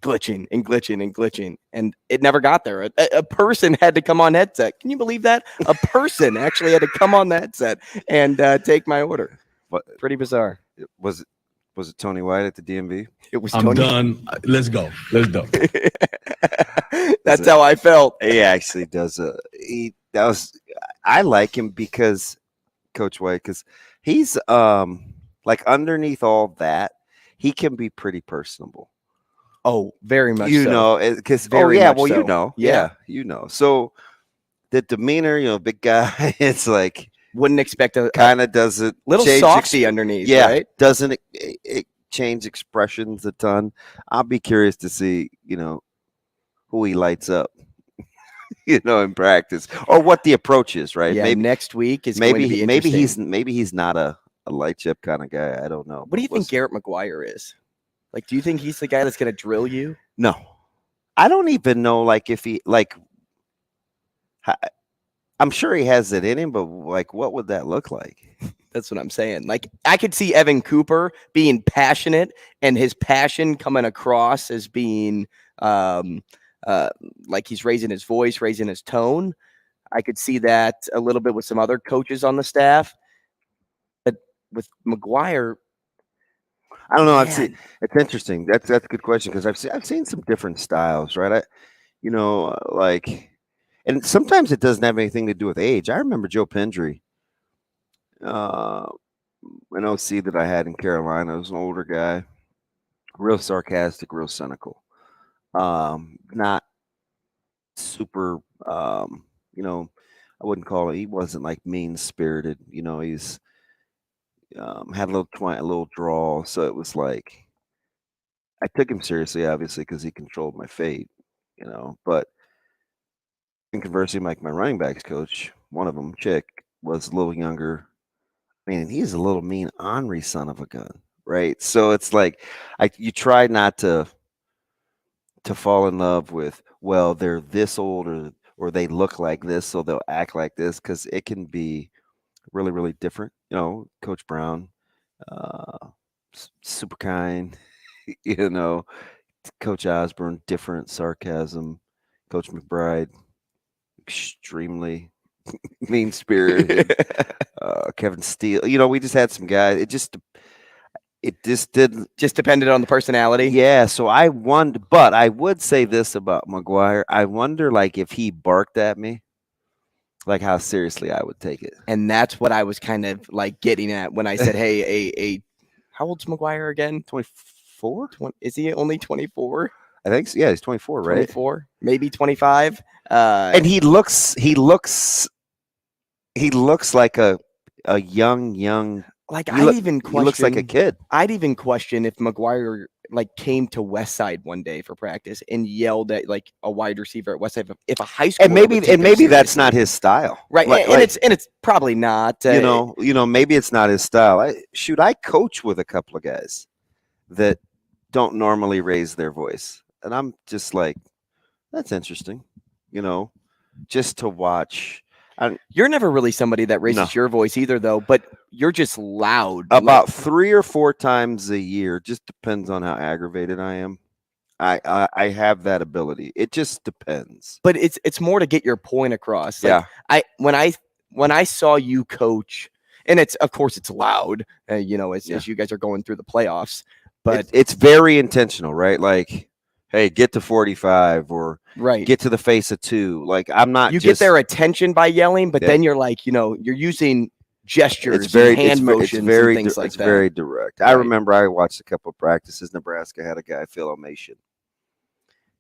glitching and glitching and glitching, and it never got there. A person had to come on headset. Can you believe that? A person actually had to come on the headset and take my order. What? Pretty bizarre. Was it Tony White at the DMV? It was I'm Tony. done. Let's go. That's how I felt. He actually does I like him because Coach White, because he's like underneath all that, he can be pretty personable. Oh, very much. You so. know, because you know, yeah, you know. So the demeanor, big guy, it's like wouldn't expect a kind of doesn't little softy underneath. Yeah, right? Doesn't it change expressions a ton? I'll be curious to see, who he lights up. In practice, or what the approach is, right? Yeah, maybe next week is going to be interesting. maybe he's not a light chip kind of guy. I don't know. What do you think Garrett McGuire is? Like, do you think he's the guy that's going to drill you? No, I don't even know. Like, if he I'm sure he has it in him, but like, what would that look like? That's what I'm saying. Like, I could see Evan Cooper being passionate, and his passion coming across as being like he's raising his voice, raising his tone. I could see that a little bit with some other coaches on the staff. But with McGuire, I don't know. It's interesting. That's a good question, because I've seen some different styles, right? And sometimes it doesn't have anything to do with age. I remember Joe Pendry, an OC that I had in Carolina. He was an older guy, real sarcastic, real cynical. Not super, I wouldn't call it. He wasn't like mean spirited. He's had a little drawl. So it was like, I took him seriously, obviously, because he controlled my fate. But in conversing, like my running backs coach, one of them, Chick, was a little younger. I mean, he's a little mean, ornery son of a gun, right? So it's like, you try not to fall in love with, well, they're this old or they look like this, so they'll act like this, because it can be really, really different. Coach Brown, super kind, Coach Osborne, different sarcasm. Coach McBride, extremely mean-spirited. Kevin Steele, we just had some guys. It just depended on the personality. Yeah, so I wonder, but I would say this about McGuire. I wonder, like, if he barked at me, like, how seriously I would take it. And that's what I was kind of like getting at when I said, hey, how old's McGuire again? 24? Is he only 24? I think so. Yeah, he's 24, right? 24, maybe 25. And he looks like a young. Like, he looks like a kid. I'd even question if McGuire like came to Westside one day for practice and yelled at like a wide receiver at Westside. If a high school, and maybe that's not his style, right? And it's probably not. Maybe it's not his style. I coach with a couple of guys that don't normally raise their voice, and I'm just like, that's interesting, just to watch. You're never really somebody that raises your voice either, though, but you're just loud. About 3 or 4 times a year. Just depends on how aggravated I am. I have that ability. It just depends. But it's more to get your point across. Like, yeah. When I saw you coach, and of course it's loud, as you guys are going through the playoffs, but it's very intentional, right? Like, hey, get to 45 or get to the face of 2. Like, I'm not. You get their attention by yelling, but then you're like, you're using gestures, hand motions, and things like that. It's very direct. Right. I remember I watched a couple of practices. Nebraska had a guy, Phil Omation.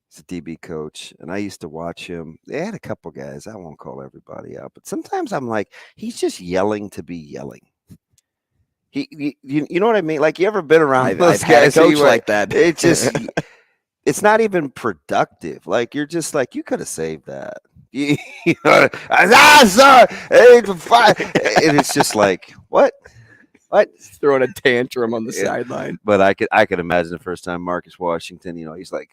He's a DB coach, and I used to watch him. They had a couple guys. I won't call everybody out, but sometimes I'm like, he's just yelling to be yelling. You know what I mean? Like, you ever been around those guys? Had a coach like that. It just. It's not even productive. Like, you're just like, you could have saved that. Sorry. 8-5. And it's just like, what? Throwing a tantrum on the sideline. But I could imagine the first time Marcus Washington, he's like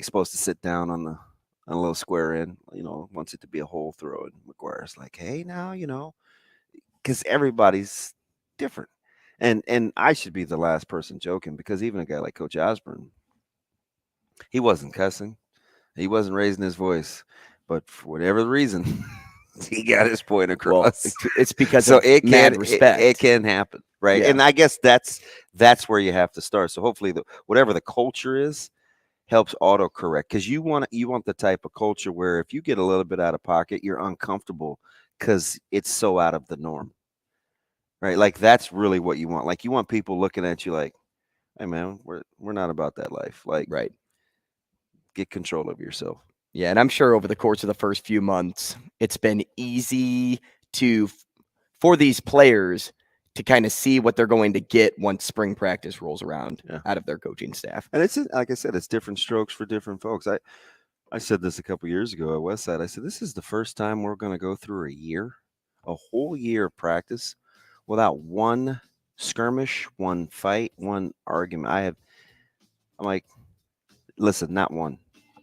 supposed to sit down on a little square end, wants it to be a hole throw. And McGuire's like, hey, now, because everybody's different. And I should be the last person joking, because even a guy like Coach Osborne, He wasn't cussing. He wasn't raising his voice. But for whatever the reason, he got his point across. Well, it's because so of it mad can respect. it can happen, right? Yeah. And I guess that's where you have to start. So hopefully, whatever the culture is, helps autocorrect, because you want the type of culture where if you get a little bit out of pocket, you're uncomfortable because it's so out of the norm, right? Like that's really what you want. Like you want people looking at you like, hey man, we're not about that life. Like, Right. get control of yourself. Yeah, and I'm sure over the course of the first few months, it's been easy for these players to kind of see what they're going to get once spring practice rolls around out of their coaching staff. And it's, like I said, it's different strokes for different folks. I said this a couple years ago at Westside. I said, this is the first time we're going to go through a whole year of practice without one skirmish, one fight, one argument. I'm like, listen, not one.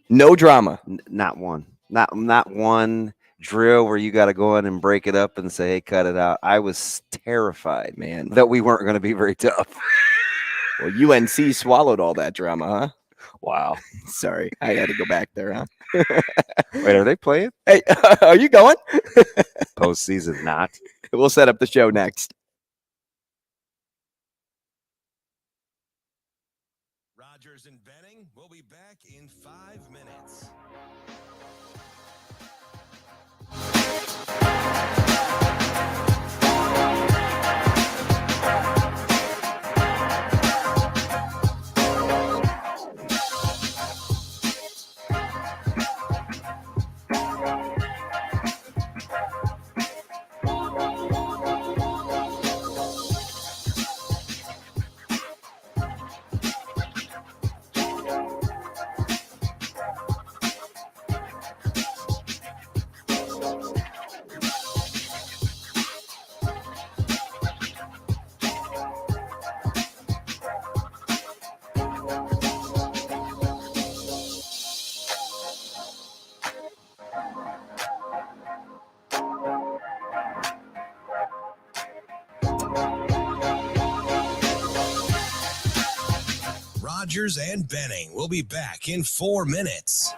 No drama. Not one. Not one drill where you got to go in and break it up and say, hey, cut it out. I was terrified, man, that we weren't going to be very tough. Well, UNC swallowed all that drama, huh? Wow. Sorry, I had to go back there, huh? Wait, are they playing? Hey, are you going? Postseason, not. We'll set up the show next. Rogers and Benning will be back in 5 minutes. Rogers and Benning will be back in 4 minutes.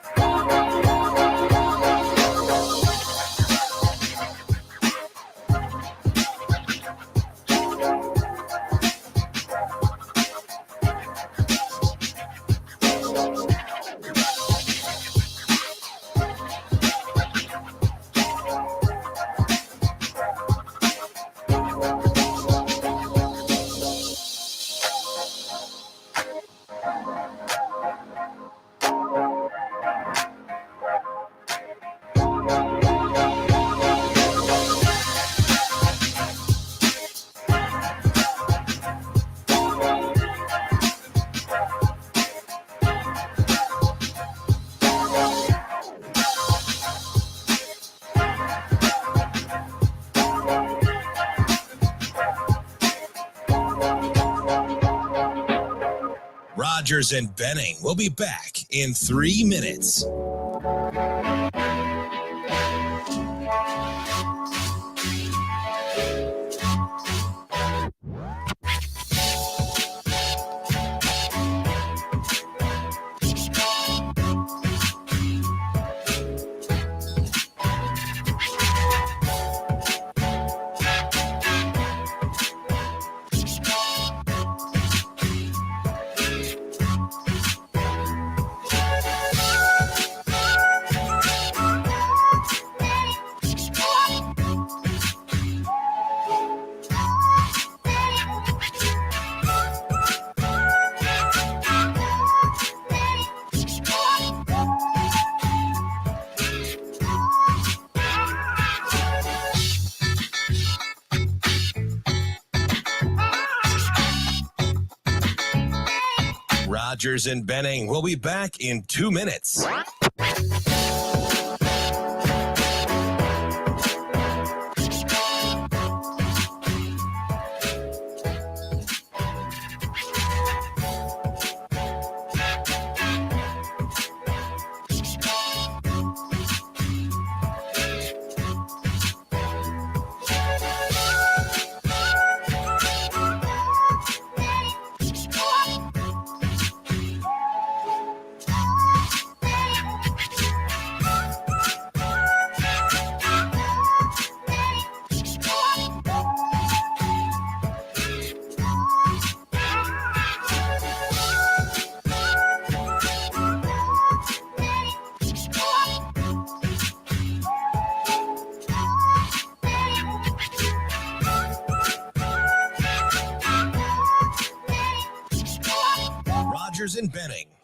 Rogers and Benning will be back in 3 minutes. Rogers and Benning will be back in 2 minutes.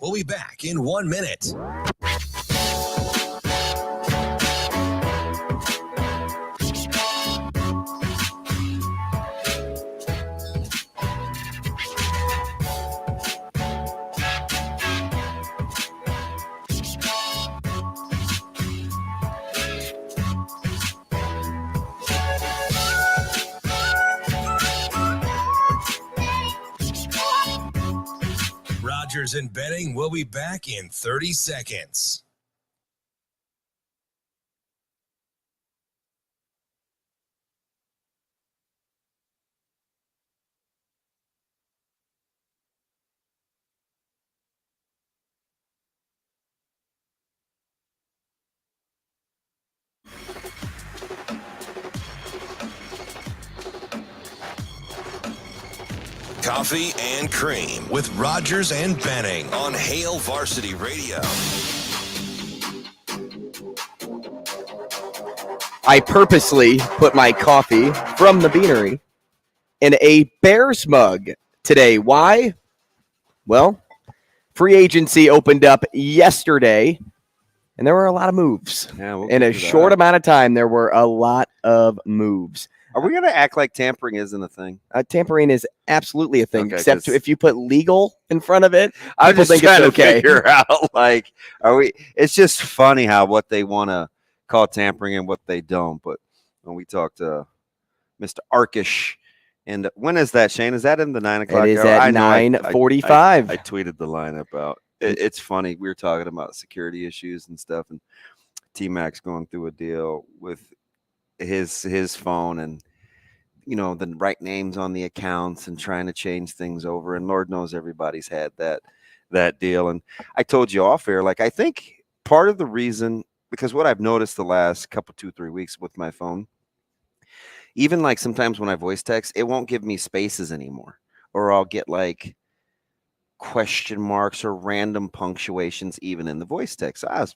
We'll be back in 1 minute. Rogers and Benning will be back in 30 seconds. Coffee and Cream with Rogers and Benning on Hail Varsity Radio. I purposely put my coffee from the beanery in a Bears mug today. Why? Well, free agency opened up yesterday, and there were a lot of moves. Yeah, we'll in a short amount of time, there were a lot of moves. Are we going to act like tampering isn't a thing? Tampering is absolutely a thing, Okay, except if you put legal in front of it, I'm people just think trying it's to okay. figure out, like, are we? It's just funny how what they want to call tampering and what they don't. But when we talked to Mr. Arkush, and when is that, Shane? Is that in the 9 o'clock It is hour? at I know, 9:45. I tweeted the lineup out. It's funny. We were talking about security issues and stuff, and T-Mac's going through a deal with his phone and, you know, the right names on the accounts and trying to change things over. And Lord knows everybody's had that deal. And I told you off air, like, I think part of the reason, because what I've noticed the last couple, 2-3 weeks with my phone, even like sometimes when I voice text, it won't give me spaces anymore, or I'll get like question marks or random punctuations even in the voice text. So I was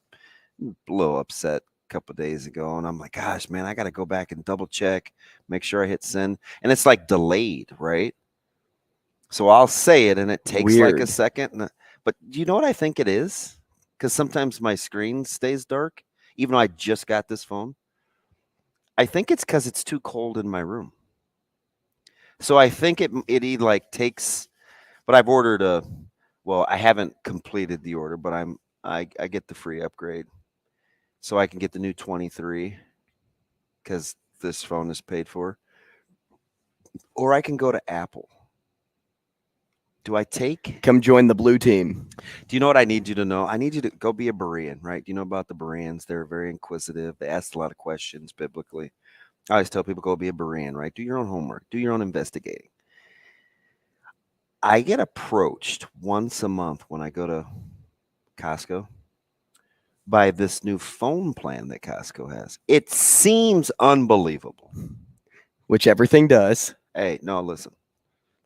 a little upset couple of days ago, and I'm like, gosh, man, I got to go back and double check, make sure I hit send, and it's like delayed, right? So I'll say it and it takes like a second, but do you know what I think it is? Because sometimes my screen stays dark even though I just got this phone. I think it's because it's too cold in my room. So I think it like takes, but I've ordered I haven't completed the order, but I get the free upgrade. So I can get the new 23 because this phone is paid for. Or I can go to Apple. Do I take? Come join the blue team. Do you know what I need you to know? I need you to go be a Berean, right? Do you know about the Bereans? They're very inquisitive. They ask a lot of questions biblically. I always tell people, go be a Berean, right? Do your own homework. Do your own investigating. I get approached once a month when I go to Costco by this new phone plan that Costco has. It seems unbelievable. Which everything does. Hey, no, listen.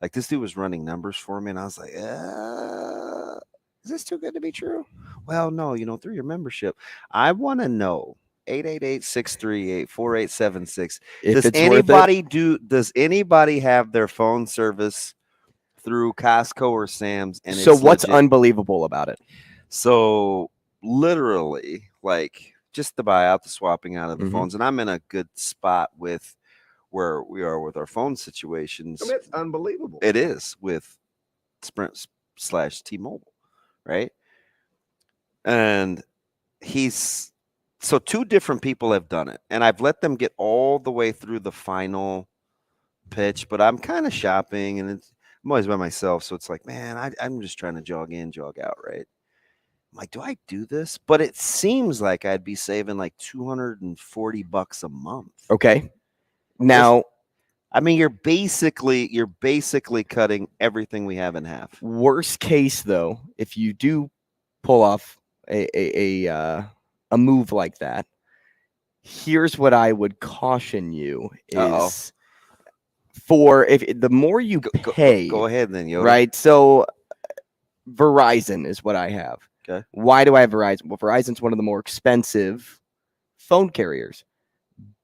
Like, this dude was running numbers for me, and I was like, is this too good to be true? Well, no, through your membership. I want to know, 888-638-4876. Does anybody have their phone service through Costco or Sam's? And so what's legit? Unbelievable about it? So literally, like, just the buyout, the swapping out of the Mhm. phones, and I'm in a good spot with where we are with our phone situations. I mean, it's unbelievable. It is with Sprint / T-Mobile, right? And so two different people have done it, and I've let them get all the way through the final pitch, but I'm kind of shopping, and I'm always by myself, so it's like, man, I'm just trying to jog in, jog out, right? I'm like, do I do this? But it seems like I'd be saving like $240 a month. Okay. Now, I mean, you're basically cutting everything we have in half. Worst case, though, if you do pull off a move like that, here's what I would caution you is the more you pay. Go ahead then, Yoda. Right. So Verizon is what I have. Okay. Why do I have Verizon? Well, Verizon's one of the more expensive phone carriers,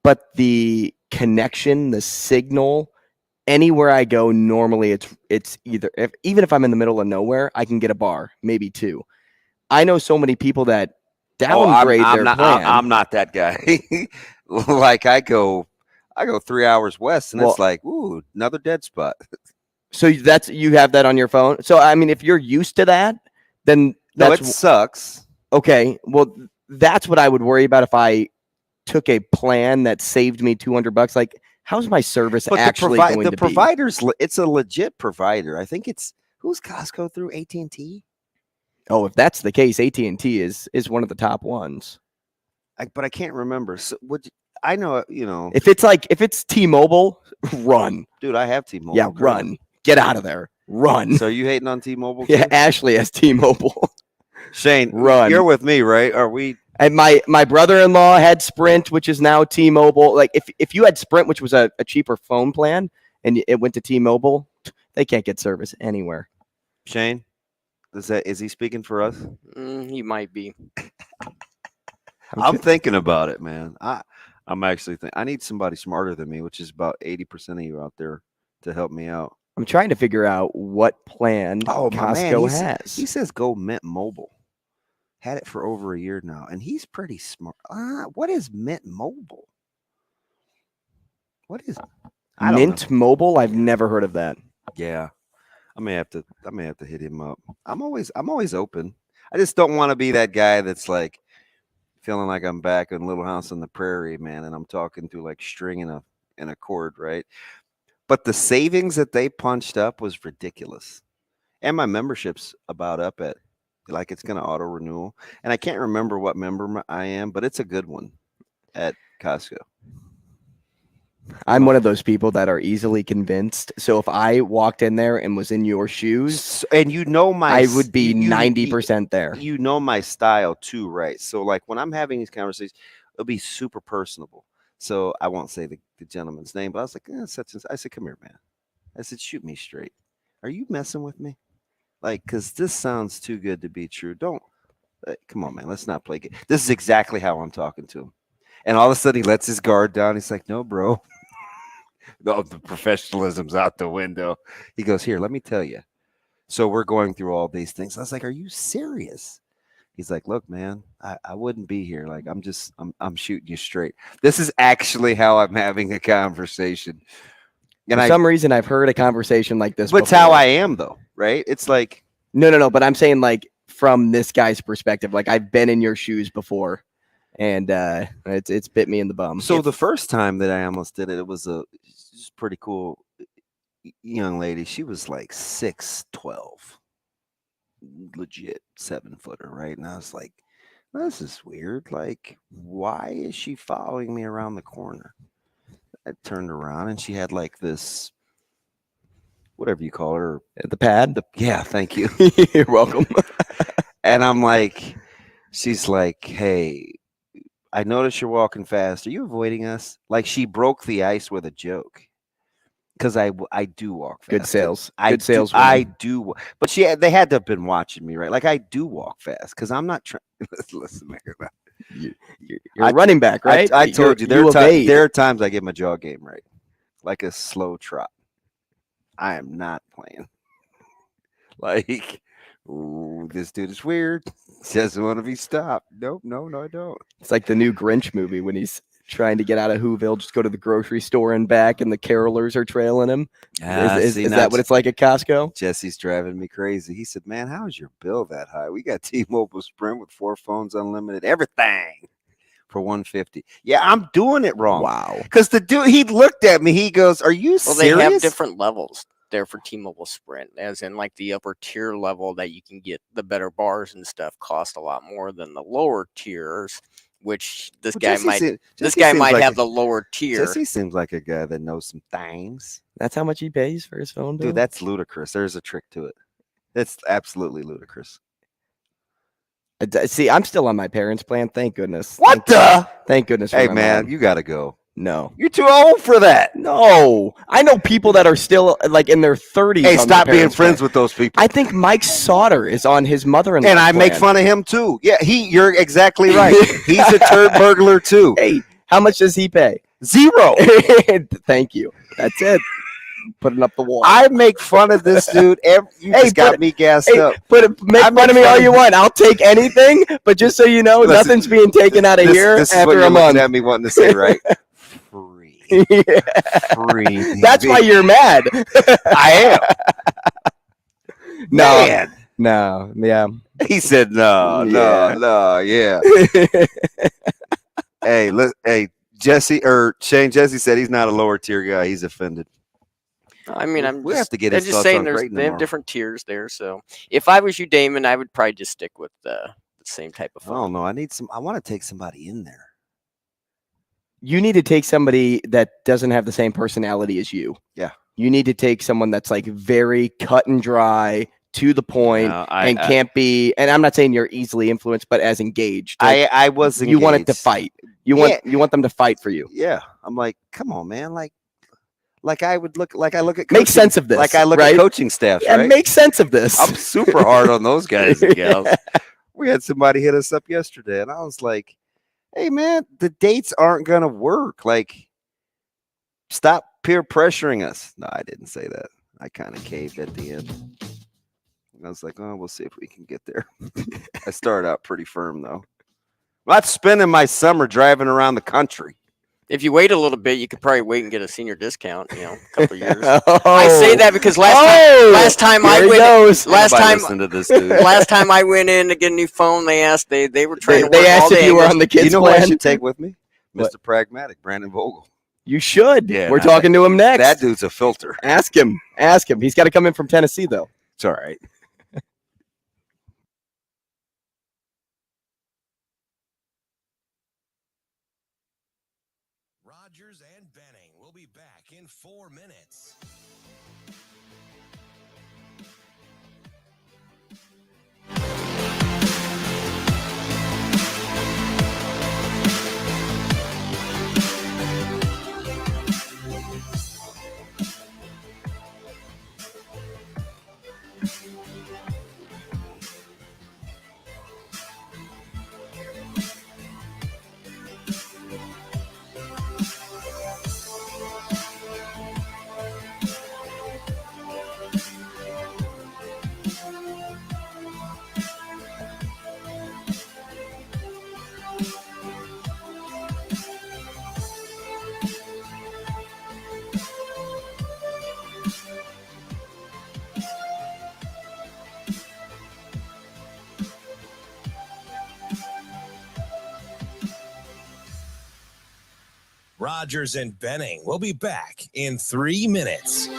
but the connection, the signal, anywhere I go, normally it's either even if I'm in the middle of nowhere, I can get a bar, maybe 2. I know so many people that downgrade their plan. I'm not that guy. Like I go 3 hours west, and it's like, ooh, another dead spot. So you have that on your phone. So I mean, if you're used to that, then it sucks. Okay, well, that's what I would worry about if I took a plan that saved me $200. Like, how's my service actually going to be? The provider's it's a legit provider. I think who's Costco through? AT&T? Oh, if that's the case, AT&T is one of the top ones. But I can't remember. So I know, if it's T-Mobile, run. Dude, I have T-Mobile. Yeah, run. Get out of there. Run. So are you hating on T-Mobile too? Yeah, Ashley has T-Mobile. Shane, run. You're with me, right? Are we? And my brother-in-law had Sprint, which is now T-Mobile. Like if you had Sprint, which was a cheaper phone plan, and it went to T-Mobile, they can't get service anywhere. Shane, is he speaking for us? He might be. I'm thinking about it, man. I'm actually thinking I need somebody smarter than me, which is about 80% of you out there, to help me out. I'm trying to figure out what plan Costco has. He says go Mint Mobile. Had it for over a year now, and he's pretty smart. What is Mint Mobile? What is Mint Mobile? I've never heard of that. Yeah, I may have to hit him up. I'm always open. I just don't want to be that guy that's like feeling like I'm back in Little House on the Prairie, man, and I'm talking through like string and a cord, right? But the savings that they punched up was ridiculous, and my membership's about up at. Like it's going to auto renewal, and I can't remember what member I am, but it's a good one at Costco. I'm one of those people that are easily convinced. So if I walked in there and was in your shoes, and I would be 90% there. You know my style too, right? So like when I'm having these conversations, it'll be super personable. So I won't say the gentleman's name, but I was like, I said, come here, man. I said, shoot me straight. Are you messing with me? Like, because this sounds too good to be true. Come on, man. Let's not play it. This is exactly how I'm talking to him. And all of a sudden, he lets his guard down. He's like, no, bro. No, the professionalism's out the window. He goes, here, let me tell you. So we're going through all these things. I was like, are you serious? He's like, look, man, I wouldn't be here. Like, I'm shooting you straight. This is actually how I'm having a conversation. And for some reason, I've heard a conversation like this. But it's how I am, though, right? It's like no. But I'm saying like from this guy's perspective, like I've been in your shoes before, and it's bit me in the bum. So the first time that I almost did it, it was a pretty cool young lady. She was like 6'12", legit 7-footer, right? And I was like, this is weird. Like, why is she following me around the corner? I turned around and she had like this, whatever you call her, the pad. Yeah, thank you. You're welcome. And I'm like, she's like, hey, I noticed you're walking fast. Are you avoiding us? Like she broke the ice with a joke. Because I do walk fast. Good sales. Good sales. I do. But they had to have been watching me, right? Like I do walk fast because I'm not trying. Listen, man. You're a running back, right? I told you there are times I get my jaw game right, like a slow trot. I am not playing. Like, ooh, this dude is weird. Doesn't want to be stopped. Nope, no, I don't. It's like the new Grinch movie when he's trying to get out of Whoville, just go to the grocery store and back, and the carolers are trailing him. Is that what it's like at Costco? Jesse's driving me crazy. He said, man, how is your bill that high? We got T-Mobile Sprint with 4 phones, unlimited, everything for $150. Yeah, I'm doing it wrong. Wow. Because the dude, he looked at me, he goes, are you serious? Well, they have different levels there for T-Mobile Sprint, as in like the upper tier level that you can get the better bars and stuff cost a lot more than the lower tiers. Which this guy might have the lower tier. Jesse seems like a guy that knows some things. That's how much he pays for his phone bill? Dude, that's ludicrous. There's a trick to it. That's absolutely ludicrous. See, I'm still on my parents' plan. Thank goodness. Thank goodness. Hey, man, you got to go. No. You're too old for that. No. I know people that are still like in their 30s. Hey, stop being friends with those people. I think Mike Sauter is on his mother-in-law. And I make fun of him too. Yeah, you're exactly right. He's a turd burglar too. Hey, how much does he pay? 0. Thank you. That's it. putting up the wall. I make fun of this dude. You just got me gassed up. Make fun of me all you want. I'll take anything, but just so you know, nothing's being taken out of here this after is what you're a month. looking at me wanting to say, right? Free. Yeah. Free. That's why you're mad. I am. No. No. Yeah. He said no. Yeah. Hey, Jesse or Shane. Jesse said he's not a lower tier guy. He's offended. I mean, we have to get I'm his just thoughts saying on Creighton they have tomorrow. different tiers there. So if I was you, Damon, I would probably just stick with the same type of I fun. don't know. I want to take somebody in there. You need to take somebody that doesn't have the same personality as you. Yeah. You need to take someone that's like very cut and dry, to the point, and can't be. And I'm not saying you're easily influenced, but as engaged. Like, I was engaged. You want it to fight. You want them to fight for you. Yeah. I'm like, come on, man. Like I would look at coaching, make sense of this. Like I look right? at coaching staffs. Yeah, right? make sense of this. I'm super hard on those guys and gals. We had somebody hit us up yesterday, and I was like, hey, man, the dates aren't going to work. Like, stop peer pressuring us. No, I didn't say that. I kind of caved at the end. And I was like, oh, we'll see if we can get there. I started out pretty firm, though. I'm not spending my summer driving around the country. If you wait a little bit, you could probably wait and get a senior discount, a couple of years. I say that because last time I went to this dude. last time I went in to get a new phone, they asked they were trying to they work asked all if the you were angles. on the kids You know plan. what I should take with me? What? Mr. Pragmatic, Brandon Vogel. You should. Yeah, We're talking to him next. That dude's a filter. Ask him. He's got to come in from Tennessee, though. It's all right. Rogers and Benning will be back in 4 minutes. Rogers and Benning will be back in 3 minutes.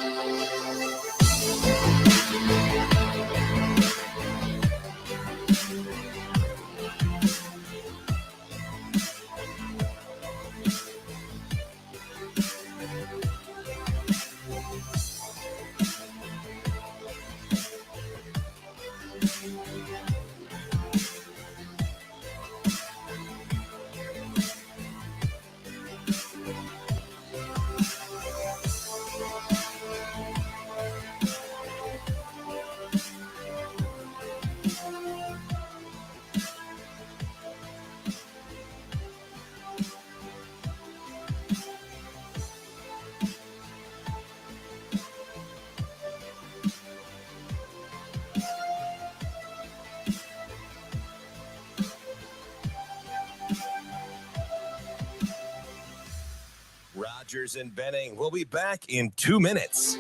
Rogers and Benning will be back in 2 minutes.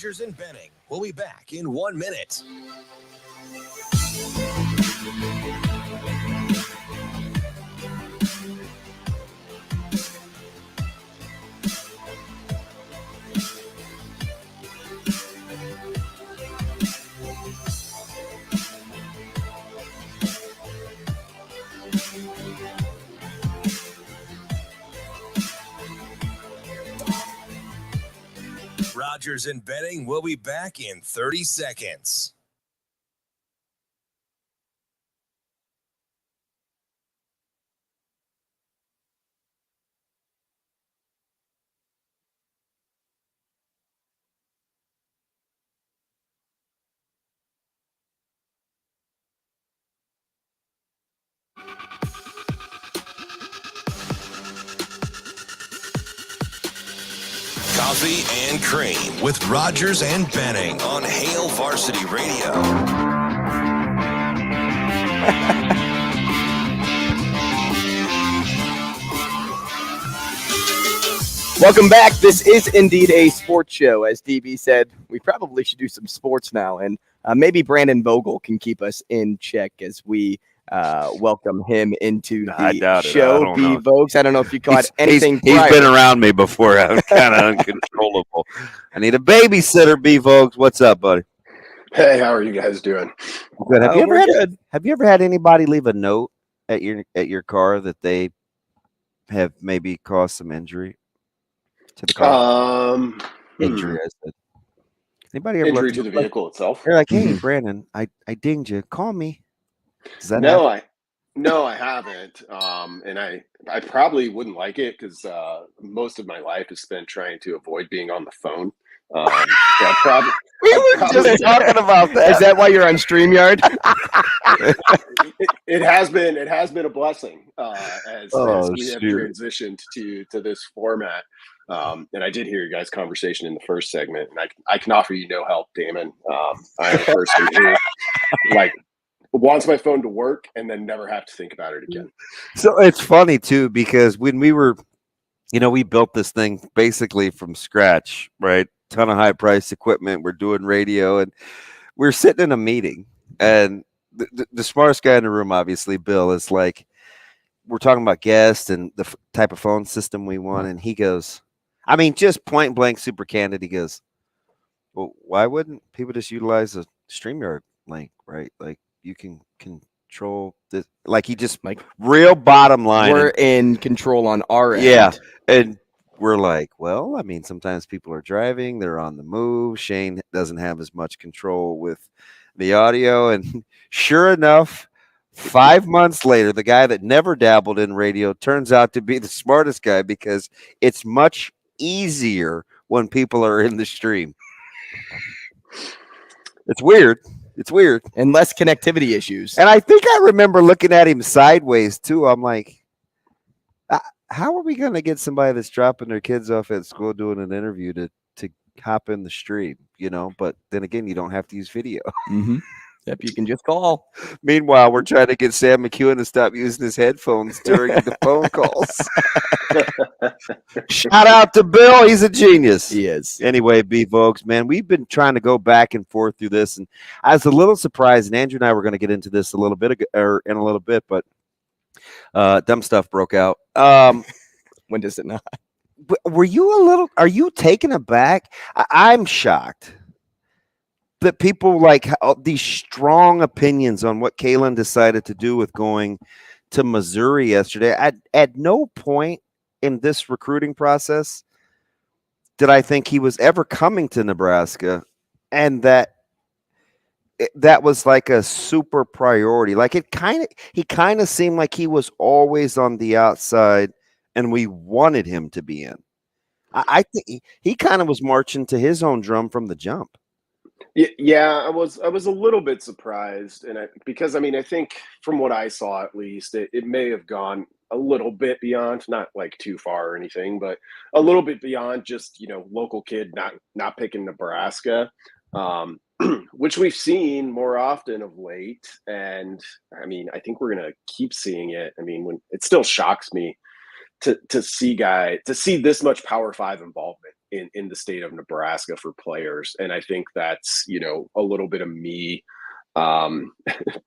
Rogers and Benning. We'll be back in 1 minute. Rogers and Benning will be back in 30 seconds. Coffee and Cream with Rogers and Benning on Hail Varsity Radio. Welcome back. This is indeed a sports show. As DB said, we probably should do some sports now, and maybe Brandon Vogel can keep us in check as we welcome him into the show. B. Vogues, I don't know if you caught anything. He's been around me before. I'm kind of uncontrollable. I need a babysitter. B. Vogues, what's up, buddy? Hey, how are you guys doing? Good. Have you ever had anybody leave a note at your car that they have maybe caused some injury to the car? Injury, I said. Anybody ever injury to the vehicle itself? They're like, hey, Brandon, I dinged you. Call me. Does that happen? I haven't. And I probably wouldn't like it because most of my life is spent trying to avoid being on the phone. So we were just talking about that. Is that why you're on StreamYard? It has been a blessing as we have transitioned to this format. And I did hear your guys' conversation in the first segment, and I can offer you no help, Damon. I am a person who wants my phone to work and then never have to think about it again. So it's funny too, because when we were, we built this thing basically from scratch, right? Ton of high priced equipment. We're doing radio, and we're sitting in a meeting, and the smartest guy in the room, obviously, Bill, is like, we're talking about guests and the type of phone system we want. And he goes, just point blank, super candid. He goes, well, why wouldn't people just utilize a StreamYard link, right? Like, you can control this. Like, he just real bottom line. We're in control on our end. Yeah. And we're like, well, sometimes people are driving, they're on the move. Shane doesn't have as much control with the audio. And sure enough, 5 months later, the guy that never dabbled in radio turns out to be the smartest guy, because it's much easier when people are in the stream. It's weird. And less connectivity issues. And I think I remember looking at him sideways too. I'm like, how are we going to get somebody that's dropping their kids off at school doing an interview to hop in the stream, But then again, you don't have to use video. Mm-hmm. Yep, you can just call. Meanwhile, we're trying to get Sam McEwen to stop using his headphones during the phone calls. Shout out to Bill. He's a genius. He is. Anyway, B. Vogues, man, we've been trying to go back and forth through this, and I was a little surprised, and Andrew and I were going to get into this in a little bit, but dumb stuff broke out. When does it not? Are you taken aback? I'm shocked that people these strong opinions on what Kalen decided to do with going to Missouri yesterday. At no point in this recruiting process did I think he was ever coming to Nebraska, and that was like a super priority. Like, he kind of seemed like he was always on the outside, and we wanted him to be in. I think he kind of was marching to his own drum from the jump. Yeah, I was a little bit surprised, and because I think from what I saw, at least, it may have gone a little bit beyond, not like too far or anything, but a little bit beyond just local kid not picking Nebraska, which we've seen more often of late, and I think we're gonna keep seeing it. When it still shocks me to see this much Power 5 involvement in the state of Nebraska for players. And I think that's, a little bit of me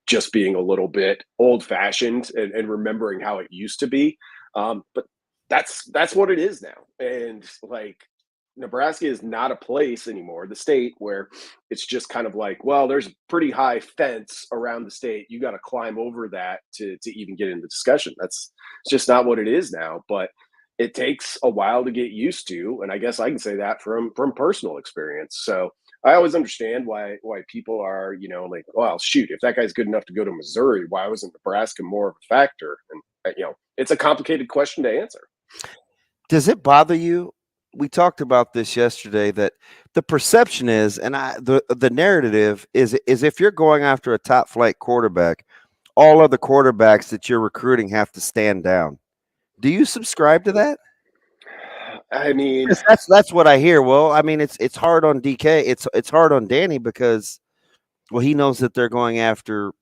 just being a little bit old fashioned and remembering how it used to be. But that's what it is now. And like, Nebraska is not a place anymore, the state, where it's just kind of like, well, there's a pretty high fence around the state. You got to climb over that to even get in the discussion. It's just not what it is now. But it takes a while to get used to, and I guess I can say that from personal experience. So I always understand why people are, like, well, shoot, if that guy's good enough to go to Missouri, why wasn't Nebraska more of a factor? And it's a complicated question to answer. Does it bother you? We talked about this yesterday, that the perception is, and the narrative is if you're going after a top flight quarterback, all other quarterbacks that you're recruiting have to stand down. Do you subscribe to that? I mean, that's what I hear. Well, I mean, it's hard on DK. It's hard on Danny because, well, he knows that they're going after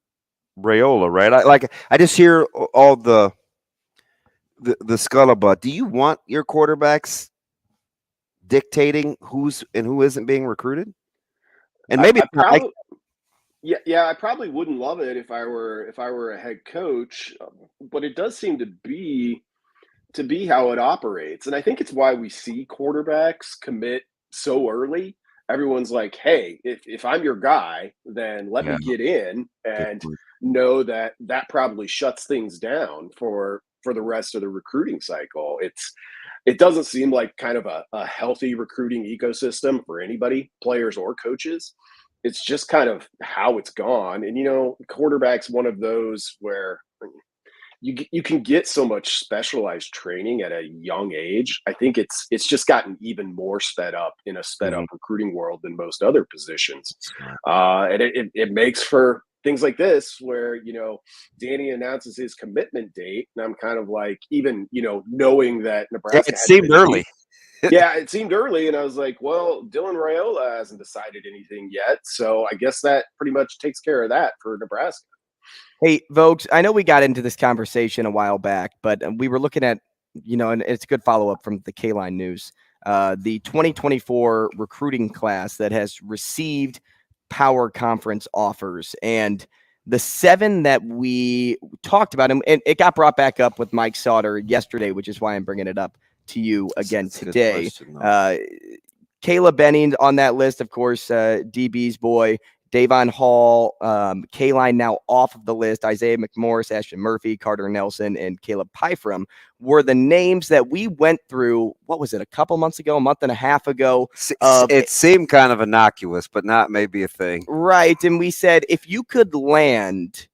Raiola, right? I just hear all the scuttlebutt. Do you want your quarterbacks dictating who's and who isn't being recruited? And maybe I probably wouldn't love it if I were a head coach, but it does seem to be how it operates. And I think it's why we see quarterbacks commit so early. Everyone's like, hey, if I'm your guy, then let me get in, and know that probably shuts things down for the rest of the recruiting cycle. It doesn't seem like kind of a healthy recruiting ecosystem for anybody, players or coaches. It's just kind of how it's gone. And, quarterback's one of those where you can get so much specialized training at a young age. I think it's just gotten even more sped up in a sped up recruiting world than most other positions. And it makes for things like this where, Danny announces his commitment date, and I'm kind of like, even, knowing that Nebraska it seemed early. Yeah, it seemed early, and I was like, well, Dylan Raiola hasn't decided anything yet, so I guess that pretty much takes care of that for Nebraska. Hey, Vogues, I know we got into this conversation a while back, but we were looking at, and it's a good follow-up from the K-Line News, the 2024 recruiting class that has received Power Conference offers. And the 7 that we talked about, and it got brought back up with Mike Sauter yesterday, which is why I'm bringing it up to you again today. Caleb Benning on that list, of course, DB's boy. Davon Hall, K-Line now off of the list. Isaiah McMorris, Ashton Murphy, Carter Nelson, and Caleb Pyfram were the names that we went through. What was it, a month and a half ago? It seemed kind of innocuous, but not maybe a thing. Right. And we said, if you could land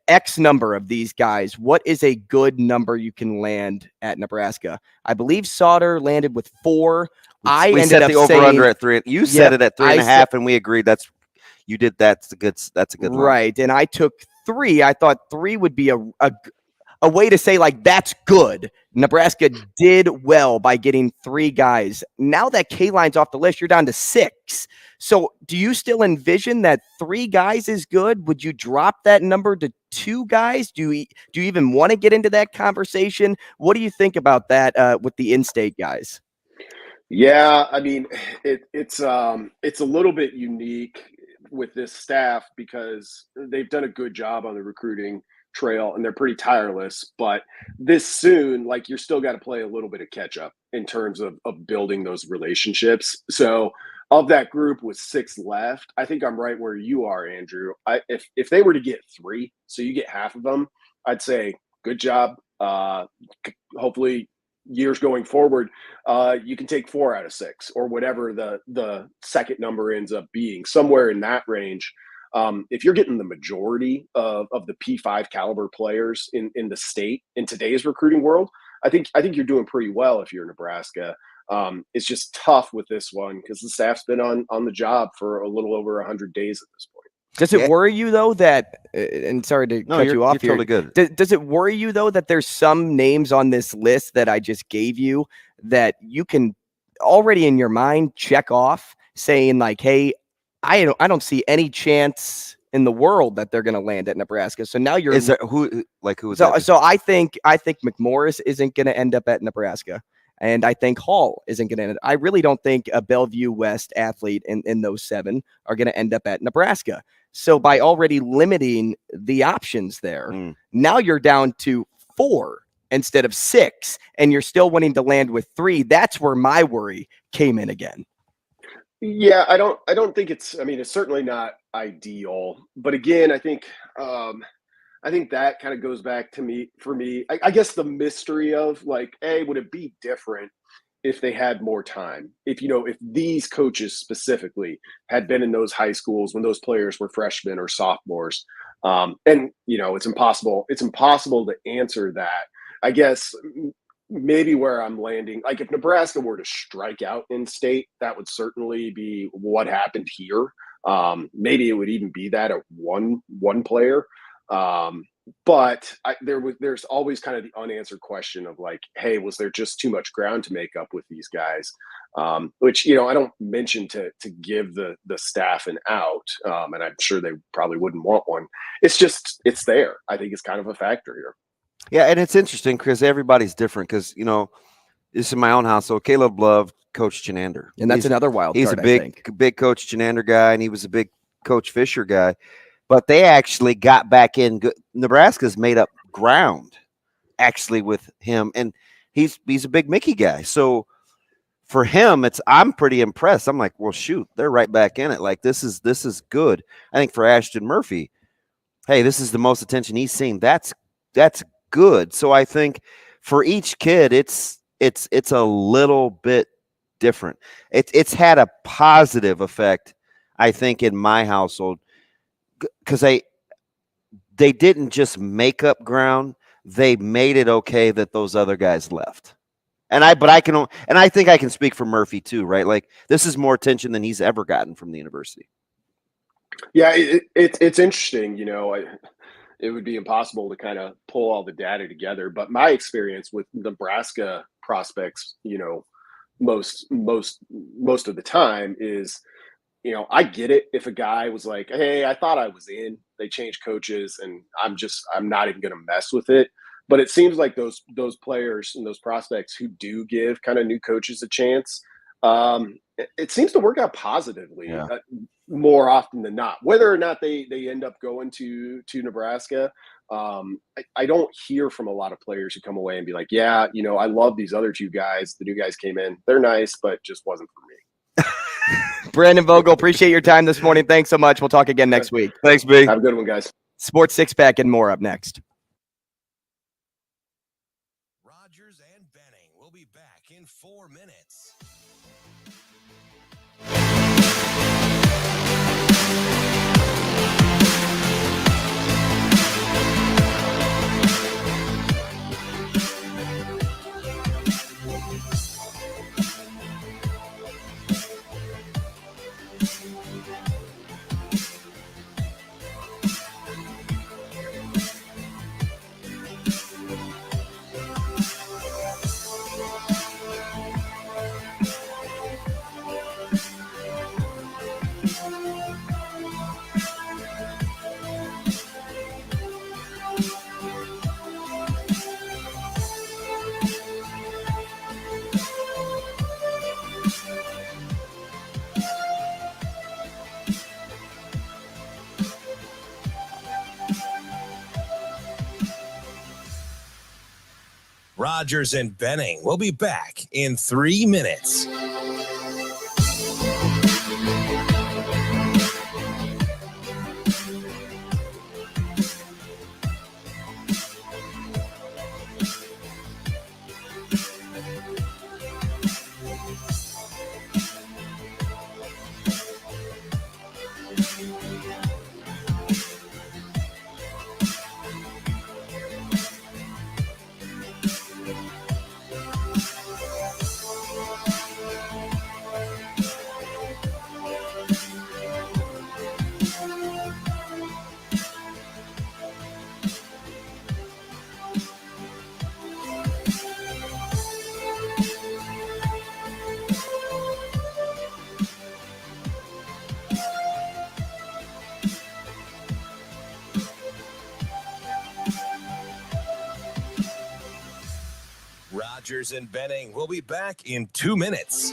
X number of these guys, what is a good number you can land at Nebraska? I believe Sauter landed with 4. We set the over under at 3. You set it at 3.5, and we agreed. That's a good line. Right. And I took 3. I thought 3 would be a way to say, like, that's good. Nebraska did well by getting 3 guys. Now that K-Line's off the list, you're down to 6. So do you still envision that 3 guys is good? Would you drop that number to 2 guys? Do you even want to get into that conversation? What do you think about that with the in-state guys? Yeah, I mean, it's a little bit unique with this staff because they've done a good job on the recruiting trail and they're pretty tireless. But this soon, like, you're still got to play a little bit of catch up in terms of building those relationships. So of that group with 6 left, I think I'm right where you are, Andrew. If they were to get 3, so you get half of them, I'd say good job. Hopefully, years going forward, you can take 4 out of 6 or whatever the second number ends up being, somewhere in that range. If you're getting the majority of the P5 caliber players in the state in today's recruiting world, I think you're doing pretty well if you're Nebraska. It's just tough with this one because the staff's been on the job for a little over 100 days at this point. Does it worry you, though, that and sorry to cut you off you're here. Totally good. Does it worry you, though, that there's some names on this list that I just gave you that you can already in your mind check off saying, like, hey, I don't see any chance in the world that they're going to land at Nebraska. So now who is that? So I think McMorris isn't going to end up at Nebraska. And I think Hall isn't going to. I really don't think a Bellevue West athlete in those 7 are going to end up at Nebraska. So by already limiting the options there, now you're down to 4 instead of 6, and you're still wanting to land with 3. That's where my worry came in again. Yeah, I don't think it's. I mean, it's certainly not ideal, but again, I think that kind of goes back to for me. I guess the mystery of like, hey, would it be different if they had more time? If these coaches specifically had been in those high schools when those players were freshmen or sophomores, and it's impossible to answer that. I guess maybe where I'm landing, like if Nebraska were to strike out in state, that would certainly be what happened here. Maybe it would even be that at one player. But there's always kind of the unanswered question of like, hey, was there just too much ground to make up with these guys? Which, I don't mention to give the staff an out. And I'm sure they probably wouldn't want one. It's there. I think it's kind of a factor here. Yeah, and it's interesting because everybody's different. Because this is my own house. So Caleb loved Coach Chenander, and that's another wild card. He's a big Coach Chenander guy, and he was a big Coach Fisher guy. But they actually got back in. Nebraska's made up ground actually with him, and he's a big Mickey guy. So for him, I'm pretty impressed. I'm like, well, shoot, they're right back in it. Like this is good. I think for Ashton Murphy, hey, this is the most attention he's seen. That's good. So I think for each kid, it's a little bit different. It's had a positive effect, I think, in my household because they didn't just make up ground; they made it okay that those other guys left. And I think I can speak for Murphy too, right? Like this is more attention than he's ever gotten from the university. Yeah, it's interesting. It would be impossible to kind of pull all the data together. But my experience with Nebraska prospects, most of the time is, I get it if a guy was like, hey, I thought I was in, they changed coaches and I'm not even going to mess with it. But it seems like those players and those prospects who do give kind of new coaches a chance, it seems to work out positively. Yeah. More often than not, whether or not they end up going to Nebraska. I don't hear from a lot of players who come away and be like, yeah, I love these other 2 guys. The new guys came in. They're nice, but just wasn't for me. Brandon Vogel, appreciate your time this morning. Thanks so much. We'll talk again next week. Thanks, B. Have a good one, guys. Sports Six Pack and more up next. Rogers and Benning will be back in 4 minutes. Rogers and Benning will be back in 3 minutes. Rogers and Benning will be back in 2 minutes.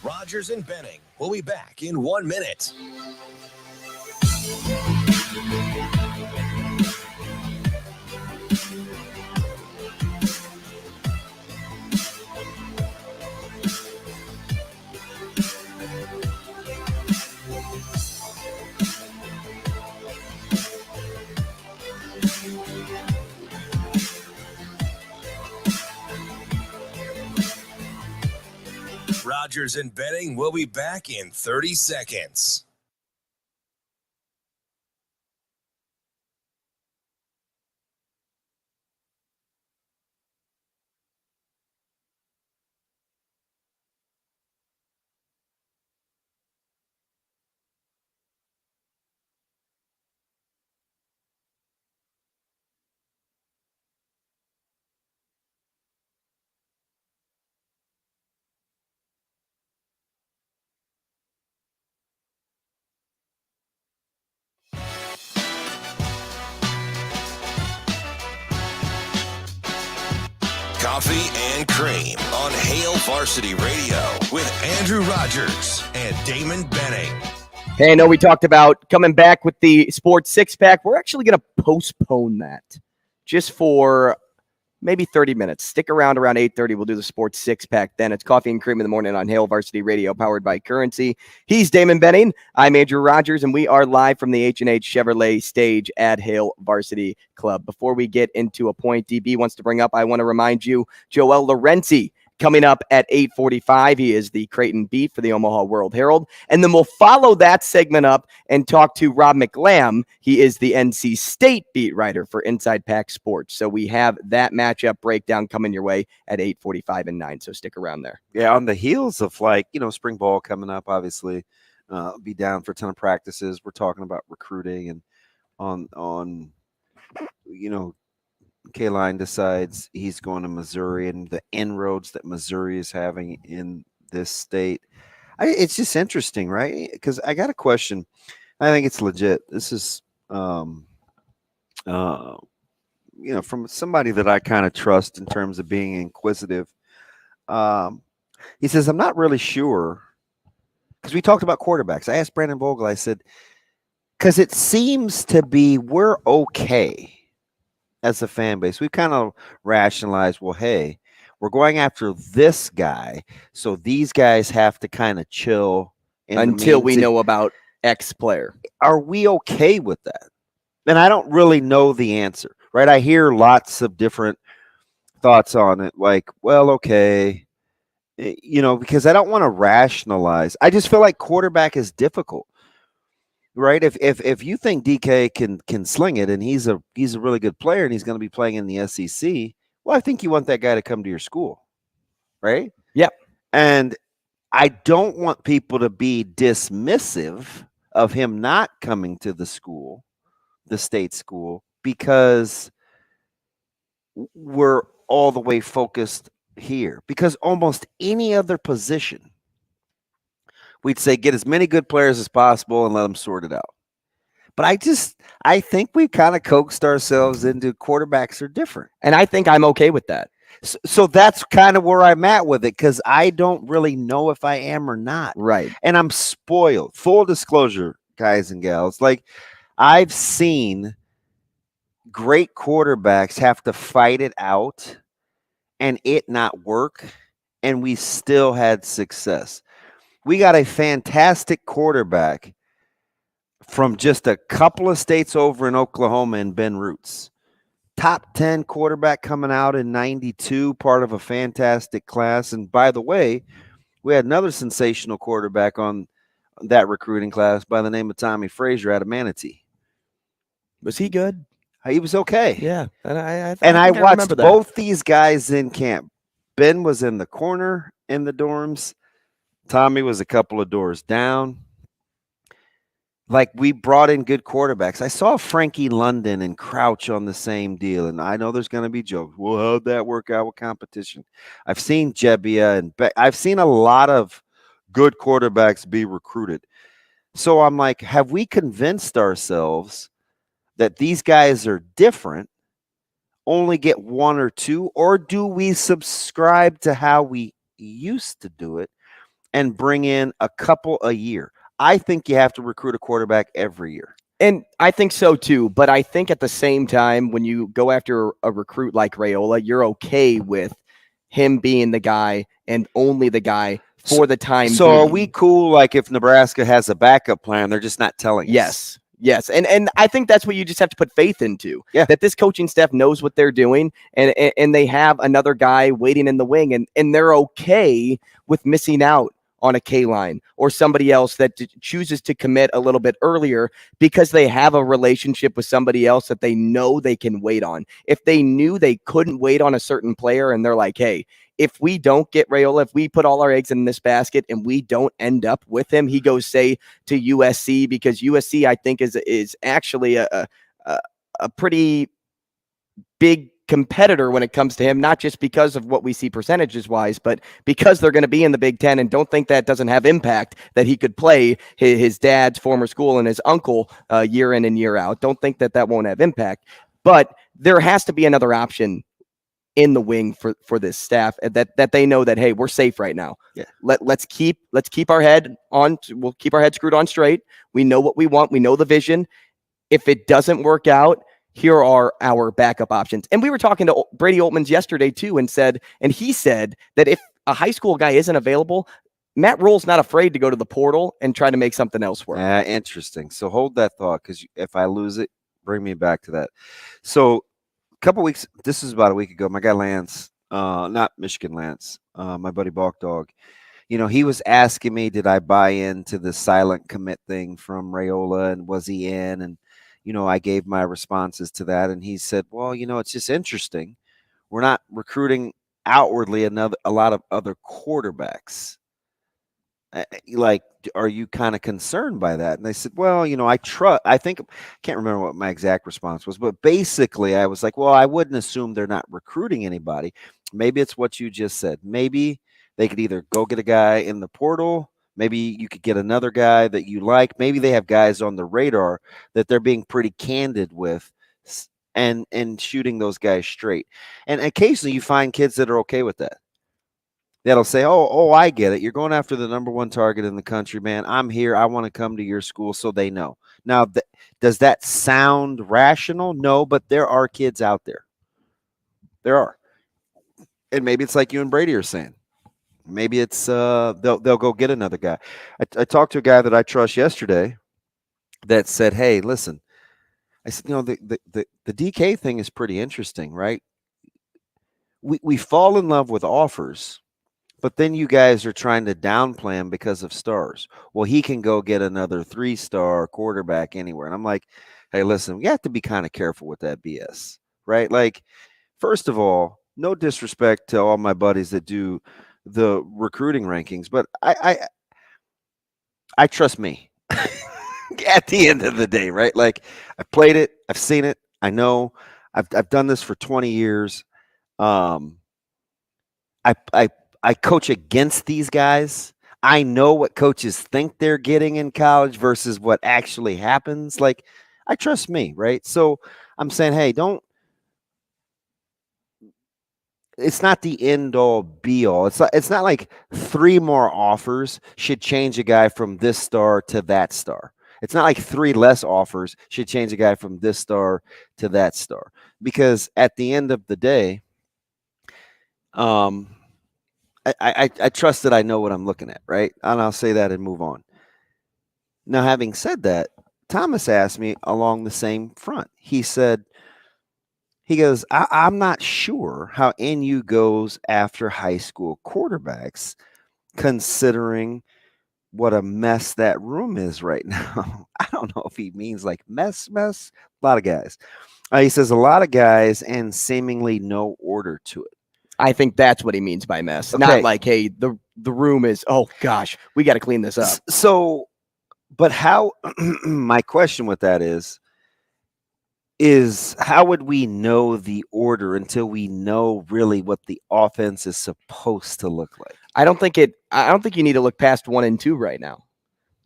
Rogers and Benning will be back in 1 minute. Rogers and Benning will be back in 30 seconds. Coffee and Cream on Hail Varsity Radio with Andrew Rogers and Damon Benning. Hey, I know we talked about coming back with the Sports Six-Pack. We're actually going to postpone that just for maybe 30 minutes. Stick around 8:30. We'll do the Sports Six-Pack then. It's Coffee and Cream in the morning on Hail Varsity Radio, powered by Currency. He's Damon Benning. I'm Andrew Rogers, and we are live from the H&H Chevrolet stage at Hail Varsity Club. Before we get into a point DB wants to bring up, I want to remind you, Joel Lorenzi coming up at 8:45. He is the Creighton beat for the Omaha World-Herald. And then we'll follow that segment up and talk to Rob McLamb. He is the NC State beat writer for Inside Pack Sports. So we have that matchup breakdown coming your way at 8:45 and 9. So stick around there. Yeah, on the heels of spring ball coming up, obviously, be down for a ton of practices. We're talking about recruiting and on K-Line decides he's going to Missouri and the inroads that Missouri is having in this state. It's just interesting, right? Because I got a question. I think it's legit. This is, from somebody that I kind of trust in terms of being inquisitive. He says, I'm not really sure. Because we talked about quarterbacks. I asked Brandon Vogel, I said, because it seems to be we're okay as a fan base. We kind of rationalized, well, hey, we're going after this guy, so these guys have to kind of chill until we know about X player. Are we okay with that? And I don't really know the answer, right? I hear lots of different thoughts on it, like, well, okay, because I don't want to rationalize. I just feel like quarterback is difficult. Right, if you think DK can sling it and he's a really good player and he's going to be playing in the SEC, well, I think you want that guy to come to your school, right? Yep. And I don't want people to be dismissive of him not coming to the school, the state school, because we're all the way focused here. Because almost any other position, we'd say get as many good players as possible and let them sort it out. But I think we kind of coaxed ourselves into quarterbacks are different. And I think I'm okay with that. So that's kind of where I'm at with it, because I don't really know if I am or not. Right. And I'm spoiled. Full disclosure, guys and gals. Like, I've seen great quarterbacks have to fight it out and it not work, and we still had success. we got a fantastic quarterback from just a couple of states over in Oklahoma in Ben Roots. Top 10 quarterback coming out in 92, part of a fantastic class. And by the way, we had another sensational quarterback on that recruiting class by the name of Tommy Frazier out of Manatee. Was he good? He was okay. Yeah. And I watched remember that. both these guys in camp. Ben was in the corner in the dorms. Tommy was a couple of doors down. Like, we brought in good quarterbacks. I saw Frankie London and Crouch on the same deal, and I know there's going to be jokes. Well, how'd that work out with competition? I've seen Jebbia and I've seen a lot of good quarterbacks be recruited. So I'm like, have we convinced ourselves that these guys are different, only get one or two, or do we subscribe to how we used to do it and bring in a couple a year? I think you have to recruit a quarterback every year. And I think so too. But I think at the same time, when you go after a recruit like Raiola, you're okay with him being the guy and only the guy for the time So being. are we cool, like, if Nebraska has a backup plan, they're just not telling us? Yes. And I think that's what you just have to put faith into. Yeah. That this coaching staff knows what they're doing, and they have another guy waiting in the wing, and they're okay with missing out on a K-line or somebody else that chooses to commit a little bit earlier because they have a relationship with somebody else that they know they can wait on. If they knew they couldn't wait on a certain player and they're like, hey, if we don't get Raiola, if we put all our eggs in this basket and we don't end up with him, he goes, say, to USC, because USC, I think, is actually a pretty big competitor when it comes to him, not just because of what we see percentages wise, but because they're going to be in the Big Ten, and don't think that doesn't have impact that he could play his dad's former school and his uncle year in and year out. Don't think that won't have impact, but there has to be another option in the wing for this staff that they know that, hey, we're safe right now. Yeah. Let's keep our head on. We'll keep our head screwed on straight. We know what we want. We know the vision. If it doesn't work out, here are our backup options. And we were talking to Brady Oltmans yesterday too, and he said that if a high school guy isn't available, Matt Rule's not afraid to go to the portal and try to make something else work. Interesting. So hold that thought, because if I lose it, bring me back to that. So a couple weeks, this is about a week ago, my guy Lance, not Michigan Lance, my buddy Balk Dog, he was asking me, did I buy into the silent commit thing from Raiola, and was he in? And I gave my responses to that, and he said, well, it's just interesting. We're not recruiting outwardly a lot of other quarterbacks. Like, are you kind of concerned by that? And they said, well, I can't remember what my exact response was, but basically I was like, well, I wouldn't assume they're not recruiting anybody. Maybe it's what you just said. Maybe they could either go get a guy in the portal. Maybe you could get another guy that you like. Maybe they have guys on the radar that they're being pretty candid with and shooting those guys straight. And occasionally you find kids that are okay with that. That'll say, oh, I get it. You're going after the number one target in the country, man. I'm here. I want to come to your school, so they know. Now, does that sound rational? No, but there are kids out there. There are. And maybe it's like you and Brady are saying. Maybe it's they'll go get another guy. I talked to a guy that I trust yesterday that said, hey, listen, I said, the DK thing is pretty interesting, right? We fall in love with offers, but then you guys are trying to downplay him because of stars. Well, he can go get another 3-star quarterback anywhere. And I'm like, hey, listen, we have to be kind of careful with that BS, right? Like, first of all, no disrespect to all my buddies that do the recruiting rankings, but I trust me at the end of the day, right? Like, I've played it, I've seen it, I know, I've done this for 20 years. I coach against these guys. I know what coaches think they're getting in college versus what actually happens. Like, I trust me, right? So I'm saying, hey, it's not the end all be all. It's not like 3 more offers should change a guy from this star to that star. It's not like 3 less offers should change a guy from this star to that star. Because at the end of the day, I trust that I know what I'm looking at, right? And I'll say that and move on. Now, having said that, Thomas asked me along the same front. He goes, I'm not sure how NU goes after high school quarterbacks, considering what a mess that room is right now. I don't know if he means like mess. A lot of guys. He says a lot of guys and seemingly no order to it. I think that's what he means by mess. Okay. Not like, hey, the room is, oh gosh, we got to clean this up. So, but how, my question with that is how would we know the order until we know really what the offense is supposed to look like? I don't think you need to look past 1 and 2 right now.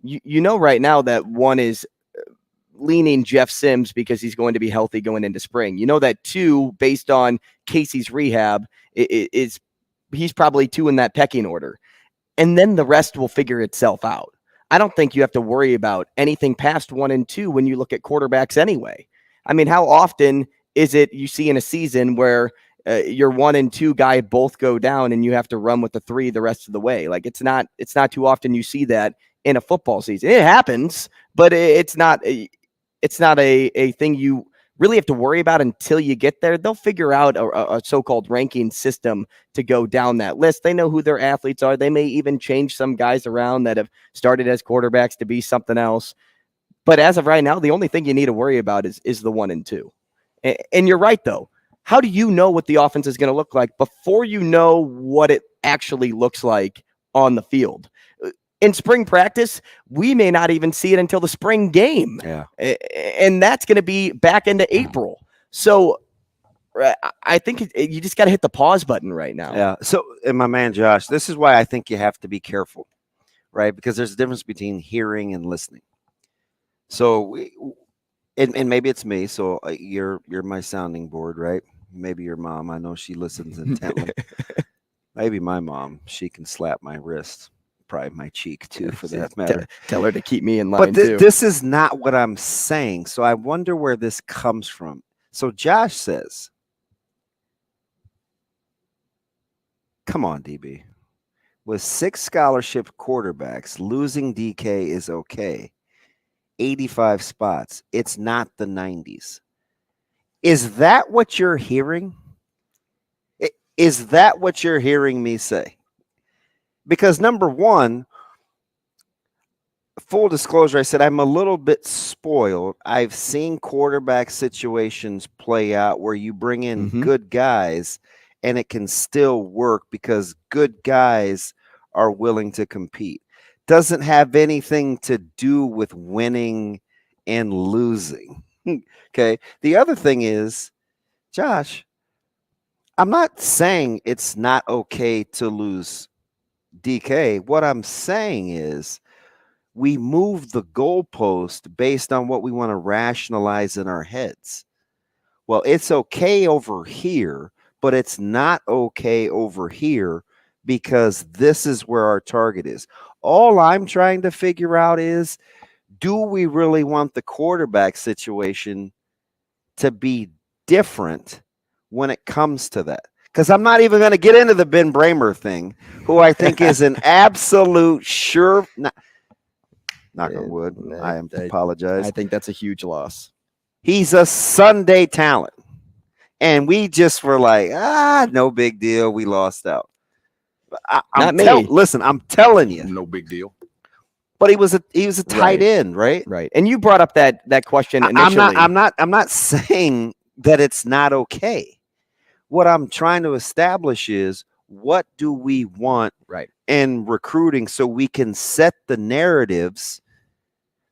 You know right now that 1 is leaning Jeff Sims because he's going to be healthy going into spring. You know that 2, based on Casey's rehab, he's probably 2 in that pecking order. And then the rest will figure itself out. I don't think you have to worry about anything past 1 and 2 when you look at quarterbacks anyway. I mean, how often is it you see in a season where your 1 and 2 guy both go down and you have to run with the 3 the rest of the way? Like it's not too often you see that in a football season. It happens, but it's not a thing you really have to worry about until you get there. They'll figure out a so-called ranking system to go down that list. They know who their athletes are. They may even change some guys around that have started as quarterbacks to be something else. But as of right now, the only thing you need to worry about is the 1 and 2. And you're right, though. How do you know what the offense is going to look like before you know what it actually looks like on the field? In spring practice, we may not even see it until the spring game. Yeah. And that's going to be back into April. So I think you just got to hit the pause button right now. Yeah. So, and my man Josh, this is why I think you have to be careful, right? Because there's a difference between hearing and listening. So, and maybe it's me. So you're my sounding board, right? Maybe your mom. I know she listens intently. Maybe my mom. She can slap my wrist, probably my cheek too, for that matter. Tell her to keep me in line too. This is not what I'm saying. So I wonder where this comes from. So Josh says, "Come on, DB. With 6 scholarship quarterbacks, losing DK is okay. 85 spots. It's not the 90s. Is that what you're hearing? Is that what you're hearing me say? Because number one, full disclosure, I said I'm a little bit spoiled. I've seen quarterback situations play out where you bring in good guys and it can still work because good guys are willing to compete. Doesn't have anything to do with winning and losing. Okay. The other thing is, Josh, I'm not saying it's not okay to lose DK. What I'm saying is we move the goalpost based on what we want to rationalize in our heads. Well, it's okay over here, but it's not okay over here because this is where our target is. All I'm trying to figure out is, do we really want the quarterback situation to be different when it comes to that? Because I'm not even going to get into the Ben Bramer thing, who I think is an absolute sure. Knock on wood. I apologize. I think that's a huge loss. He's a Sunday talent. And we just were like, no big deal. We lost out. Not me. Listen, I'm telling you. No big deal. But he was a tight end, right? Right. And you brought up that question initially. I'm not saying that it's not okay. What I'm trying to establish is, what do we want in recruiting so we can set the narratives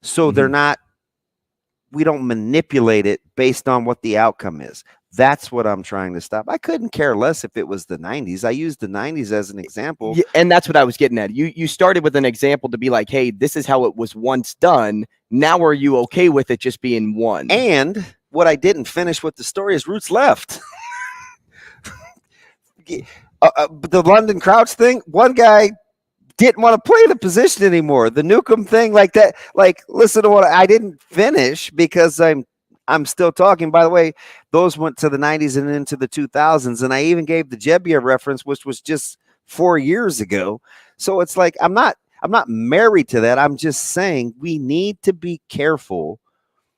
so we don't manipulate it based on what the outcome is. That's what I'm trying to stop. I couldn't care less if it was the 90s. I used the 90s as an example. Yeah, and that's what I was getting at. You started with an example to be like, hey, this is how it was once done. Now are you okay with it just being one? And what I didn't finish with the story is Roots left. The London Crouch thing, one guy didn't want to play the position anymore. The Newcomb thing, like that, like, listen to what I didn't finish because I'm still talking. By the way, those went to the 90s and into the 2000s. And I even gave the Jebbia reference, which was just 4 years ago. So it's like I'm not married to that. I'm just saying we need to be careful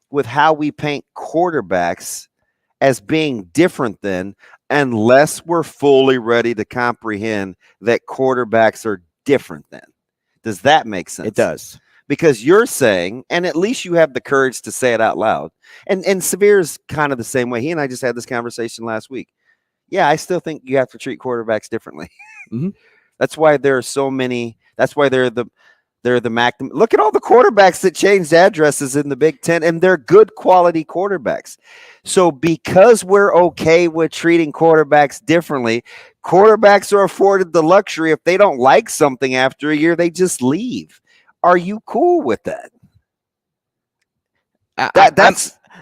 with how we paint quarterbacks as being different than, unless we're fully ready to comprehend that quarterbacks are different than. Does that make sense? It does. Because you're saying, and at least you have the courage to say it out loud. And Severe's kind of the same way. He and I just had this conversation last week. Yeah, I still think you have to treat quarterbacks differently. Mm-hmm. That's why there are so many. That's why they're the MAC. Look at all the quarterbacks that changed addresses in the Big Ten, and they're good quality quarterbacks. So because we're okay with treating quarterbacks differently, quarterbacks are afforded the luxury, if they don't like something after a year, they just leave. Are you cool with that? I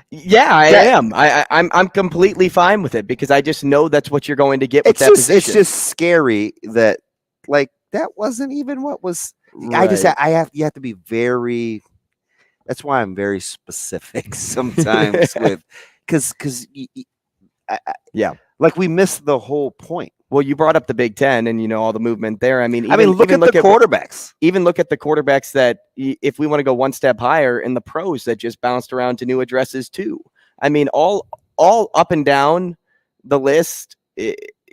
am. I'm completely fine with it, because I just know that's what you're going to get with that position. It's just scary that, like, that wasn't even what was. Right. You have to be very. That's why I'm very specific sometimes with, because yeah, like we missed the whole point. Well, you brought up the Big Ten and all the movement there. I mean, look at the quarterbacks. Even look at the quarterbacks that, if we want to go one step higher, in the pros that just bounced around to new addresses too. I mean, all up and down the list,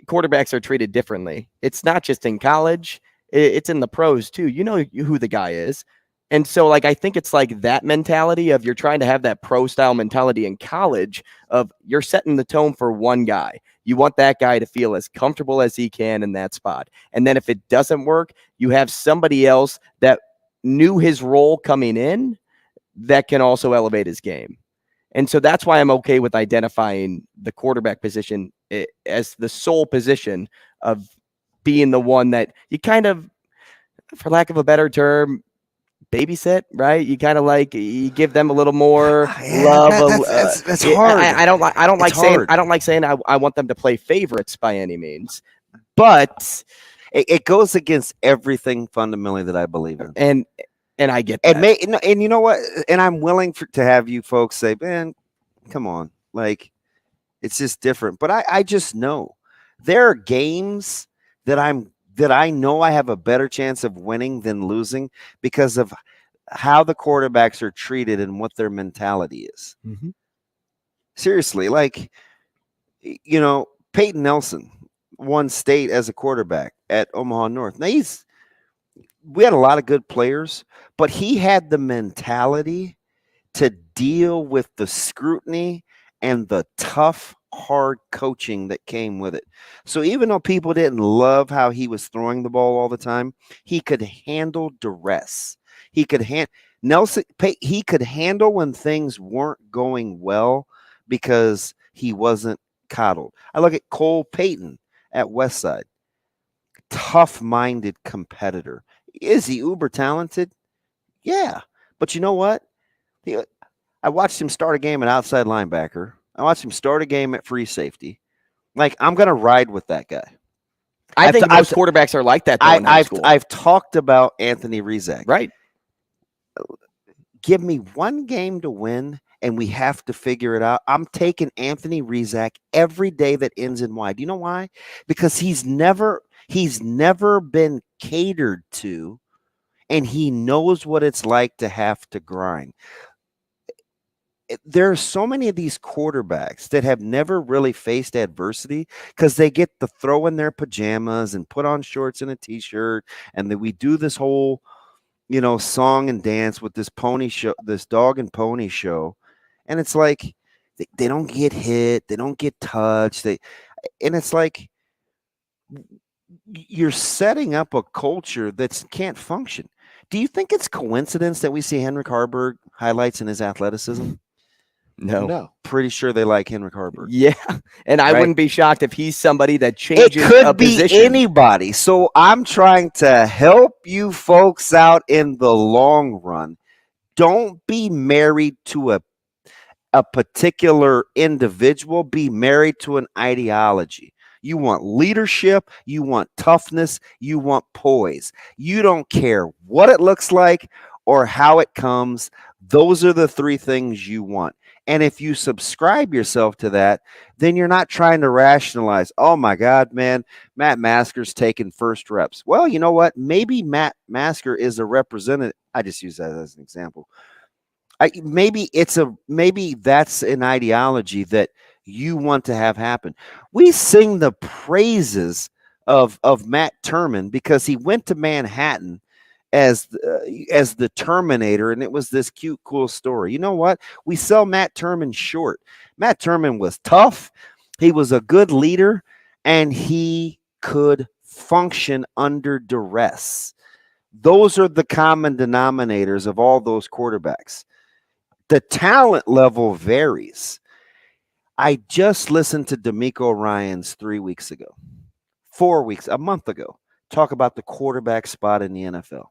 quarterbacks are treated differently. It's not just in college; it's in the pros too. You know who the guy is. And so, like, I think it's like that mentality of, you're trying to have that pro style mentality in college of, you're setting the tone for one guy. You want that guy to feel as comfortable as he can in that spot. And then if it doesn't work, you have somebody else that knew his role coming in that can also elevate his game. And so that's why I'm okay with identifying the quarterback position as the sole position of being the one that you kind of, for lack of a better term, babysit, right? You kind of like, you give them a little more love. That's hard. I don't like saying I want them to play favorites by any means, but it goes against everything fundamentally that I believe in. And I get that. And you know what? And I'm willing to have you folks say, man, come on, like, it's just different. But I just know there are games that I know I have a better chance of winning than losing, because of how the quarterbacks are treated and what their mentality is. Mm-hmm. Seriously, like, Peyton Nelson won state as a quarterback at Omaha North. Now, we had a lot of good players, but he had the mentality to deal with the scrutiny and the tough, hard coaching that came with it. So even though people didn't love how he was throwing the ball all the time, he could handle duress. He could he could handle when things weren't going well, because he wasn't coddled. I look at Cole Payton at Westside. Tough-minded competitor. Is he uber talented? Yeah. But you know what? I watched him start a game at outside linebacker. I watched him start a game at free safety. Like, I'm going to ride with that guy. I think most quarterbacks are like that, though, in high school. I've talked about Anthony Rizak. Right. Give me one game to win, and we have to figure it out. I'm taking Anthony Rizak every day that ends in Y. Do you know why? Because he's never been catered to, and he knows what it's like to have to grind. There are so many of these quarterbacks that have never really faced adversity, because they get to throw in their pajamas and put on shorts and a t-shirt, and then we do this whole, song and dance with this pony show, this dog and pony show, and it's like they don't get hit, they don't get touched, and it's like you're setting up a culture that can't function. Do you think it's coincidence that we see Henrik Harburg highlights in his athleticism? No. Pretty sure they like Henrik Harburg. Yeah. And I wouldn't be shocked if he's somebody that changes it could a be position. Anybody. So I'm trying to help you folks out in the long run. Don't be married to a particular individual. Be married to an ideology. You want leadership, you want toughness, you want poise. You don't care what it looks like or how it comes. Those are the three things you want. And if you subscribe yourself to that, then you're not trying to rationalize, oh my God, man, Matt Masker's taking first reps. Well, you know what? Maybe Matt Masker is a representative. I just use that as an example. Maybe that's an ideology that you want to have happen. We sing the praises of Matt Turman because he went to Manhattan as the Terminator, and it was this cute, cool story. You know what? We sell Matt Turman short. Matt Turman was tough. He was a good leader, and he could function under duress. Those are the common denominators of all those quarterbacks. The talent level varies. I just listened to D'Amico Ryans 3 weeks ago, 4 weeks, a month ago, talk about the quarterback spot in the NFL.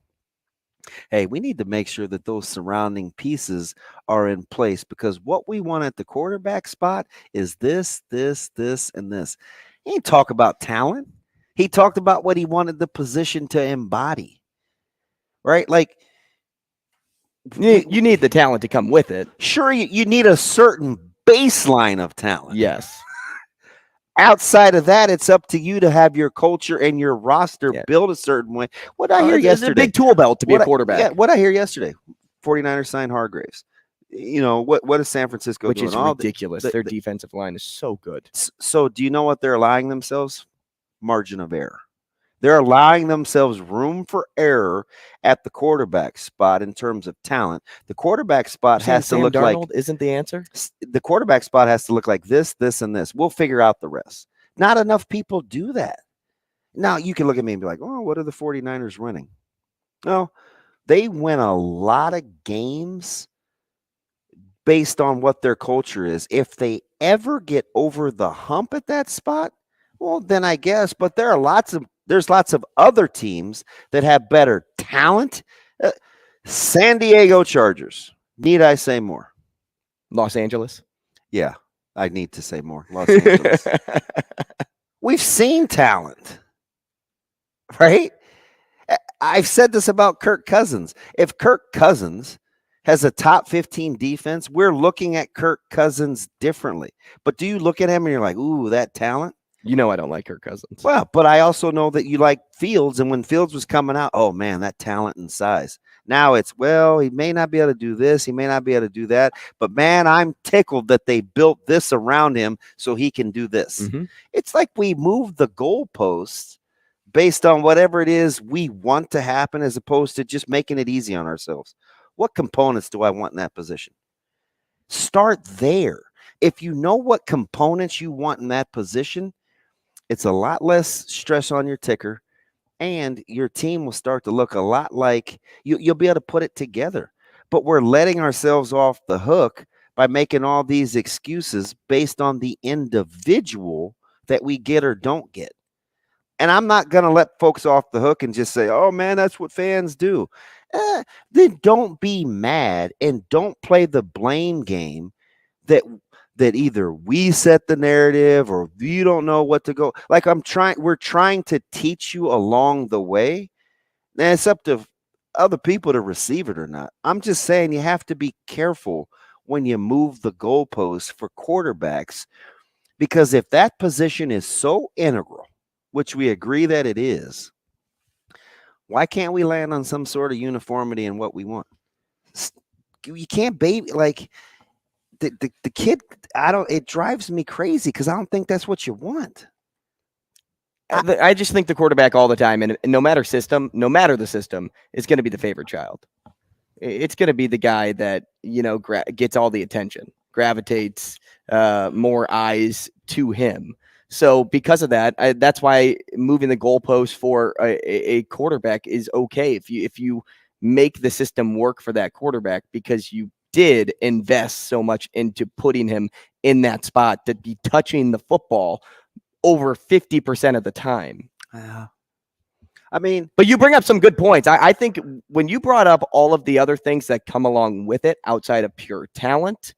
Hey, we need to make sure that those surrounding pieces are in place, because what we want at the quarterback spot is this, and this. He didn't talk about talent. He talked about what he wanted the position to embody, right? Like, You need the talent to come with it. sure, you need a certain baseline of talent. Yes. Outside of that, it's up to you to have your culture and your roster built a certain way. What I hear yesterday, a big tool belt to be a quarterback. What I hear yesterday, 49ers signed Hargraves. You know, what is San Francisco Which doing? is ridiculous. Their defensive line is so good. So do you know what they're allowing themselves? Margin of error. They're allowing themselves room for error at the quarterback spot in terms of talent. The quarterback spot has to look like isn't the answer. The quarterback spot has to look like this, and this. We'll figure out the rest. Not enough people do that. Now, you can look at me and be like, oh, what are the 49ers winning? No, they win a lot of games based on what their culture is. If they ever get over the hump at that spot, well, then I guess. But there's lots of other teams that have better talent. San Diego Chargers. Need I say more? Los Angeles. Yeah, I need to say more. Los Angeles. We've seen talent, right? I've said this about Kirk Cousins. If Kirk Cousins has a top 15 defense, we're looking at Kirk Cousins differently. But do you look at him and you're like, ooh, that talent? You know I don't like Kirk Cousins. Well, but I also know that you like Fields, and when Fields was coming out, oh, man, that talent and size. Now it's, well, he may not be able to do this, he may not be able to do that, but, man, I'm tickled that they built this around him so he can do this. Mm-hmm. It's like we moved the goalposts based on whatever it is we want to happen as opposed to just making it easy on ourselves. What components do I want in that position? Start there. If you know what components you want in that position, it's a lot less stress on your ticker, and your team will start to look a lot like you'll be able to put it together. But we're letting ourselves off the hook by making all these excuses based on the individual that we get or don't get. And I'm not going to let folks off the hook and just say, oh, man, that's what fans do. Then don't be mad and don't play the blame game that either we set the narrative or you don't know what to go. Like we're trying to teach you along the way. And it's up to other people to receive it or not. I'm just saying you have to be careful when you move the goalposts for quarterbacks, because if that position is so integral, which we agree that it is, why can't we land on some sort of uniformity in what we want? You can't baby like the kid. It drives me crazy because I don't think that's what you want. I just think the quarterback all the time, and no matter the system, is going to be the favorite child. It's going to be the guy that, gets all the attention, gravitates more eyes to him. So because of that, that's why moving the goalpost for a quarterback is okay if you make the system work for that quarterback, because you did invest so much into putting him in that spot to be touching the football over 50% of the time. I mean, but you bring up some good points. I think when you brought up all of the other things that come along with it outside of pure talent,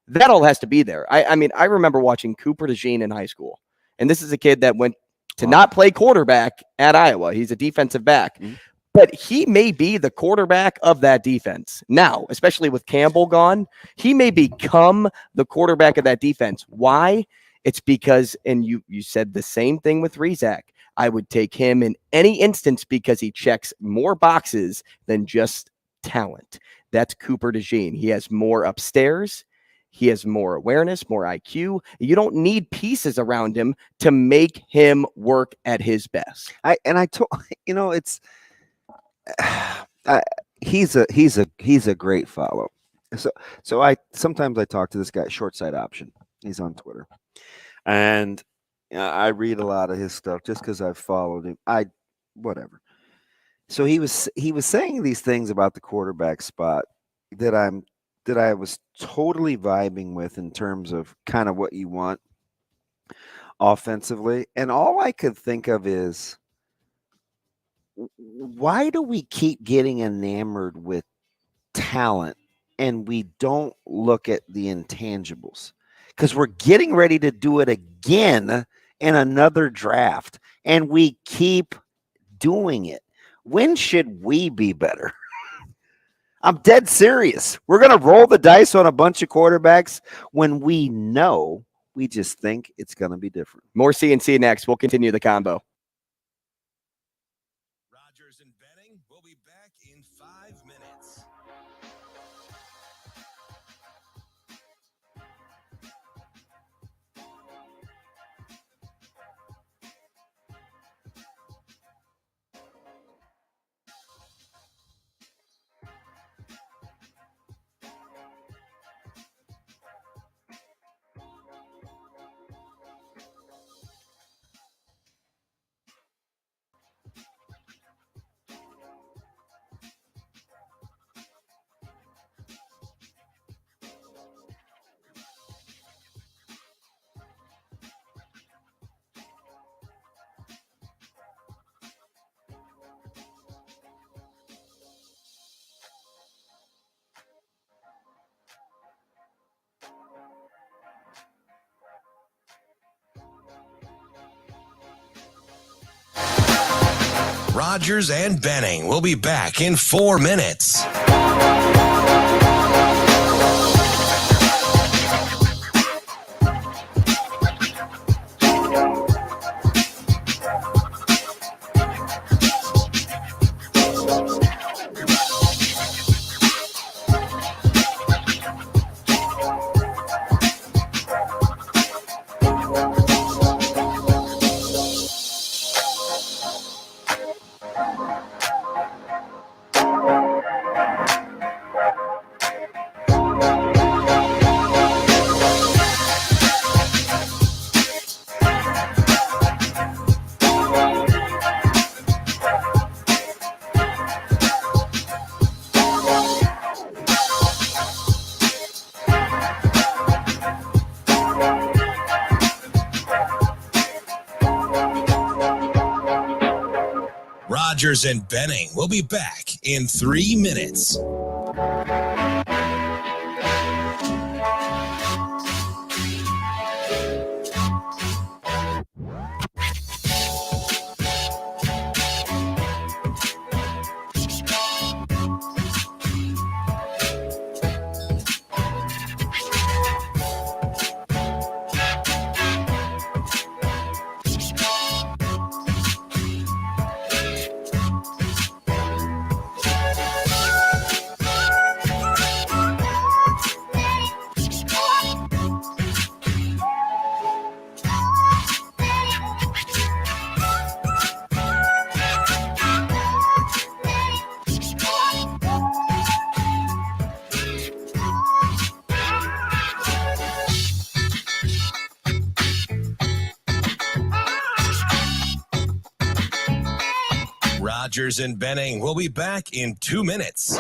that all has to be there. I mean, I remember watching Cooper DeJean in high school, and this is a kid that went to not play quarterback at Iowa. He's a defensive back. Mm-hmm. but he may be the quarterback of that defense. Now, especially with Campbell gone, he may become the quarterback of that defense. Why? It's because, and you said the same thing with Rizak. I would take him in any instance because he checks more boxes than just talent. That's Cooper DeJean. He has more upstairs. He has more awareness, more IQ. You don't need pieces around him to make him work at his best. He's a great follow. So I sometimes I talk to this guy, Short Side Option. He's on Twitter, and I read a lot of his stuff just because I've followed him. Whatever. So he was saying these things about the quarterback spot that I was totally vibing with in terms of kind of what you want offensively, and all I could think of is, why do we keep getting enamored with talent and we don't look at the intangibles? Because we're getting ready to do it again in another draft, and we keep doing it. When should we be better? I'm dead serious. We're going to roll the dice on a bunch of quarterbacks when we know we just think it's going to be different. More CNC next. We'll continue the combo. Rogers and Benning will be back in 5 minutes. Rogers and Benning will be back in 4 minutes. Rogers and Benning will be back in 3 minutes. Rogers and Benning will be back in 2 minutes.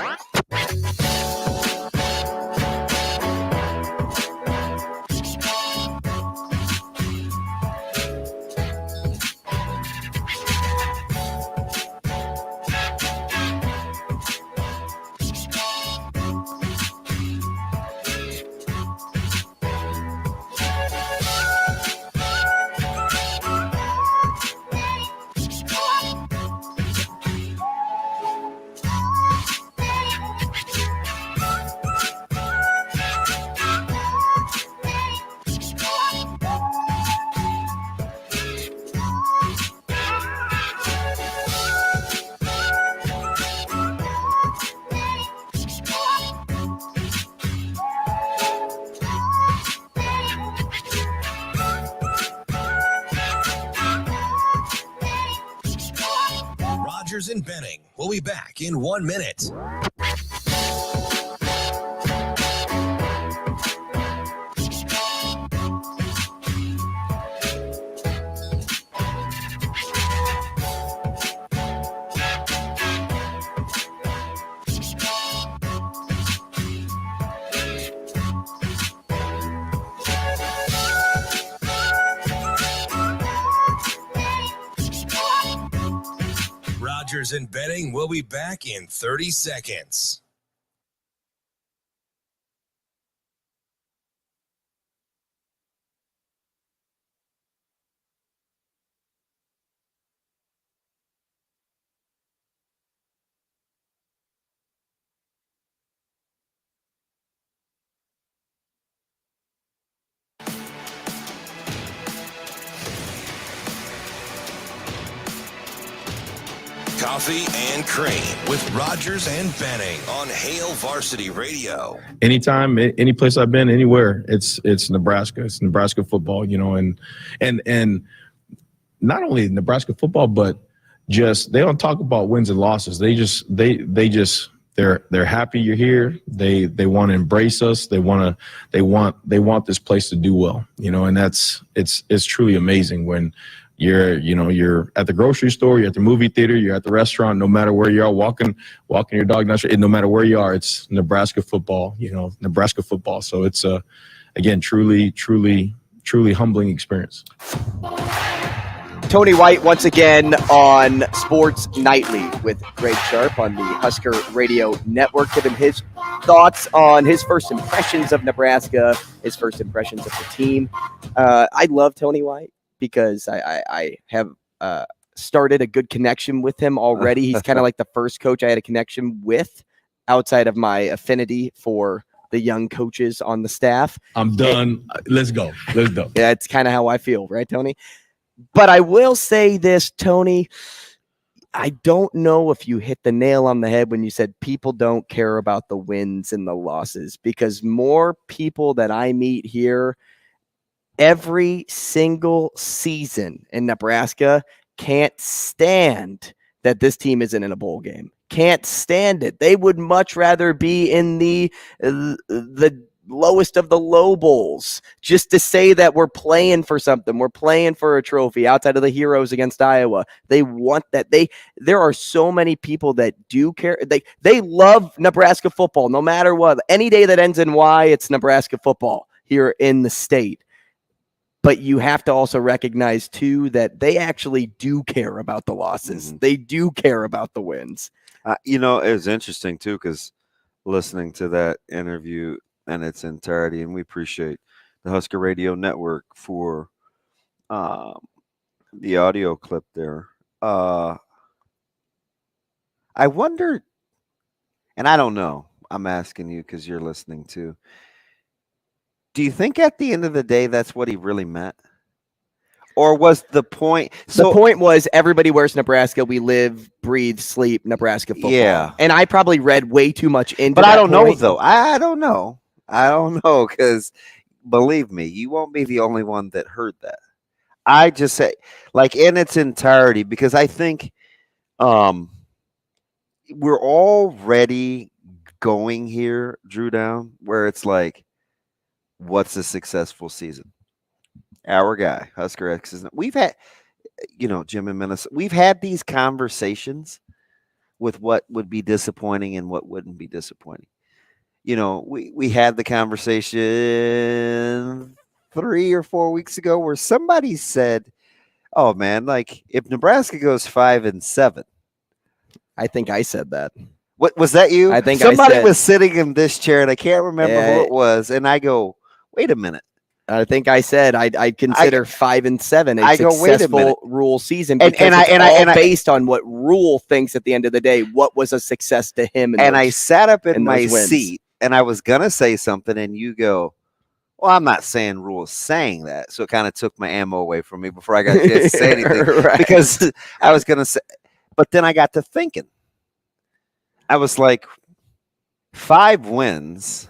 and Benning. We'll be back in 1 minute. Rogers and Benning will be back in 30 seconds. Coffee and Cream with Rogers and Benning on Hail Varsity Radio. Anytime, any place I've been, anywhere, it's Nebraska. It's Nebraska football, and not only Nebraska football, but just they don't talk about wins and losses. They're happy you're here. They want to embrace us. They want this place to do well, and it's truly amazing when you're at the grocery store, you're at the movie theater, you're at the restaurant, no matter where you are, walking your dog, no matter where you are, it's Nebraska football, Nebraska football. So it's again, truly humbling experience. Tony White once again on Sports Nightly with Greg Sharp on the Husker Radio Network, giving his thoughts on his first impressions of Nebraska, his first impressions of the team. I love Tony White because I have started a good connection with him already. He's kind of like the first coach I had a connection with outside of my affinity for the young coaches on the staff. I'm done. Let's go. Yeah, it's kind of how I feel, right, Tony? But I will say this, Tony, I don't know if you hit the nail on the head when you said people don't care about the wins and the losses, because more people that I meet here every single season in Nebraska can't stand that this team isn't in a bowl game. Can't stand it. They would much rather be in the lowest of the low bowls just to say that we're playing for something. We're playing for a trophy outside of the Heroes against Iowa. They want that. There are so many people that do care. They love Nebraska football no matter what. Any day that ends in Y, it's Nebraska football here in the state. But you have to also recognize, too, that they actually do care about the losses. Mm-hmm. They do care about the wins. It was interesting, too, because listening to that interview in its entirety, and we appreciate the Husker Radio Network for the audio clip there. I wonder, and I don't know, I'm asking you because you're listening too. Do you think at the end of the day that's what he really meant? Or was the point? The point was everybody wears Nebraska. We live, breathe, sleep Nebraska football. Yeah. And I probably read way too much into But that I don't point. know, though. I don't know. Because believe me, you won't be the only one that heard that. I just say, like, in its entirety, because I think we're already going here, Drew Down, where it's like, what's a successful season? Our guy, Husker X, we've had, Jim and Minnesota, we've had these conversations with what would be disappointing and what wouldn't be disappointing. We had the conversation 3 or 4 weeks ago where somebody said, oh man, like if Nebraska goes 5-7. I think I said that. What was that you? I think somebody was sitting in this chair and I can't remember who it was. And I go, wait a minute. I think I said I'd consider 5-7 a successful Rule season because it's based on what Rule thinks at the end of the day. What was a success to him? And I sat up in my seat and I was gonna say something, and you go, "Well, I'm not saying Rule's saying that," so it kind of took my ammo away from me before I got a chance to say anything right. Because I was gonna say, but then I got to thinking. I was like, 5 wins,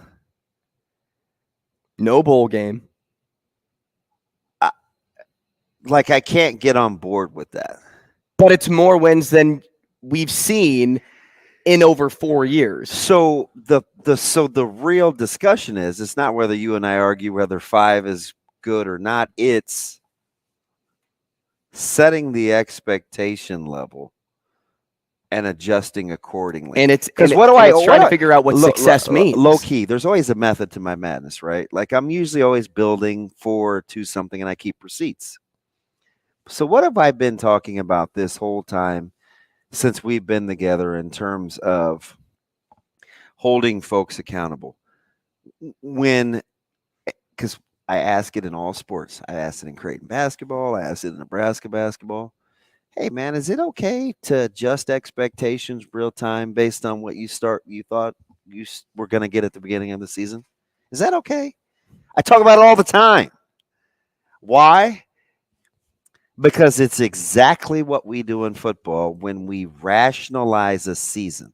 no bowl game. Like I can't get on board with that. But it's more wins than we've seen in over 4 years. So the real discussion is, it's not whether you and I argue whether 5 is good or not. It's setting the expectation level and adjusting accordingly. And it's because trying to figure out what success means. Low key, there's always a method to my madness, right? Like, I'm usually always building forward to something, and I keep receipts. So what have I been talking about this whole time since we've been together in terms of holding folks accountable? Because I ask it in all sports. I asked it in Creighton basketball. I asked it in Nebraska basketball. Hey, man, is it okay to adjust expectations real time based on what you thought you were going to get at the beginning of the season? Is that okay? I talk about it all the time. Why? Because it's exactly what we do in football when we rationalize a season.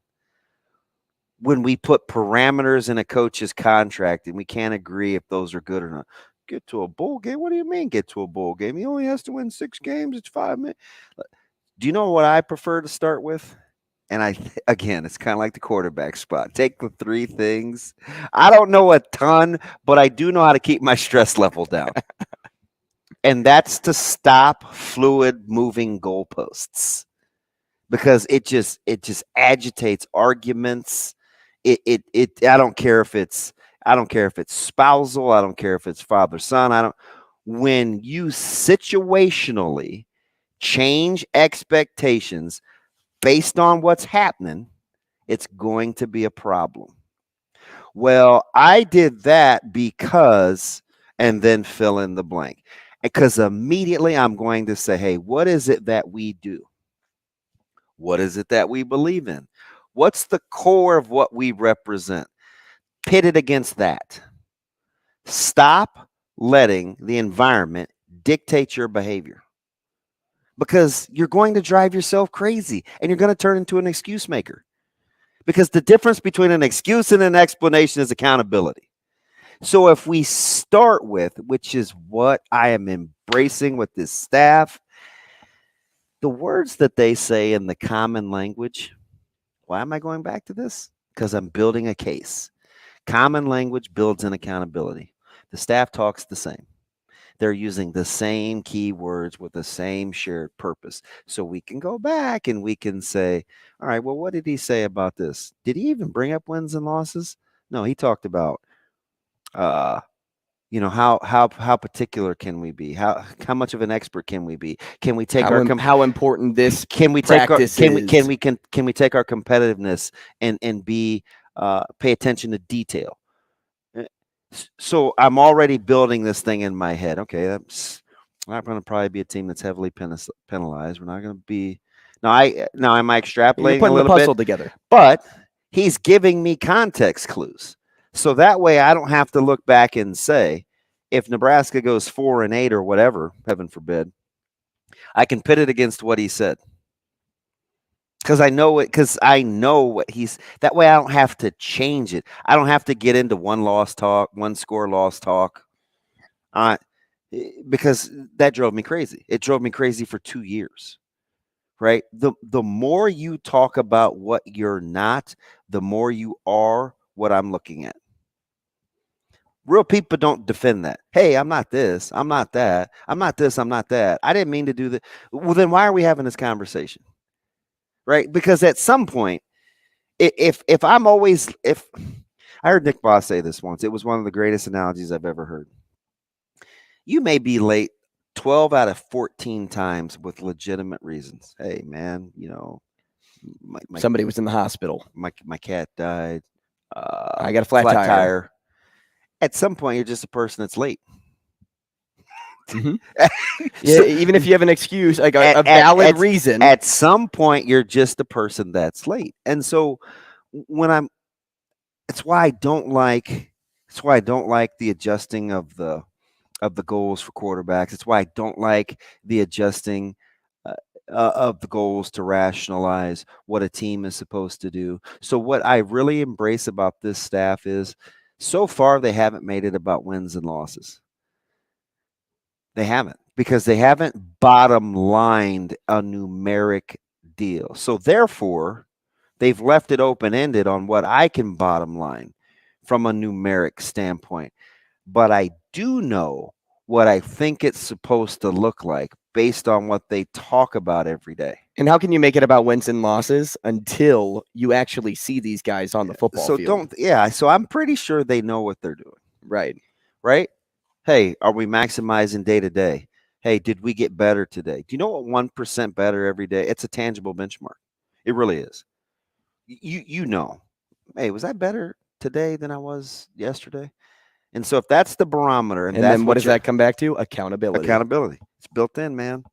When we put parameters in a coach's contract and we can't agree if those are good or not. Get to a bowl game? What do you mean get to a bowl game? He only has to win 6 games. It's 5 minutes. Do you know what I prefer to start with? And again, it's kind of like the quarterback spot. Take the 3 things. I don't know a ton, but I do know how to keep my stress level down. And that's to stop fluid moving goalposts, because it just agitates arguments. I don't care if it's spousal. I don't care if it's father-son. When you situationally change expectations based on what's happening, it's going to be a problem. Well, I did that because, and then fill in the blank. Because immediately I'm going to say, hey, what is it that we do? What is it that we believe in? What's the core of what we represent? Pit it against that. Stop letting the environment dictate your behavior, because you're going to drive yourself crazy and you're going to turn into an excuse maker. Because the difference between an excuse and an explanation is accountability. So if we start with, which is what I am embracing with this staff, the words that they say in the common language. Why am I going back to this? Because I'm building a case. Common language builds in accountability. The staff talks the same. They're using the same keywords with the same shared purpose. So we can go back and we can say, all right, well, what did he say about this? Did he even bring up wins and losses? No, he talked about, how particular can we be? How much of an expert can we be? Can we take how important this can we practice take is? Can we take our competitiveness and be pay attention to detail? So I'm already building this thing in my head. Okay, that's not going to probably be a team that's heavily penalized. We're not going to be. Now am I extrapolating You're putting a little the puzzle bit together? But he's giving me context clues, so that way I don't have to look back and say, if Nebraska goes 4-8 or whatever, heaven forbid, I can pit it against what he said. Because I know it. Because I know what he's. That way, I don't have to change it. I don't have to get into one score loss talk. Because that drove me crazy. It drove me crazy for 2 years. Right. The more you talk about what you're not, the more you are what I'm looking at. Real people don't defend that. Hey, I'm not this. I'm not that. I'm not this. I'm not that. I didn't mean to do that. Well, then why are we having this conversation? Right? Because at some point, if I heard Nick Boss say this once, it was one of the greatest analogies I've ever heard. You may be late 12 out of 14 times with legitimate reasons. Hey, man, somebody was in the hospital. My cat died. I got a flat tire. At some point, you're just a person that's late. Mm-hmm. Yeah, even if you have an excuse, like a valid reason. At some point, you're just a person that's late. And so it's why I don't like the adjusting of the goals for quarterbacks. It's why I don't like the adjusting of the goals to rationalize what a team is supposed to do. So what I really embrace about this staff is, so far they haven't made it about wins and losses. They haven't, because they haven't bottom lined a numeric deal. So therefore, they've left it open-ended on what I can bottom line from a numeric standpoint. But I do know what I think it's supposed to look like based on what they talk about every day. And how can you make it about wins and losses until you actually see these guys on the football field? So I'm pretty sure they know what they're doing. Right. Hey, are we maximizing day to day? Hey, did we get better today? Do you know what 1% better every day? It's a tangible benchmark. It really is. You know, hey, was I better today than I was yesterday? And so if that's the barometer, and that's then what does that come back to? Accountability. Accountability. It's built in, man.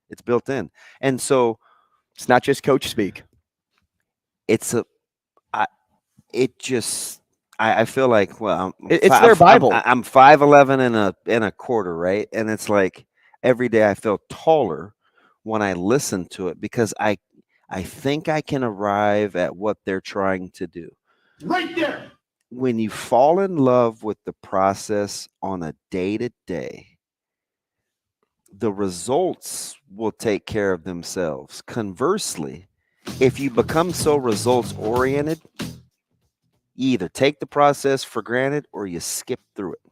It's built in. And so it's not just coach speak. I feel like, well, it's their Bible. I'm 5'11" and a quarter, right? And it's like every day I feel taller when I listen to it because I think I can arrive at what they're trying to do. Right there. When you fall in love with the process on a day-to-day, the results will take care of themselves. Conversely, if you become so results-oriented, you either take the process for granted or you skip through it.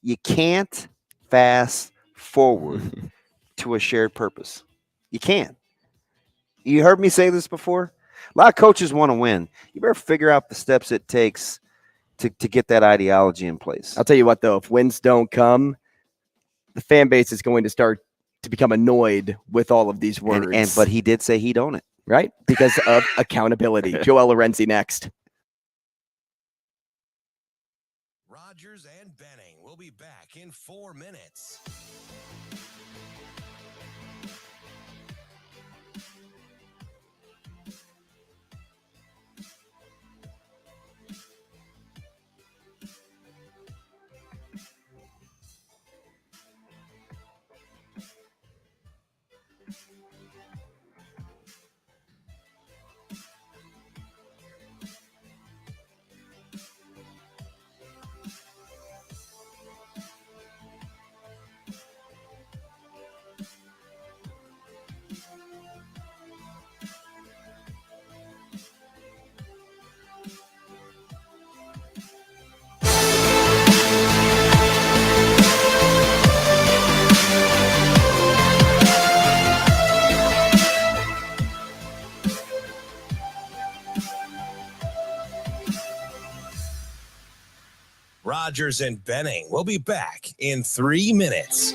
You can't fast forward to a shared purpose. You can't. You heard me say this before? A lot of coaches want to win. You better figure out the steps it takes to get that ideology in place. I'll tell you what, though, if wins don't come, the fan base is going to start to become annoyed with all of these words. But he did say he'd own it. Right? Because of accountability. Joel Lorenzi next. Rogers and Benning will be back in 4 minutes. Rogers and Benning will be back in 3 minutes.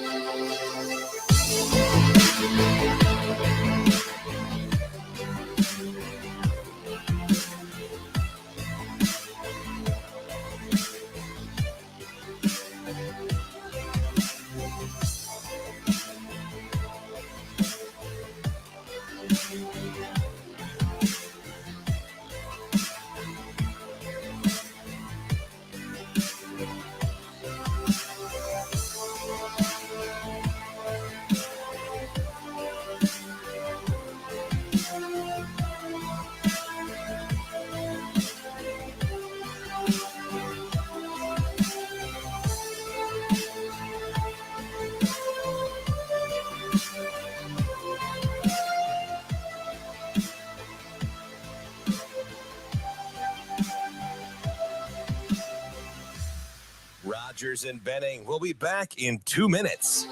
Rogers and Benning will be back in 2 minutes.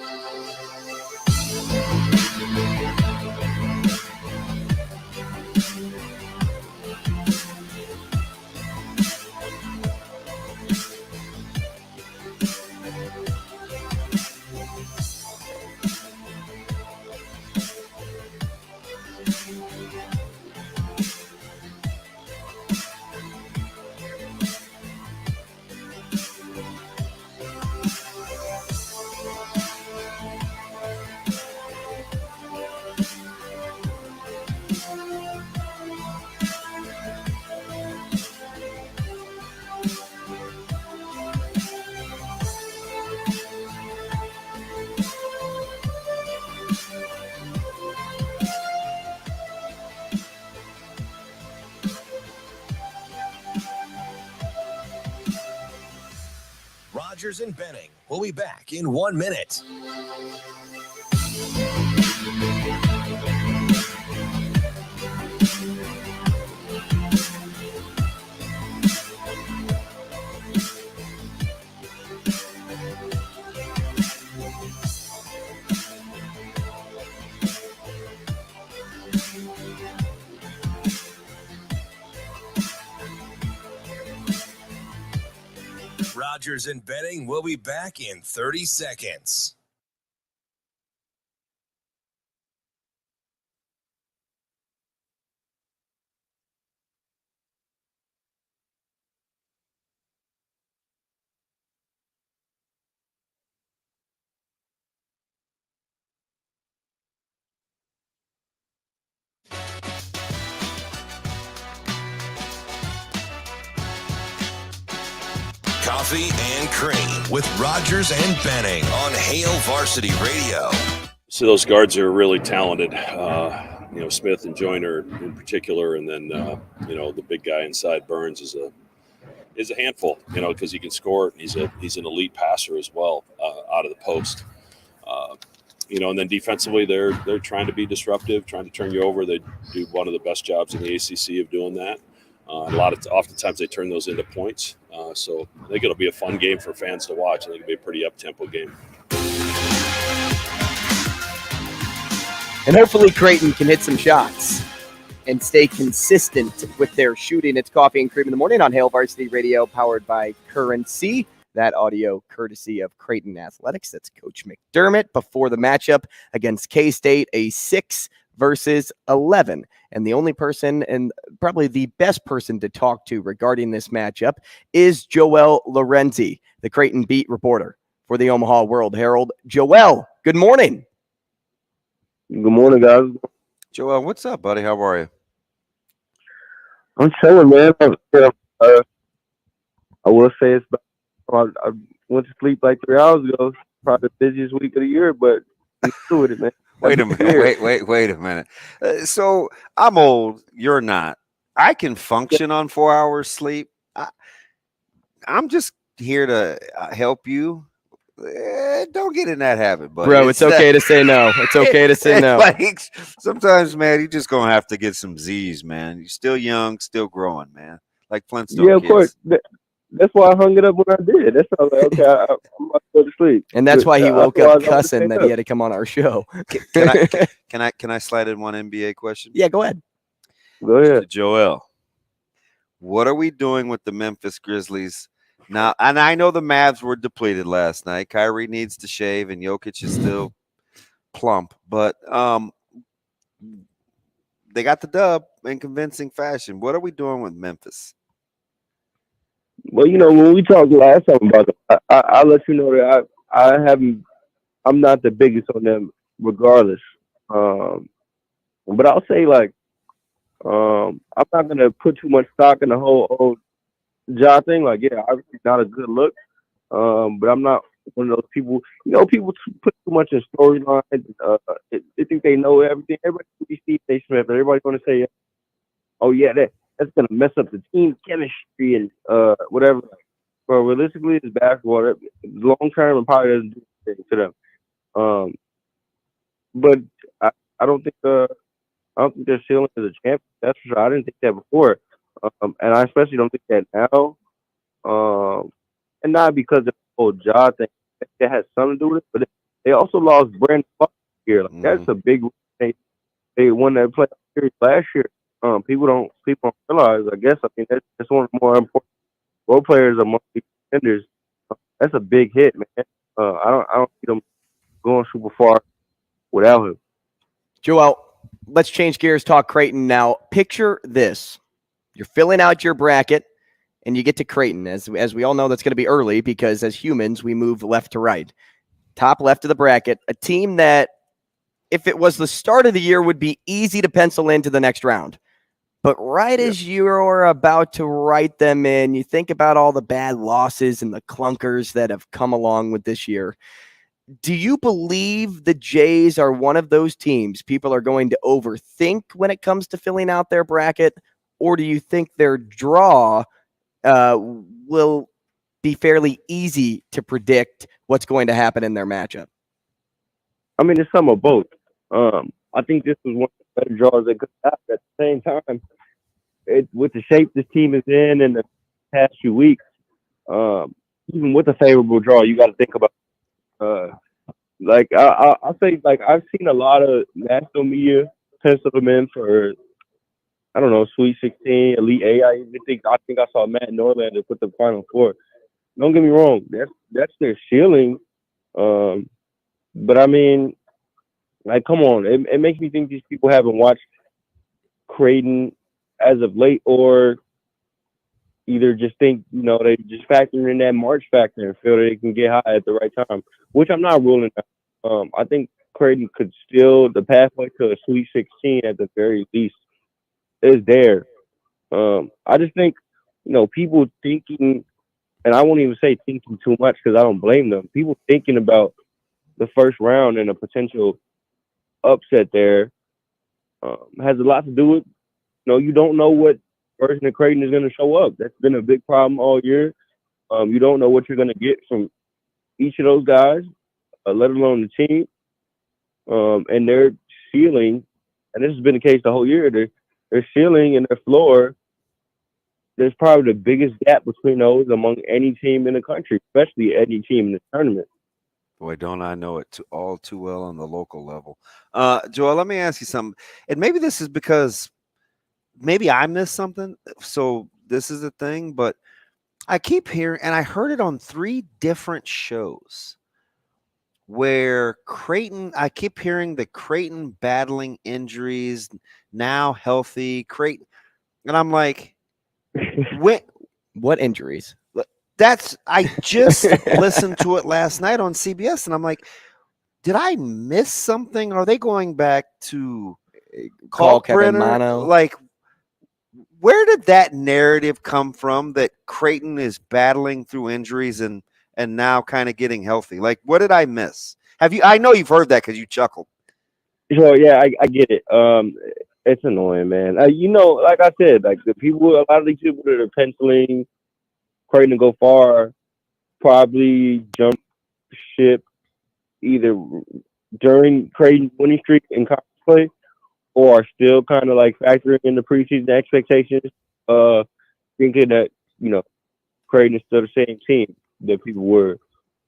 Rogers and Benning will be back in 1 minute. Rogers and Benning will be back in 30 seconds. Coffee and Cream with Rogers and Benning on Hail Varsity Radio. So those guards are really talented. Smith and Joyner in particular, and then the big guy inside Burns is a handful. Because he can score, and he's an elite passer as well out of the post. And then defensively, they're trying to be disruptive, trying to turn you over. They do one of the best jobs in the ACC of doing that. Oftentimes they turn those into points. So I think it'll be a fun game for fans to watch. I think it'll be a pretty up-tempo game. And hopefully Creighton can hit some shots and stay consistent with their shooting. It's Coffee and Cream in the Morning on Hail Varsity Radio, powered by Currency. That audio courtesy of Creighton Athletics. That's Coach McDermott before the matchup against K-State, a 6 versus 11. And the only person, and probably the best person to talk to regarding this matchup, is Joel Lorenzi, the Creighton beat reporter for the Omaha World-Herald. Joel, good morning. Good morning, guys. Joel, what's up, buddy? How are you? I'm chilling, man. I will say it's I went to sleep like 3 hours ago. Probably the busiest week of the year, but I'm still with it, man. Wait a minute. Wait a minute. So I'm old. You're not. I can function on 4 hours sleep. I'm just here to help you. Don't get in that habit, buddy. Bro, it's okay to say no. It's okay to say no. Like, sometimes, man, you just gonna have to get some Z's, man. You're still young, still growing, man. Like Flintstone. Yeah, of course. That's why I hung it up when I did. That's why I was like, okay, I'm about to go to sleep. And that's why he woke up cussing that he had to come on our show. Can I slide in one NBA question? Yeah, go ahead. Go ahead. Joel, what are we doing with the Memphis Grizzlies now? And I know the Mavs were depleted last night. Kyrie needs to shave, and Jokic is still plump. But they got the dub in convincing fashion. What are we doing with Memphis? Well, when we talked last time about them, I'll let you know that I'm not the biggest on them regardless. But I'll say, I'm not going to put too much stock in the whole old Ja thing. Obviously not a good look. But I'm not one of those people, people put too much in storylines. They think they know everything. Everybody sees Steve Smith. Everybody's going to say, oh, yeah, that's going to mess up the team chemistry and whatever. But realistically, it's basketball. Long term, it probably doesn't do anything to them. But I don't think their ceiling is a champion. That's for sure. I didn't think that before, and I especially don't think that now. And not because of the whole job thing. That has something to do with it, but they also lost Brandon Clark here. That's a big. They won that playoff series last year. People don't realize. I guess that's one of the more important role players among the contenders. That's a big hit, man. I don't see them going super far without him. Joel, let's change gears. Talk Creighton now. Picture this: you're filling out your bracket, and you get to Creighton. As we all know, that's going to be early because as humans, we move left to right. Top left of the bracket, a team that, if it was the start of the year, would be easy to pencil into the next round. But as you're about to write them in, you think about all the bad losses and the clunkers that have come along with this year. Do you believe the Jays are one of those teams people are going to overthink when it comes to filling out their bracket? Or do you think their draw will be fairly easy to predict what's going to happen in their matchup? It's some of both. I think this was one of the better draws they could have. At the same time, with the shape this team is in the past few weeks, even with a favorable draw, you got to think about. I'll say, I've seen a lot of national media pencil them in for, Sweet 16, Elite 8. I think I saw Matt Norlander put the Final Four. Don't get me wrong. That's their ceiling. But I mean, like, come on. It makes me think these people haven't watched Creighton as of late, or either just think, they just factor in that March factor and feel that they can get high at the right time, which I'm not ruling out. I think Creighton could still, the pathway to a Sweet 16 at the very least is there. I just think, people thinking, and I won't even say thinking too much because I don't blame them. People thinking about the first round and a potential upset there has a lot to do with, you don't know what version of Creighton is going to show up. That's been a big problem all year. You don't know what you're going to get from each of those guys, let alone the team. And their ceiling, and this has been the case the whole year, their ceiling and their floor, there's probably the biggest gap between those among any team in the country, especially any team in the tournament. Boy, don't I know it all too well on the local level. Joel, let me ask you something. And maybe this is because maybe I missed something. So this is the thing, but I keep hearing, and I heard it on 3 different shows where Creighton, I keep hearing the Creighton battling injuries, now healthy, Creighton. And I'm like, what injuries? I just listened to it last night on CBS, and I'm like, did I miss something? Are they going back to Call Kevin Kalkbrenner? Mano? Like, where did that narrative come from that Creighton is battling through injuries and now kind of getting healthy? Like, what did I miss? I know you've heard that because you chuckled. So yeah, I get it. It's annoying, man. Like I said, like a lot of these people that are penciling Creighton to go far probably jump ship either during Creighton's winning streak in conference play, or are still kind of like factoring in the preseason expectations, thinking that Creighton is still the same team that people were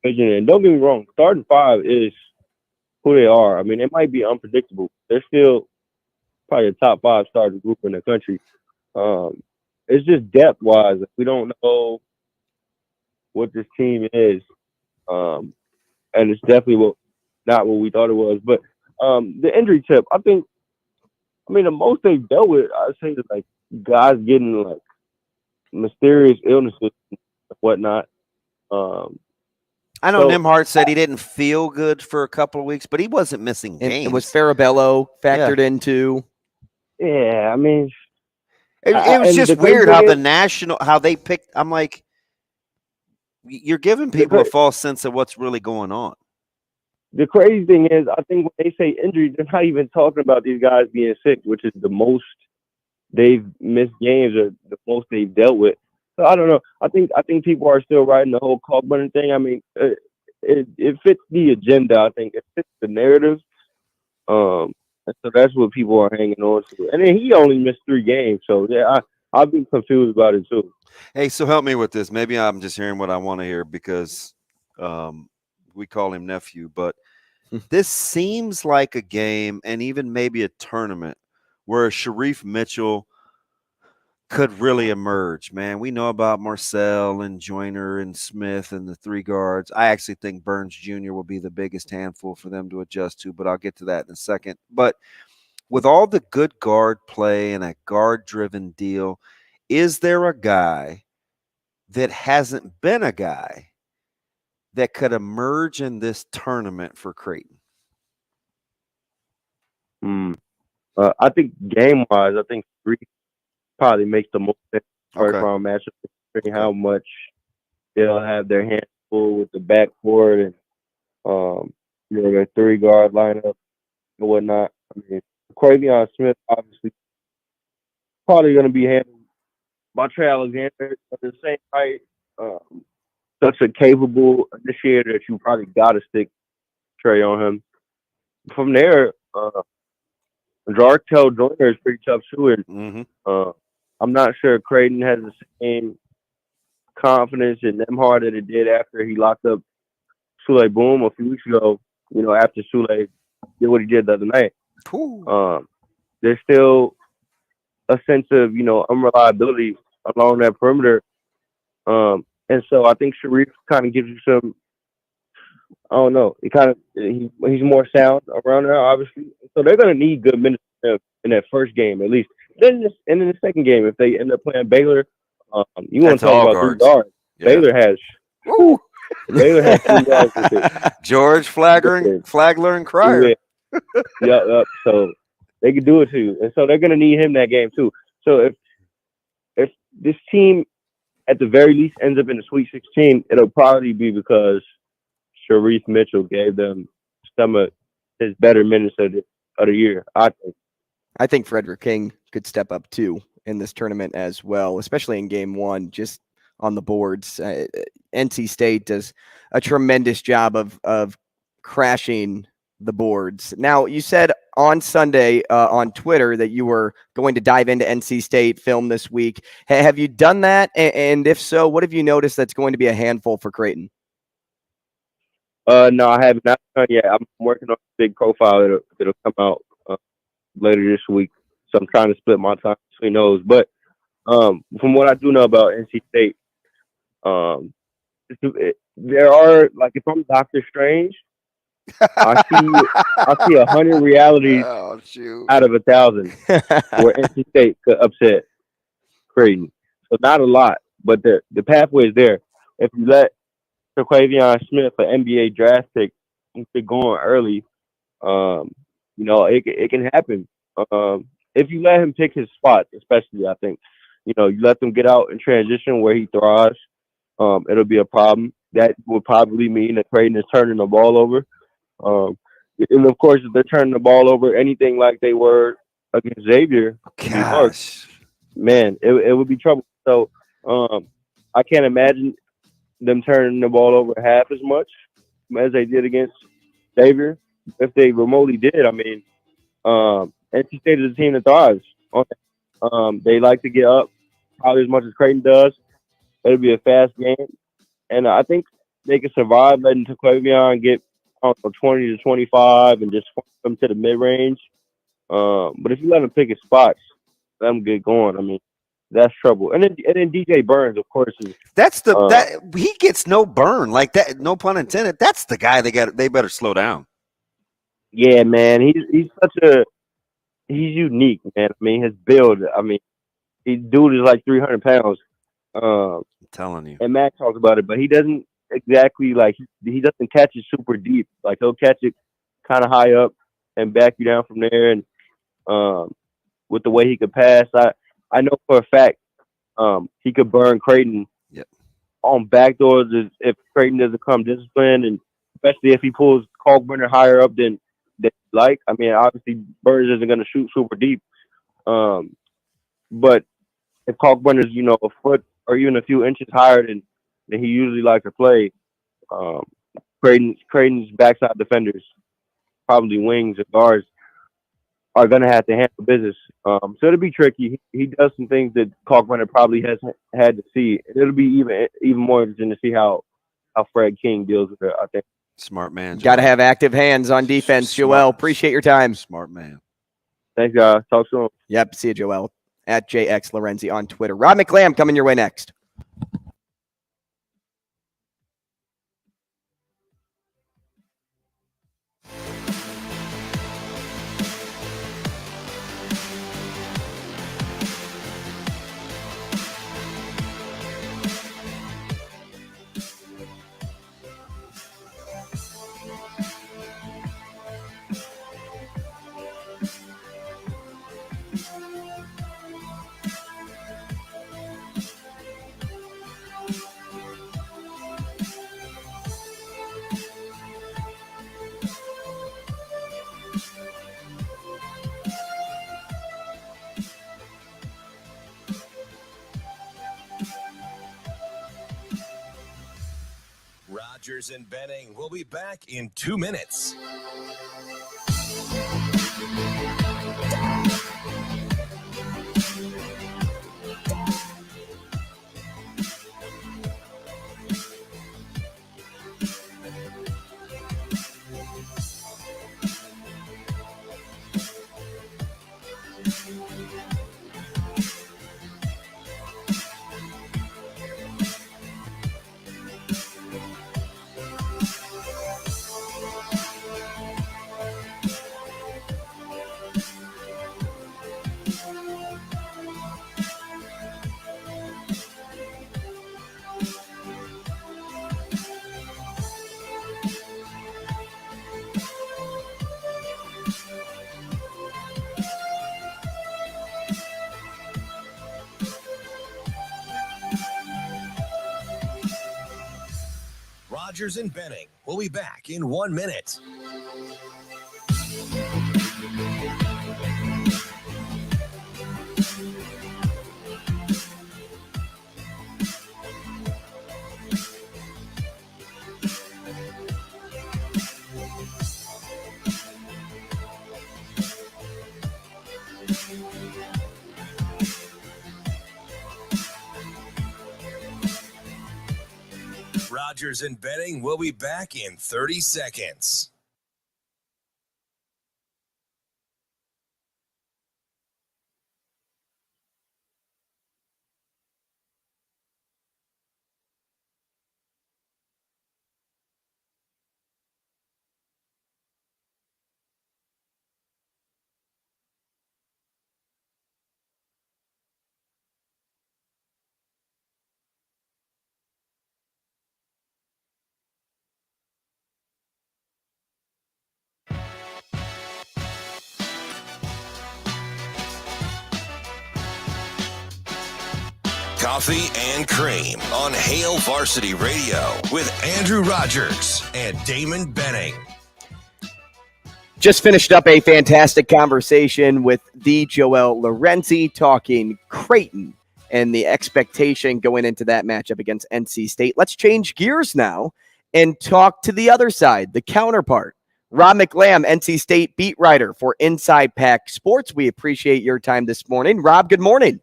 envisioning. And don't get me wrong, starting 5 is who they are. I mean, it might be unpredictable. They're still probably a top 5 starting group in the country. It's just depth wise. We don't know what this team is. And it's definitely not what we thought it was. But the injury tip, the most they've dealt with, I'd say, is like guys getting like mysterious illnesses and whatnot. I know Nimhart said he didn't feel good for a couple of weeks, but he wasn't missing games. It was Farabello factored into. Yeah, I mean, it was just weird how they picked. I'm like, you're giving people a false sense of what's really going on. The crazy thing is, I think when they say injury, they're not even talking about these guys being sick, which is the most they've missed games or the most they've dealt with. So I don't know. I think people are still riding the whole Kalkbrenner thing. I mean, it fits the agenda. I think it fits the narrative. And so that's what people are hanging on to. And then he only missed 3 games, so yeah, I'll be confused about it too. Hey, so help me with this. Maybe I'm just hearing what I want to hear because we call him nephew, but this seems like a game and even maybe a tournament where Sharif Mitchell could really emerge, man. We know about Marcel and Joyner and Smith and the 3 guards. I actually think Burns Jr. will be the biggest handful for them to adjust to, but I'll get to that in a second. But with all the good guard play and a guard-driven deal, is there a guy that hasn't been a guy that could emerge in this tournament for Creighton? I think game-wise, I think 3 probably makes the most sense first round matchup, considering how much they'll have their hands full with the backcourt and their 3 guard lineup and whatnot. I mean, Quavion Smith obviously probably going to be handled by Trey Alexander at the same height. Such a capable initiator that you probably got to stick Trey on him. From there, Jarkel Joyner is pretty tough too. And I'm not sure Creighton has the same confidence in Nimhart that it did after he locked up Sule Boom a few weeks ago, after Sule did what he did the other night. There's still a sense of, unreliability along that perimeter. And so I think Sharif kind of gives you some. I don't know. He's more sound around there, obviously. So they're gonna need good minutes in that first game at least. Then and in the second game, if they end up playing Baylor, you want That's to talk all about guards. 3 guards. Yeah. Baylor has. Woo, Baylor has 3 guards with it. George Flagler and Cryer. Yeah. So they can do it too, and so they're gonna need him that game too. So if this team at the very least ends up in the Sweet 16, it'll probably be because Sharif Mitchell gave them some of his better minutes of the year, I think. I think Frederick King could step up too in this tournament as well, especially in game 1, just on the boards. NC State does a tremendous job of crashing the boards. Now, you said on Sunday on Twitter that you were going to dive into NC State film this week. Have you done that? And if so, what have you noticed that's going to be a handful for Creighton? No, I have not done yet. I'm working on a big profile that'll come out later this week. So I'm trying to split my time between those. But from what I do know about NC State, there are, like, if I'm Doctor Strange, I see 100 realities out of 1,000 where NC State could upset Creighton. So not a lot, but the pathway is there. If you let Terquavion Smith, an NBA draft pick, get going early, it can happen. If you let him pick his spots, especially, I think, you let them get out and transition where he thrives, it'll be a problem. That would probably mean that Creighton is turning the ball over. And of course, if they're turning the ball over anything like they were against Xavier, man, it would be trouble. So I can't imagine them turning the ball over half as much as they did against Xavier. If they remotely did, I mean, NC State is a team that thrives on that. They like to get up probably as much as Creighton does. It'll be a fast game. And I think they can survive letting Terquavion get 20 to 25 and just force them to the mid-range. But if you let him pick his spots, let him get going. I mean, that's trouble. And then DJ Burns, of course, is he gets no burn, like that. No pun intended. That's the guy they better slow down. Yeah, man, he's unique, man. I mean, his build. I mean, dude is like 300 pounds. I'm telling you. And Matt talks about it, but he doesn't exactly he doesn't catch it super deep. Like, he'll catch it kind of high up and back you down from there. And with the way he could pass, I know for a fact he could burn Creighton on backdoors if Creighton doesn't come disciplined, and especially if he pulls Kalkbrenner higher up than like. I mean, obviously Burns isn't going to shoot super deep, but if Kalkbrenner's a foot or even a few inches higher than he usually likes to play, Creighton's backside defenders, probably wings and guards, are going to have to handle business. So it'll be tricky. He does some things that Kalkbrenner probably has had to see. It'll be even more interesting to see how Fred King deals with it, I think. Smart man. Got to have active hands on defense, Joel. Appreciate your time. Smart man. Thanks, guys. Talk soon. Yep. See you, Joel. At JX Lorenzi on Twitter. Rob McLamb coming your way next. Rogers and Benning will be back in 2 minutes. Rogers and Benning. We'll be back in 1 minute. Rogers and Benning will be back in 30 seconds. Coffee and Cream on Hail Varsity Radio with Andrew Rogers and Damon Benning. Just finished up a fantastic conversation with the Joel Lorenzi talking Creighton and the expectation going into that matchup against NC State. Let's change gears now and talk to the other side, the counterpart. Rob McLamb, NC State beat writer for Inside Pack Sports. We appreciate your time this morning. Rob, good morning.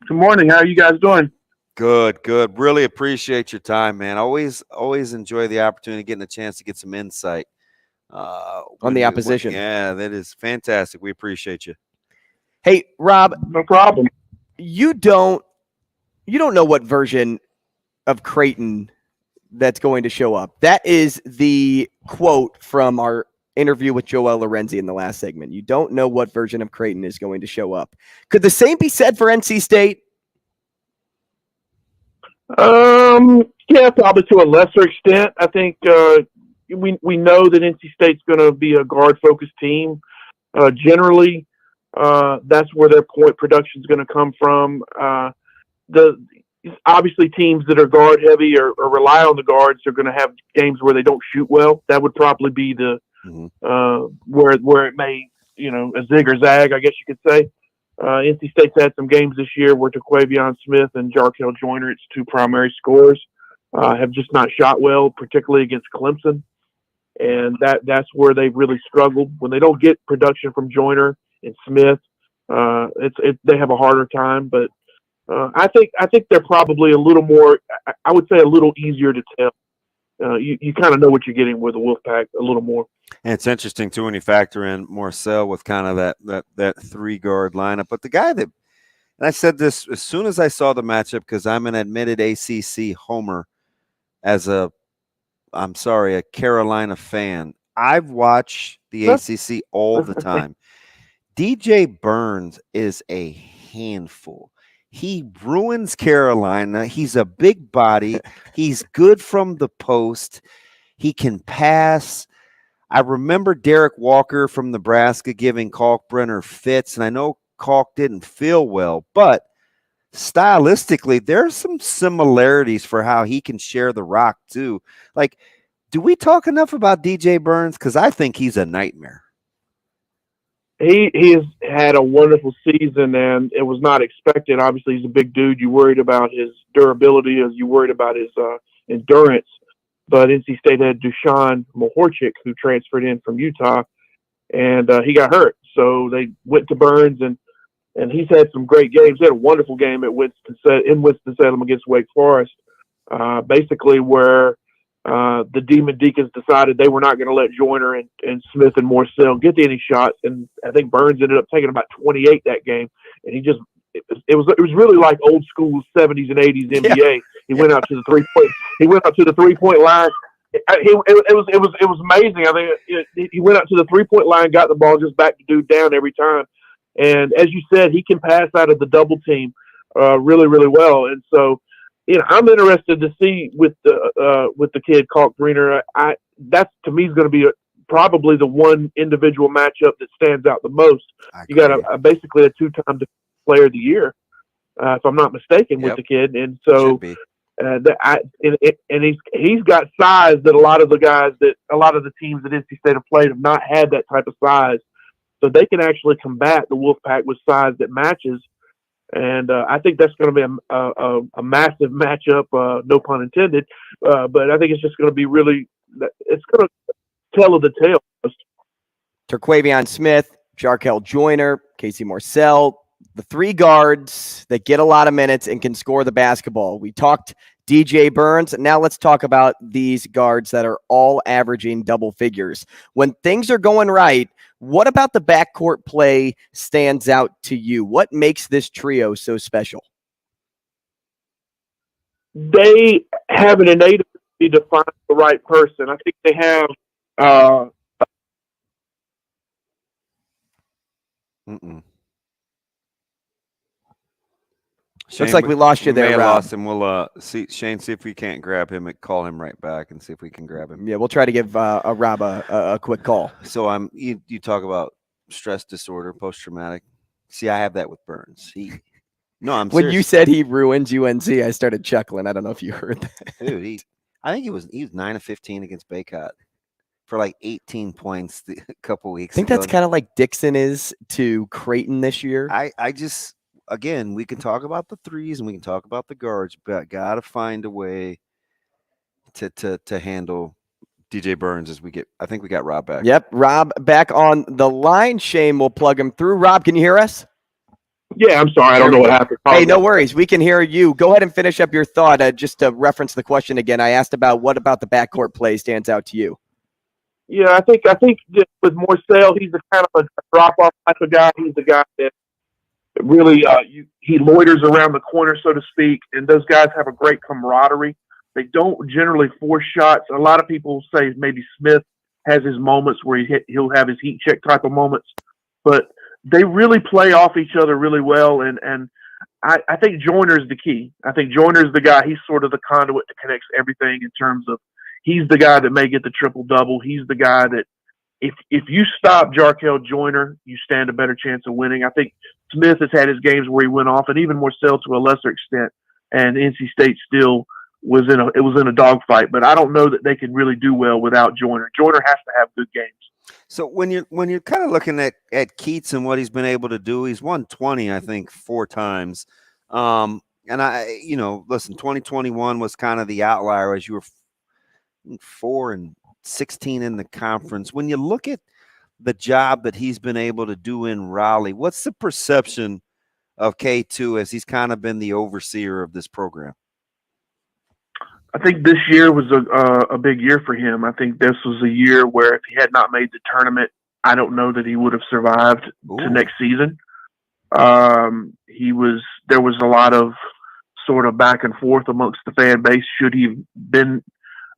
Good morning. How are you guys doing? Good. Really appreciate your time, man. Always enjoy the opportunity, getting a chance to get some insight on the opposition. Yeah, that is fantastic. We appreciate you. Hey, Rob, No problem. You don't know what version of Creighton that's going to show up. That is the quote from our interview with Joel Lorenzi in the last segment. You don't know what version of Creighton is going to show up. Could the same be said for NC State? Yeah, probably to a lesser extent. I think we know that NC State's going to be a guard-focused team. Generally, that's where their point production is going to come from. Obviously, teams that are guard-heavy or rely on the guards are going to have games where they don't shoot well. That would probably be the where it may, a zig or zag, I guess you could say. NC State's had some games this year where Taquavion Smith and Jarkel Joyner, its two primary scorers, have just not shot well, particularly against Clemson. And that's where they've really struggled. When they don't get production from Joyner and Smith, they have a harder time. But I think they're probably a little more, I would say a little easier to tell. You kind of know what you're getting with the Wolfpack a little more. And it's interesting too when you factor in Marcel with kind of that 3-guard lineup. But the guy that, and I said this as soon as I saw the matchup because I'm an admitted ACC homer as a Carolina fan. I've watched the ACC all the time. DJ Burns is a handful. He ruins Carolina. He's a big body. He's good from the post. He can pass. I remember Derek Walker from Nebraska giving Kalkbrenner fits, and I know Kalk didn't feel well, but stylistically, there's some similarities for how he can share the rock too. Like, do we talk enough about DJ Burns? Because I think he's a nightmare. He has had a wonderful season, and it was not expected. Obviously, he's a big dude. You worried about his durability as you worried about his endurance. But NC State had Dushan Mahorchik, who transferred in from Utah, and he got hurt. So they went to Burns, and he's had some great games. He had a wonderful game at Winston-Salem against Wake Forest, basically where the Demon Deacons decided they were not going to let Joyner and Smith and Morcell get any shots, and I think Burns ended up taking about 28 that game, and it was really like old school 70s and 80s NBA. He went out to the 3-point. He went out to the 3-point line. It was amazing. I think he went out to the 3-point line, got the ball, just backed the dude down every time. And as you said, he can pass out of the double team really, really well. And so, I'm interested to see with the kid Kalkbrenner. That's to me is going to be probably the one individual matchup that stands out the most. You got basically a 2-time player of the year, if I'm not mistaken, with the kid, and so And he's got size that a lot of the teams that NC State have played have not had that type of size. So they can actually combat the Wolfpack with size that matches. And I think that's going to be a massive matchup, no pun intended. But I think it's just going to be it's going to tell of the tale. Terquavion Smith, Jarkel Joyner, Casey Marcel, the three guards that get a lot of minutes and can score the basketball. We talked DJ Burns. Now let's talk about these guards that are all averaging double figures. When things are going right, what about the backcourt play stands out to you? What makes this trio so special? They have an innate ability to find the right person. I think they have Looks like we lost you there, Rob. Lost him. We'll see if we can't grab him and call him right back and see if we can grab him. Yeah, we'll try to give Rob a quick call. So you talk about stress disorder, post traumatic. See, I have that with Burns. I'm when serious. you said he ruins UNC, I started chuckling. I don't know if you heard that. Dude, I think he was 9 of 15 against Baycott for like 18 points a couple weeks. I think that's kind of like Dixon is to Creighton this year. I just. Again, we can talk about the threes and we can talk about the guards, but got to find a way to handle DJ Burns as we get. I think we got Rob back. Yep, Rob back on the line. Shane will plug him through. Rob, can you hear us? Yeah, I'm sorry. I don't know what happened. Hey, no worries. We can hear you. Go ahead and finish up your thought. Just to reference the question again, I asked about what about the backcourt play stands out to you? Yeah, I think just with Morcell, he's a kind of a drop-off type of guy. He's the guy that really, he loiters around the corner, so to speak, and those guys have a great camaraderie. They don't generally force shots. A lot of people say maybe Smith has his moments where he'll have his heat check type of moments, but they really play off each other really well. And I think Joyner's the key. I think Joyner's the guy. He's sort of the conduit that connects everything in terms of he's the guy that may get the triple-double. He's the guy that if you stop Jarkel Joyner, you stand a better chance of winning. I think Smith has had his games where he went off, and even Morcell to a lesser extent. And NC State still was in a dogfight, but I don't know that they can really do well without Joyner. Joyner has to have good games. So when you're kind of looking at Keats and what he's been able to do, he's won 20, I think, 4 times. And listen, 2021 was kind of the outlier as you were 4-16 in the conference. When you look at the job that he's been able to do in Raleigh, what's the perception of K2 as he's kind of been the overseer of this program? I think this year was a big year for him. I think this was a year where if he had not made the tournament, I don't know that he would have survived to next season. There was a lot of sort of back and forth amongst the fan base. Should he have been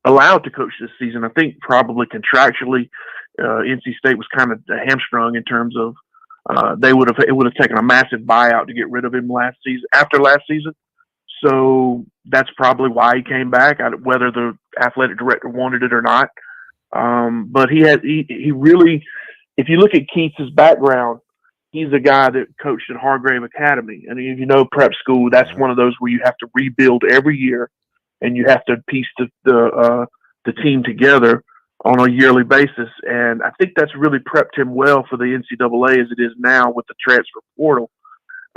allowed to coach this season? I think probably contractually, NC State was kind of hamstrung in terms of it would have taken a massive buyout to get rid of him after last season. So that's probably why he came back, whether the athletic director wanted it or not. But he really, if you look at Keats' background, he's a guy that coached at Hargrave Academy. And if you know prep school, that's one of those where you have to rebuild every year and you have to piece the team together on a yearly basis. And I think that's really prepped him well for the NCAA as it is now with the transfer portal.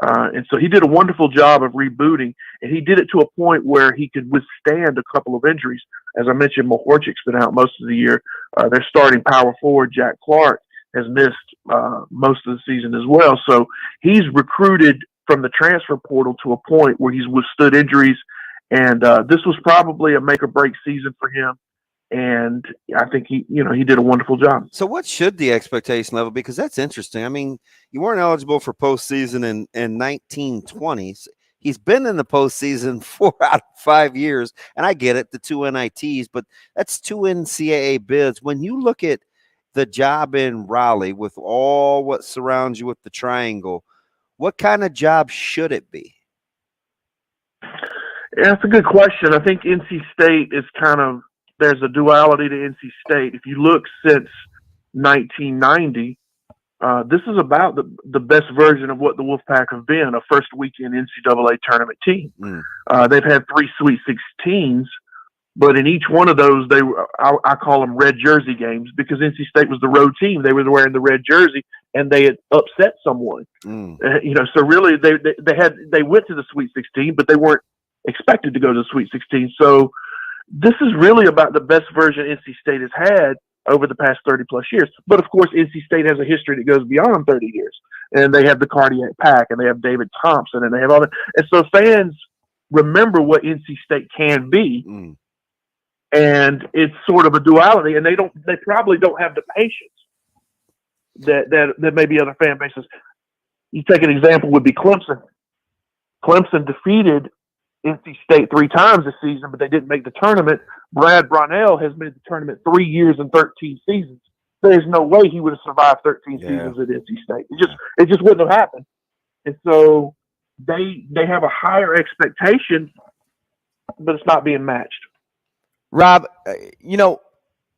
And so he did a wonderful job of rebooting, and he did it to a point where he could withstand a couple of injuries. As I mentioned, Mahorchik's been out most of the year. Their starting power forward, Jack Clark, has missed most of the season as well. So he's recruited from the transfer portal to a point where he's withstood injuries, and this was probably a make-or-break season for him. And I think he did a wonderful job. So what should the expectation level be? Because that's interesting. I mean, you weren't eligible for postseason in 1920s. He's been in the postseason 4 out of 5 years. And I get it, the 2 NITs, but that's 2 NCAA bids. When you look at the job in Raleigh with all what surrounds you with the triangle, what kind of job should it be? Yeah, that's a good question. I think NC State is there's a duality to NC State. If you look since 1990, this is about the best version of what the Wolfpack have been, a first weekend NCAA tournament team. They've had 3 Sweet 16s, but in each one of those, I call them red jersey games because NC State was the road team. They were wearing the red jersey, and they had upset someone. So really, they went to the Sweet 16, but they weren't expected to go to the Sweet 16. So this is really about the best version NC State has had over the past 30 plus years. But of course, NC State has a history that goes beyond 30 years, and they have the Cardiac Pack, and they have David Thompson, and they have all that. And so fans remember what NC State can be. And it's sort of a duality, and they probably don't have the patience that maybe other fan bases. You take an example would be Clemson. Clemson defeated NC State 3 times this season, but they didn't make the tournament. Brad Brownell has made the tournament 3 years and 13 seasons. There's no way he would have survived 13 seasons at NC State. It just wouldn't have happened. And so they have a higher expectation, but it's not being matched. Rob,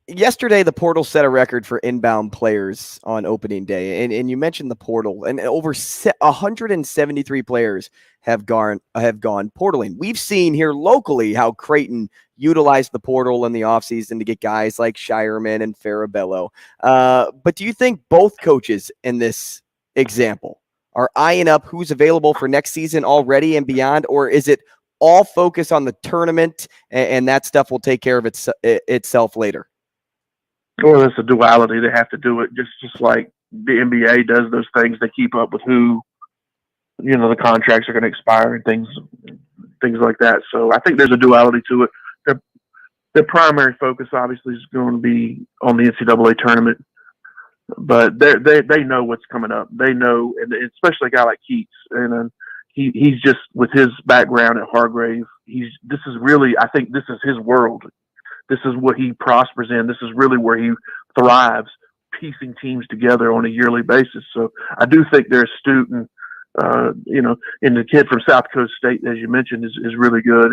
yesterday the portal set a record for inbound players on opening day, and you mentioned the portal, and over 173 players have gone portaling. We've seen here locally how Creighton utilized the portal in the offseason to get guys like Shireman and Farabello. But do you think both coaches in this example are eyeing up who's available for next season already and beyond, or is it all focus on the tournament and that stuff will take care of itself later? Well, it's a duality. They have to do it just like the NBA does those things. They keep up with who, the contracts are going to expire and things like that. So I think there's a duality to it. Their primary focus obviously is going to be on the NCAA tournament, but they know what's coming up. They know, and especially a guy like Keats, and he's just, with his background at Hargrave, I think this is his world. This is what he prospers in. This is really where he thrives, piecing teams together on a yearly basis. So I do think they're astute, and and the kid from South Coast State, as you mentioned, is really good.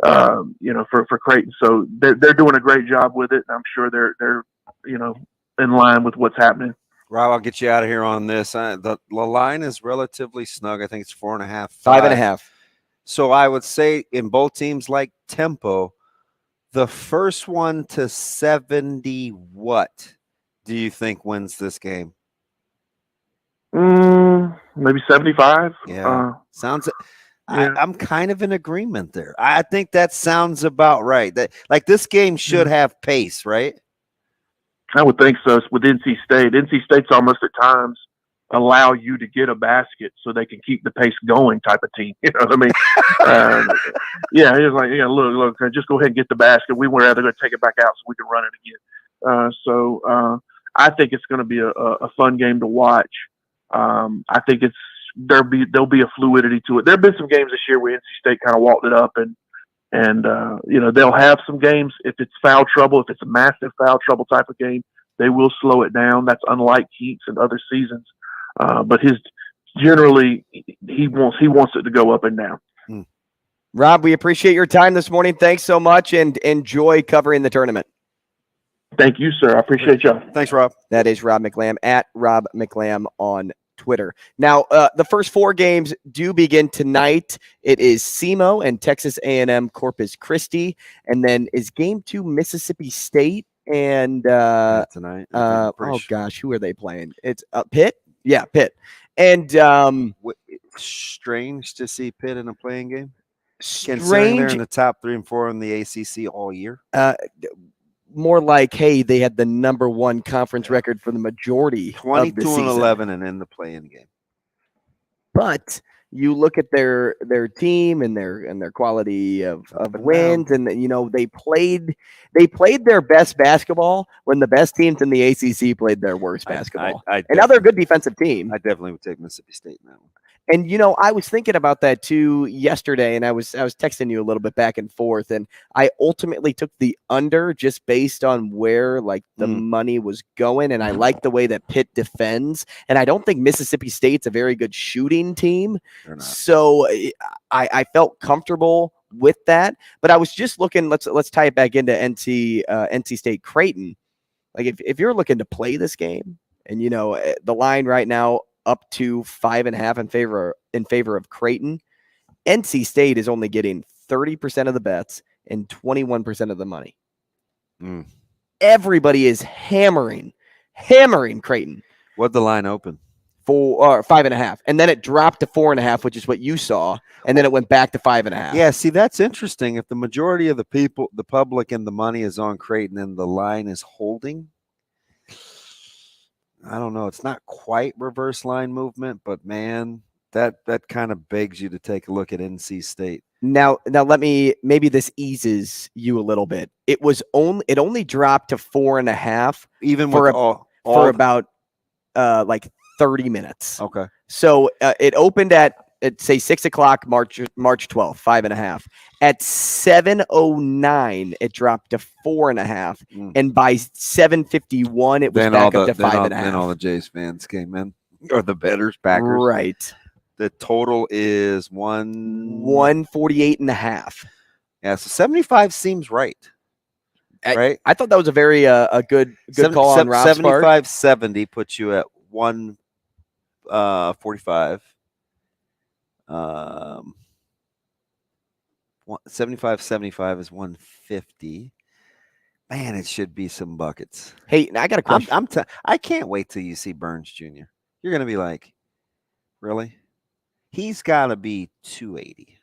And for Creighton, so they're doing a great job with it. And I'm sure they're in line with what's happening. Rob, I'll get you out of here on this. The line is relatively snug. I think it's 4.5, 5.5. So I would say in both teams like tempo, the first one to 70, what do you think wins this game? Maybe 75. Yeah, sounds. Yeah. I'm kind of in agreement there. I think that sounds about right. That this game should have pace, right? I would think so. With NC State, NC State's almost at times allow you to get a basket so they can keep the pace going type of team. You know what I mean? It's like, look, just go ahead and get the basket. We would rather go take it back out so we can run it again. So I think it's going to be a fun game to watch. I think there'll be a fluidity to it. There've been some games this year where NC State kind of walked it up, and they'll have some games if it's foul trouble, if it's a massive foul trouble type of game, they will slow it down. That's unlike Keats and other seasons. But generally he wants it to go up and down. Rob, we appreciate your time this morning. Thanks so much, and enjoy covering the tournament. Thank you, sir. I appreciate y'all. Thanks, Rob. That is Rob McLamb at Rob McLamb on Twitter. Now, the first 4 games do begin tonight. It is SEMO and Texas A&M Corpus Christi, and then is game 2 Mississippi State and tonight. Who are they playing? It's Pitt. Yeah, Pitt. And strange to see Pitt in a playing game. Strange. Considering they're in the top 3 and 4 in the ACC all year. More like, hey, they had the number 1 conference record for the majority 22 of the season. and 11 and in the play-in game. But you look at their team and their quality of wins, and they played their best basketball when the best teams in the ACC played their worst basketball. And now they're a good defensive team. I definitely would take Mississippi State in that one. And I was thinking about that too yesterday, and I was texting you a little bit back and forth, and I ultimately took the under just based on where the money was going, and I like the way that Pitt defends, and I don't think Mississippi State's a very good shooting team, so I felt comfortable with that. But I was just looking. Let's tie it back into NC State Creighton. Like if you're looking to play this game, And the line right now up to 5.5 in favor of Creighton. NC State is only getting 30% of the bets and 21% of the money. Everybody is hammering Creighton. What'd the line open? 5.5, and then it dropped to 4.5, which is what you saw, and then it went back to 5.5. Yeah, see, that's interesting. If the majority of the people, the public, and the money is on Creighton, and the line is holding, I don't know. It's not quite reverse line movement, but man, that kind of begs you to take a look at NC State. Now maybe this eases you a little bit. It only dropped to 4.5, even for for about like 30 minutes. Okay. So it opened at say 6 o'clock, March 12th, 5.5. At 7:09, it dropped to 4.5, and by 7:51, it was back up to 5.5. Then all the Jays fans came in, or the bettors, backers. Right. The total is 148.5. Yeah, so 75 seems right. Right. I thought that was a very a good call on Rob's part. 75-70 puts you at 145. 75-75 is 150. Man, it should be some buckets. Hey, I got a question. I can't wait till you see Burns Jr. You're gonna be like, really? He's got to be 280.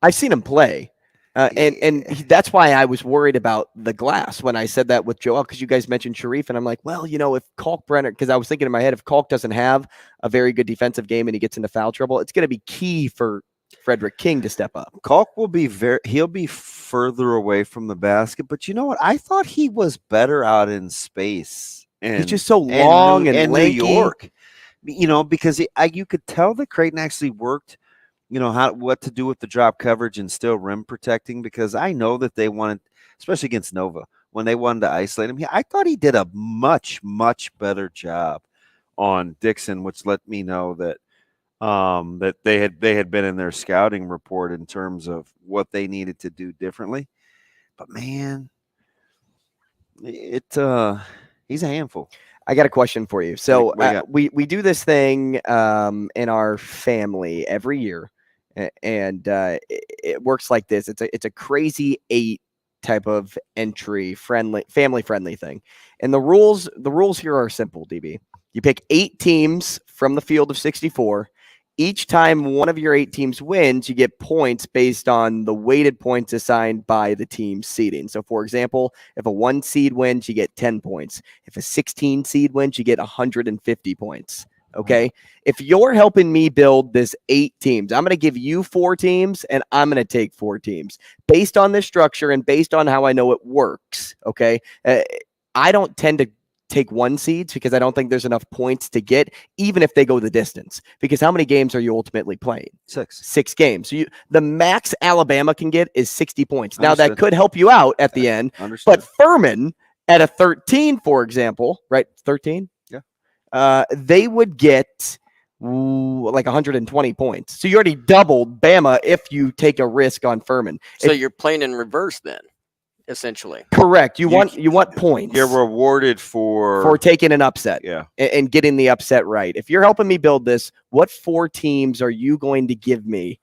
I've seen him play. And that's why I was worried about the glass when I said that with Joel, because you guys mentioned Sharif, and I'm like, well, if Kalkbrenner, because I was thinking in my head, if Kalk doesn't have a very good defensive game and he gets into foul trouble, it's going to be key for Frederick King to step up. Kalk will be he'll be further away from the basket, but you know what? I thought he was better out in space. And he's just so long and lanky. New York, because you could tell that Creighton actually worked. What to do with the drop coverage and still rim protecting, because I know that they wanted, especially against Nova, when they wanted to isolate him. I thought he did a much, much better job on Dixon, which let me know that that they had been in their scouting report in terms of what they needed to do differently. But man, he's a handful. I got a question for you. So we do this thing in our family every year, and it works like this. It's a crazy 8 type of entry family friendly thing. And the rules here are simple, DB. You pick 8 teams from the field of 64. Each time one of your 8 teams wins, you get points based on the weighted points assigned by the team's seeding. So, for example, if a 1 seed wins, you get 10 points. If a 16 seed wins, you get 150 points. Okay? If you're helping me build this 8 teams, I'm going to give you 4 teams, and I'm going to take 4 teams. Based on this structure and based on how I know it works, okay? I don't tend to take 1 seeds because I don't think there's enough points to get, even if they go the distance. Because how many games are you ultimately playing? 6 games. So the max Alabama can get is 60 points. Now that could help you out at the end. But Furman at a 13, for example, right? 13? Yeah. They would get like 120 points. So you already doubled Bama if you take a risk on Furman. So you're playing in reverse then. Essentially, correct. You want points. You're rewarded for taking an upset, yeah, and getting the upset right. If you're helping me build this, what 4 teams are you going to give me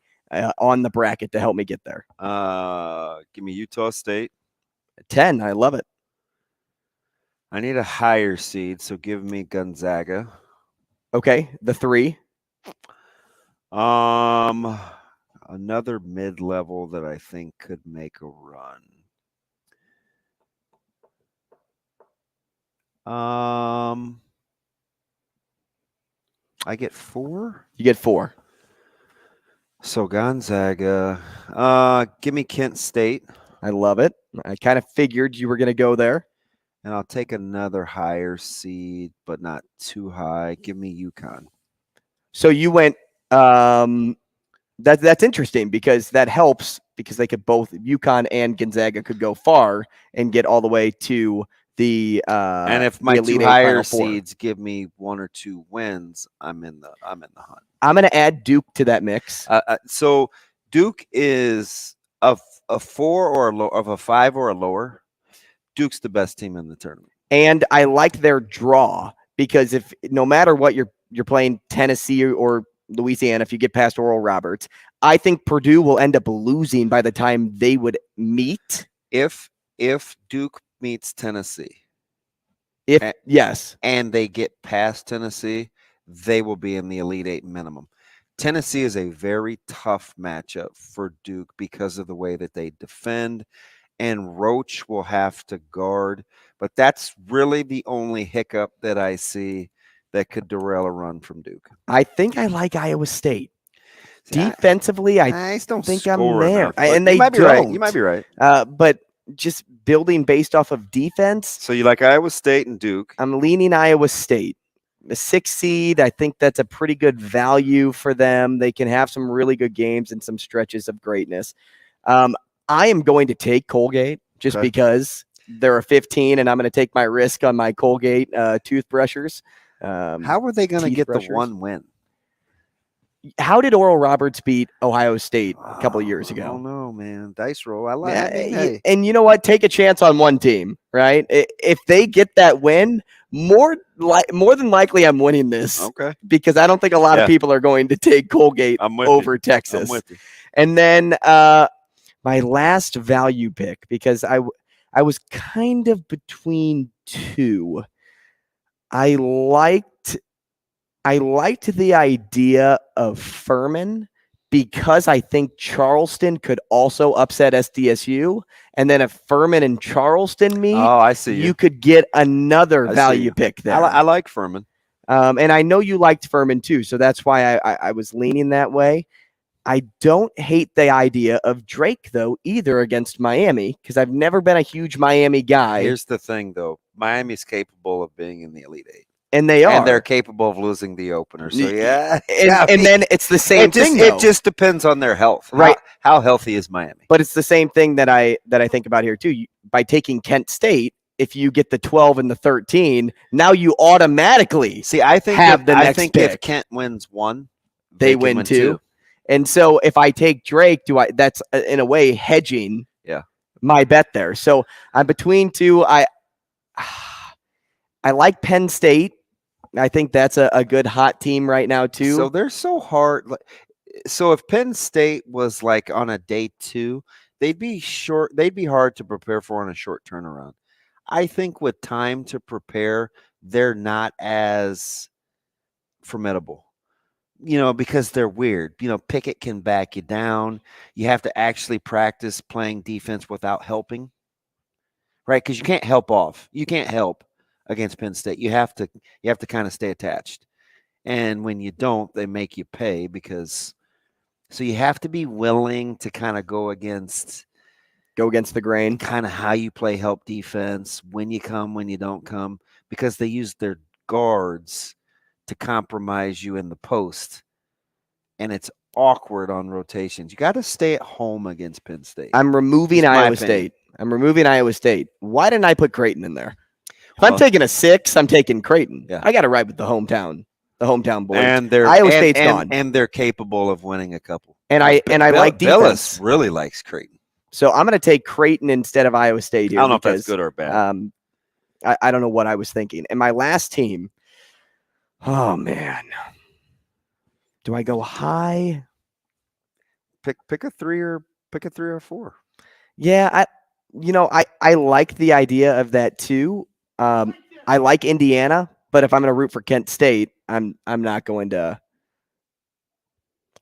on the bracket to help me get there? Give me Utah State. 10. I love it. I need a higher seed, so give me Gonzaga. Okay, the 3. Another mid-level that I think could make a run. I get 4. You get 4. So Gonzaga. Give me Kent State. I love it. I kind of figured you were going to go there. And I'll take another higher seed, but not too high. Give me UConn. So you went. That's interesting because that helps because they could both UConn and Gonzaga could go far and get all the way to the and if my 2 higher seeds give me 1 or 2 wins, I'm in the hunt. I'm going to add Duke to that mix. So Duke is a 4 or a 5 or a lower. Duke's the best team in the tournament. And I like their draw because if no matter what you're playing Tennessee or Louisiana, if you get past Oral Roberts, I think Purdue will end up losing by the time they would meet. If Duke meets Tennessee, yes, and they get past Tennessee, they will be in the Elite Eight minimum. Tennessee is a very tough matchup for Duke because of the way that they defend, and Roach will have to guard. But that's really the only hiccup that I see that could derail a run from Duke. I think I like Iowa State. Defensively, I don't think I'm there. enough, And they you might be don't. right. You might be right. But just building based off of defense. So you like Iowa State and Duke? I'm leaning Iowa State. The 6th seed, I think that's a pretty good value for them. They can have some really good games and some stretches of greatness. I am going to take Colgate just because they're a 15, and I'm going to take my risk on my Colgate toothbrushers. How were they going to get the one win? How did Oral Roberts beat Ohio State a couple of years ago? I don't know, man. Dice roll. I like it. And you know what? Take a chance on one team, right? If they get that win, more than likely I'm winning this. Okay. Because I don't think a lot of people are going to take Colgate over Texas. I'm with you. And then my last value pick, because I was kind of between two. I liked the idea of Furman because I think Charleston could also upset SDSU. And then if Furman and Charleston meet, I see you could get another value pick there. I like Furman. And I know you liked Furman too. So that's why I was leaning that way. I don't hate the idea of Drake, though, either against Miami, because I've never been a huge Miami guy. Here's the thing, though. Miami's capable of being in the Elite Eight. And they are. And they're capable of losing the opener. So, yeah. And then it's the same thing, though. It just depends on their health. Right. How healthy is Miami? But it's the same thing that I think about here, too. By taking Kent State, if you get the 12 and the 13, now you automatically have the next pick. If Kent wins one, they win two. And so if I take Drake, that's in a way hedging my bet there. So I'm between two. I like Penn State. I think that's a good hot team right now too. So they're so hard. So if Penn State was like on a day 2, they'd be short. They'd be hard to prepare for on a short turnaround. I think with time to prepare, they're not as formidable. Because they're weird. Pickett can back you down. You have to actually practice playing defense without helping, right? Because you can't help off. You can't help against Penn State. You have to kind of stay attached. And when you don't, they make you pay so you have to be willing to kind of go against the grain, kind of how you play help defense, when you come, when you don't come, because they use their guards to compromise you in the post, and it's awkward on rotations. You got to stay at home against Penn State. I'm removing Iowa State. Why didn't I put Creighton in there? If I'm taking a 6, I'm taking Creighton. Yeah. I got to ride with the hometown boys. And Iowa State's gone, and they're capable of winning a couple. And I like defense. Billis really likes Creighton, so I'm going to take Creighton instead of Iowa State here. I don't know if that's good or bad. I don't know what I was thinking. And my last team. Oh man, do I go high? Pick a 3 or 4. Yeah, I like the idea of that too. I like Indiana, but if I'm going to root for Kent State, I'm not going to.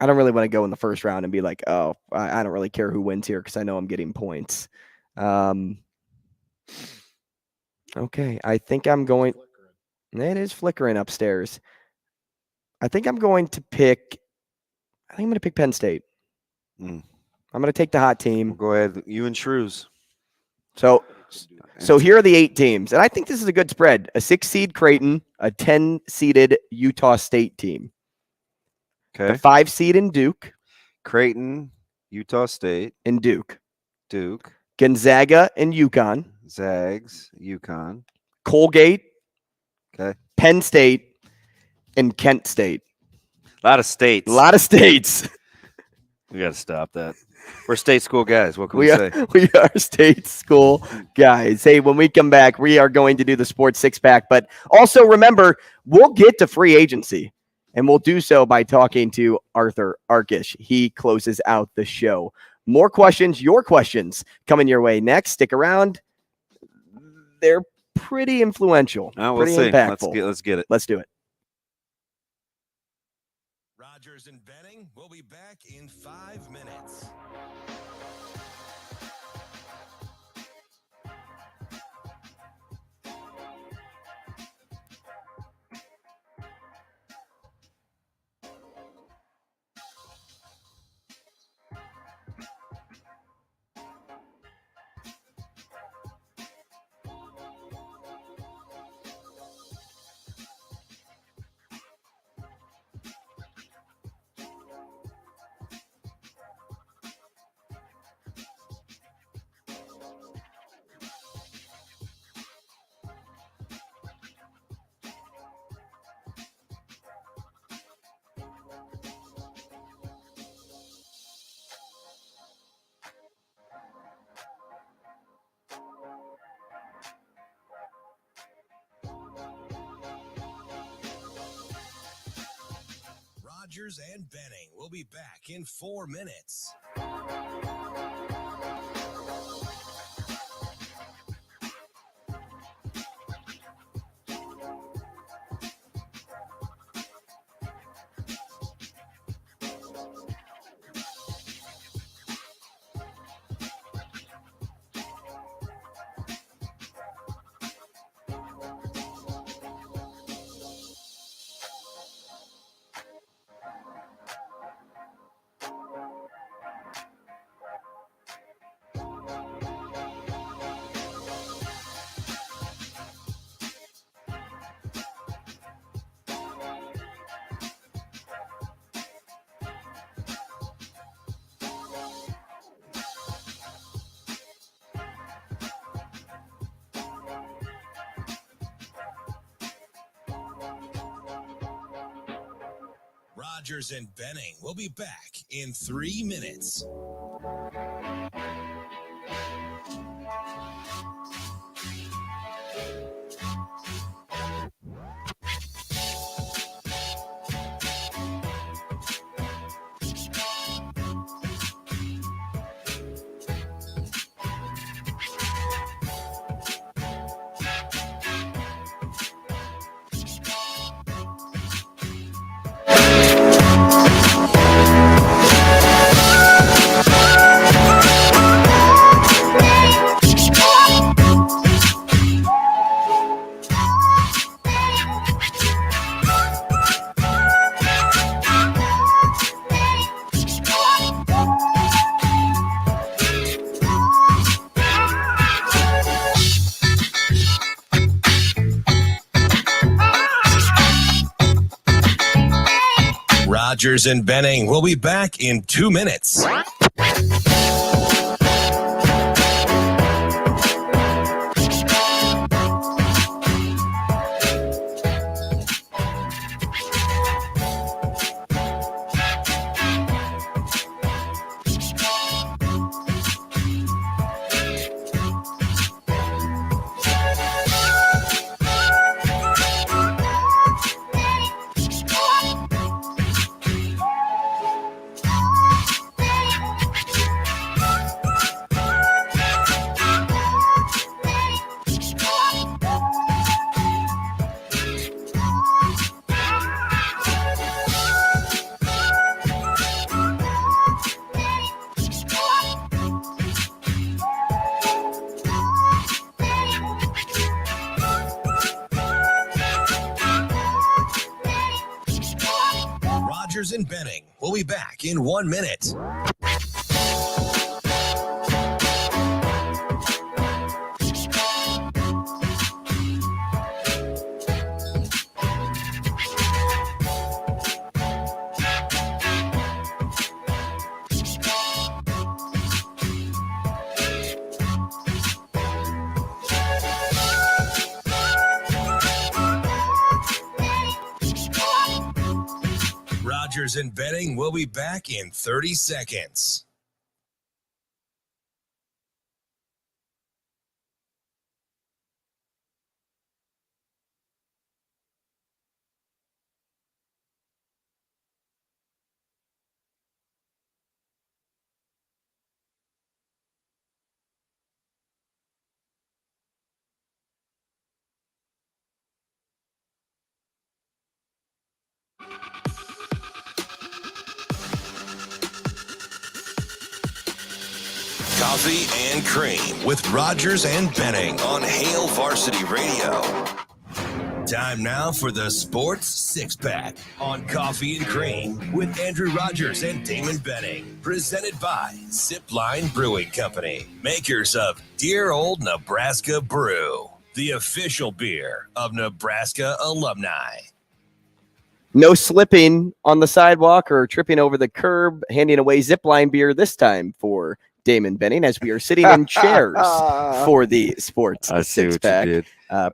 I don't really want to go in the first round and be like, oh, I don't really care who wins here because I know I'm getting points. Okay, I think I'm going. It is flickering upstairs. I think I'm going to pick. I'm going to pick Penn State. I'm going to take the hot team. Well, go ahead, you and Shrews. So here are the 8 teams, and I think this is a good spread. A 6-seed Creighton, a 10-seeded Utah State team. Okay. The 5-seed in Duke. Creighton, Utah State, and Duke. Gonzaga and UConn. Zags, UConn. Colgate. Okay. Penn State and Kent State. A lot of states. A lot of states. We got to stop that. We're state school guys. What can we We say? are, we are state school guys. Hey, when we come back, we are going to do the sports six pack. But also remember, we'll get to free agency, and we'll do so by talking to Arthur Arkush. He closes out the show. More questions, your questions coming your way next. Stick around. They're pretty influential, We'll pretty see. impactful. Let's get it. Let's do it. Rogers and Benning will be back in 5 minutes. Rogers and Benning will be back in 4 minutes. Rogers and Benning will be back in 3 minutes. Rogers and Benning will be back in 2 minutes. Rogers and Benning will be back in 1 minute. Rogers and Benning will be back in 30 seconds. Coffee and Cream with Rogers and Benning on Hail Varsity Radio. Time now for the Sports Six Pack on Coffee and Cream with Andrew Rogers and Damon Benning. Presented by Zipline Brewing Company, makers of Dear Old Nebraska Brew, the official beer of Nebraska alumni. No slipping on the sidewalk or tripping over the curb, handing away Zipline beer this time for Damon Benning as we are sitting in chairs for the Sports Six Pack.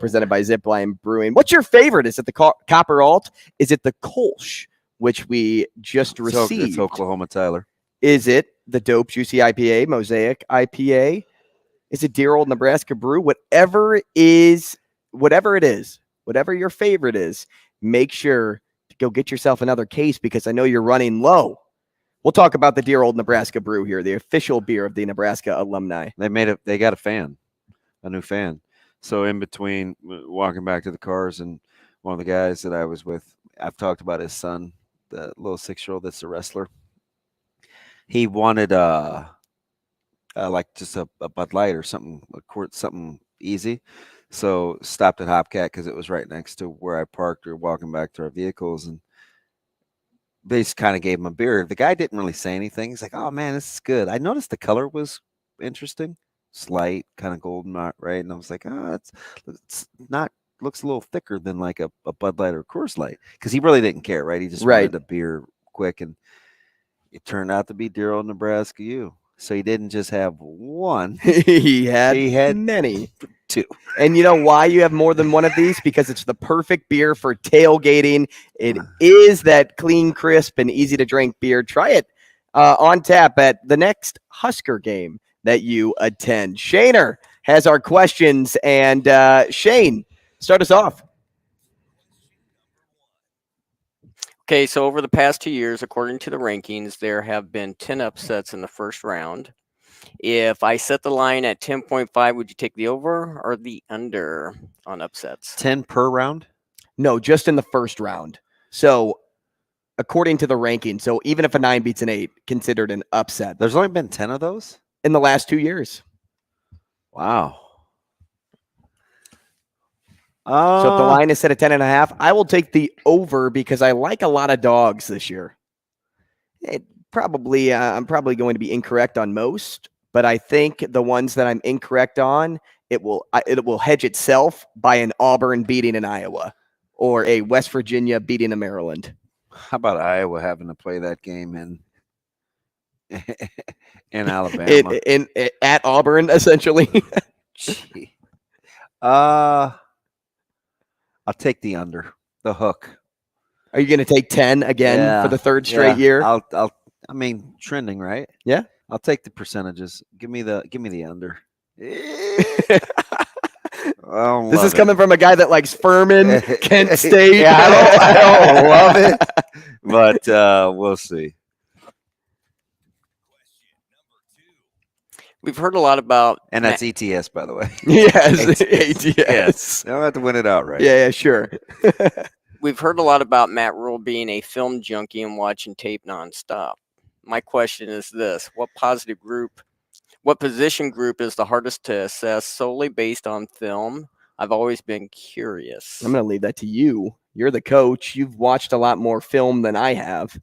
Presented by Zipline Brewing. What's your favorite? Is it the Copper Alt? Is it the Kolsch, which we just received? It's Oklahoma Tyler. Is it the Dope Juicy IPA, Mosaic IPA? Is it Dear Old Nebraska Brew? Whatever it is, whatever your favorite is, make sure to go get yourself another case because I know you're running low. We'll talk about the Dear Old Nebraska Brew here, the official beer of the Nebraska alumni. They got a new fan. So in between walking back to the cars and one of the guys that I was with, I've talked about his son, the little 6-year-old that's a wrestler. He wanted like just a Bud Light or something, something easy. So stopped at Hopcat because it was right next to where I parked or walking back to our vehicles, and they just kind of gave him a beer. The guy didn't really say anything. He's like, "Oh man, this is good." I noticed the color was interesting. Slight, kind of golden, right? And I was like, it's not, looks a little thicker than like a Bud Light or Coors Light, because he really didn't care, right? He just wanted a beer quick, and it turned out to be Dear Old Nebraska U. So he didn't just have one; he had many. 2. And you know why you have more than one of these? Because it's the perfect beer for tailgating. It is that clean, crisp, and easy to drink beer. Try it on tap at the next Husker game that you attend. Shaner has our questions, and Shane, start us off. Okay, so over the past 2 years, according to the rankings, there have been 10 upsets in the first round. If I set the line at 10.5, would you take the over or the under on upsets? 10 per round? No, just in the first round. So according to the ranking, so even if a 9 beats an 8, considered an upset. There's only been 10 of those? In the last 2 years. Wow. So if the line is set at 10.5, I will take the over because I like a lot of dogs this year. I'm probably going to be incorrect on most, but I think the ones that I'm incorrect on, it will hedge itself by an Auburn beating an Iowa or a West Virginia beating a Maryland. How about Iowa having to play that game in Alabama? At Auburn, essentially. Gee. I'll take the under, the hook. Are you going to take 10 again for the third straight year? I mean, trending, right? Yeah. I'll take the percentages. Give me the under. This is coming from a guy that likes Furman, Kent State. Yeah, I don't love it, but we'll see. We've heard a lot about, and that's ETS, by the way. Yes, ATS. Yes, I don't have to win it out, right? Yeah, sure. We've heard a lot about Matt Rule being a film junkie and watching tape nonstop. My question is this: what position group is the hardest to assess solely based on film? I've always been curious. I'm going to leave that to you. You're the coach. You've watched a lot more film than I have.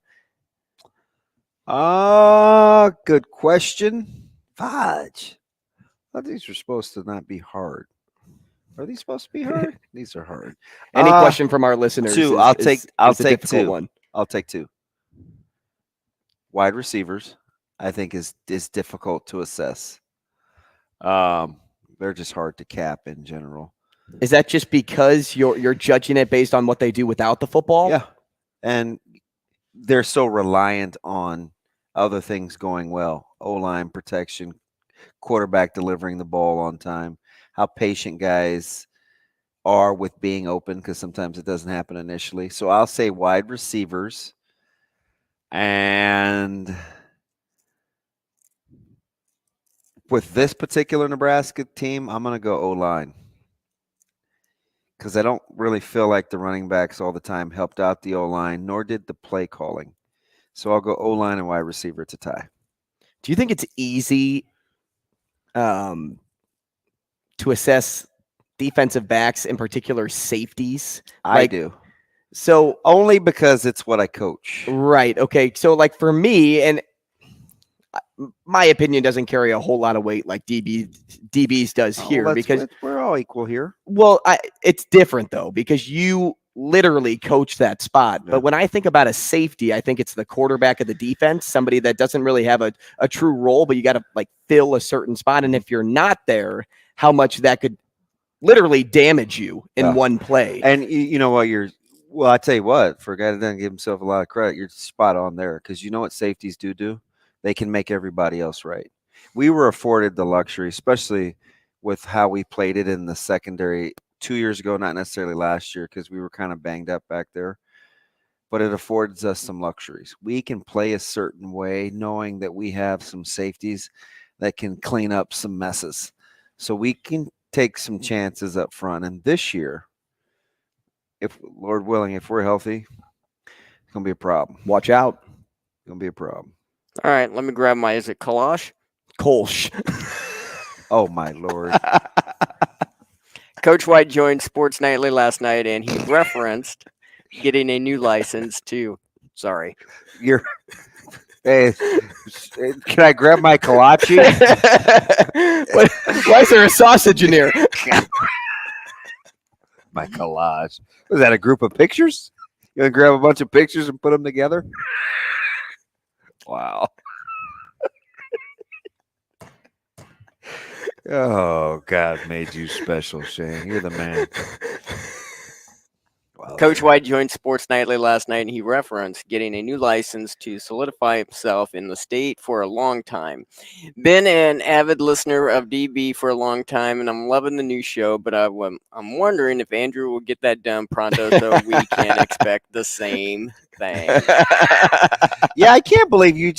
Good question. Fudge. I thought these were supposed to not be hard. Are these supposed to be hard? These are hard. Any question from our listeners? 2. I'll take 2. One. I'll take 2. Wide receivers, I think, is difficult to assess. They're just hard to cap in general. Is that just because you're judging it based on what they do without the football? Yeah, and they're so reliant on other things going well: O-line protection, quarterback delivering the ball on time, how patient guys are with being open, because sometimes it doesn't happen initially. So I'll say wide receivers, and with this particular Nebraska team, I'm going to go O-line, because I don't really feel like the running backs all the time helped out the O-line, nor did the play calling. So I'll go O-line and wide receiver to tie. Do you think it's easy to assess defensive backs, in particular safeties? I do. So only because it's what I coach. Right. Okay. So like for me, and my opinion doesn't carry a whole lot of weight like DBs does here, because we're all equal here. Well, it's different though, because you literally coach that spot. Yeah. But when I think about a safety, I think it's the quarterback of the defense, somebody that doesn't really have a true role, but you got to like fill a certain spot. And if you're not there, how much that could literally damage you in one play. And you know what, well, I tell you what, for a guy that doesn't give himself a lot of credit, you're spot on there, because you know what safeties do? They can make everybody else right. We were afforded the luxury, especially with how we played it in the secondary 2 years ago, not necessarily last year, because we were kind of banged up back there. But it affords us some luxuries. We can play a certain way, knowing that we have some safeties that can clean up some messes. So we can take some chances up front. And this year, if Lord willing, if we're healthy, it's going to be a problem. Watch out. It's going to be a problem. All right, let me grab my, is it Kalash? Kolsch. Oh, my Lord. Coach White joined Sports Nightly last night, and he referenced getting a new license too. Sorry. Hey, can I grab my kolache? Why is there a sausage in here? My collage. Was that a group of pictures? You gonna grab a bunch of pictures and put them together? Wow. Oh, God made you special, Shane. You're the man. Wow. Coach White joined Sports Nightly last night, and he referenced getting a new license to solidify himself in the state for a long time. Been an avid listener of DB for a long time, and I'm loving the new show, but I'm wondering if Andrew will get that done pronto so we can expect the same thing. Yeah, I can't believe you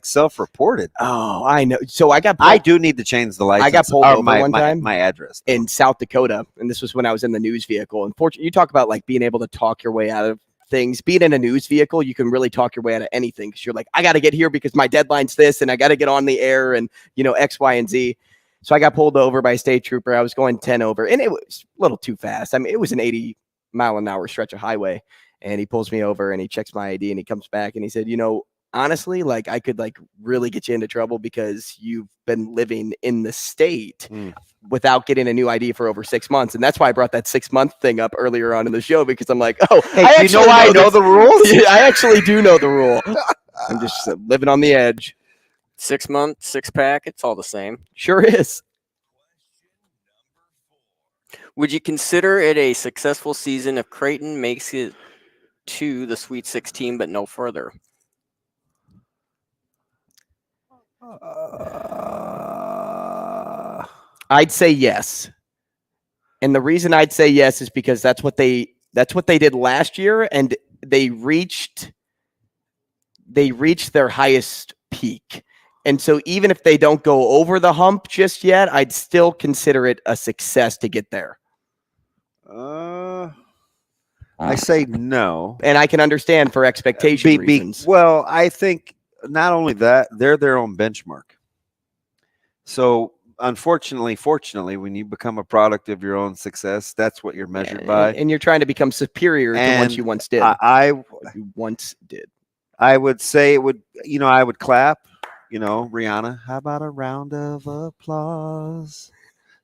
self-reported. Oh, I know. So I do need to change the license. I got pulled over one time. My address in South Dakota, and this was when I was in the news vehicle. Unfortunately, you talk about like being able to talk your way out of things. Being in a news vehicle, you can really talk your way out of anything, because you're like, I got to get here because my deadline's this, and I got to get on the air, and X, Y, and Z. So I got pulled over by a state trooper. I was going 10 over, and it was a little too fast. I mean, it was an 80-mile-an-hour stretch of highway. And he pulls me over and he checks my ID and he comes back and he said, honestly, like I could like really get you into trouble because you've been living in the state without getting a new ID for over 6 months. And that's why I brought that 6-month thing up earlier on in the show, because I'm like, hey, I know the rules? Yeah, I actually do know the rule. I'm just living on the edge. 6 months, 6-pack, it's all the same. Sure is. Would you consider it a successful season if Creighton makes it to the Sweet 16, but no further? I'd say yes. And the reason I'd say yes is because that's what they did last year, and they reached their highest peak. And so even if they don't go over the hump just yet, I'd still consider it a success to get there. I say no. And I can understand for expectation reasons. Well, I think not only that, they're their own benchmark. So fortunately, when you become a product of your own success, that's what you're measured by. And you're trying to become superior to what you once did. I would say it would, I would clap, Rihanna, how about a round of applause?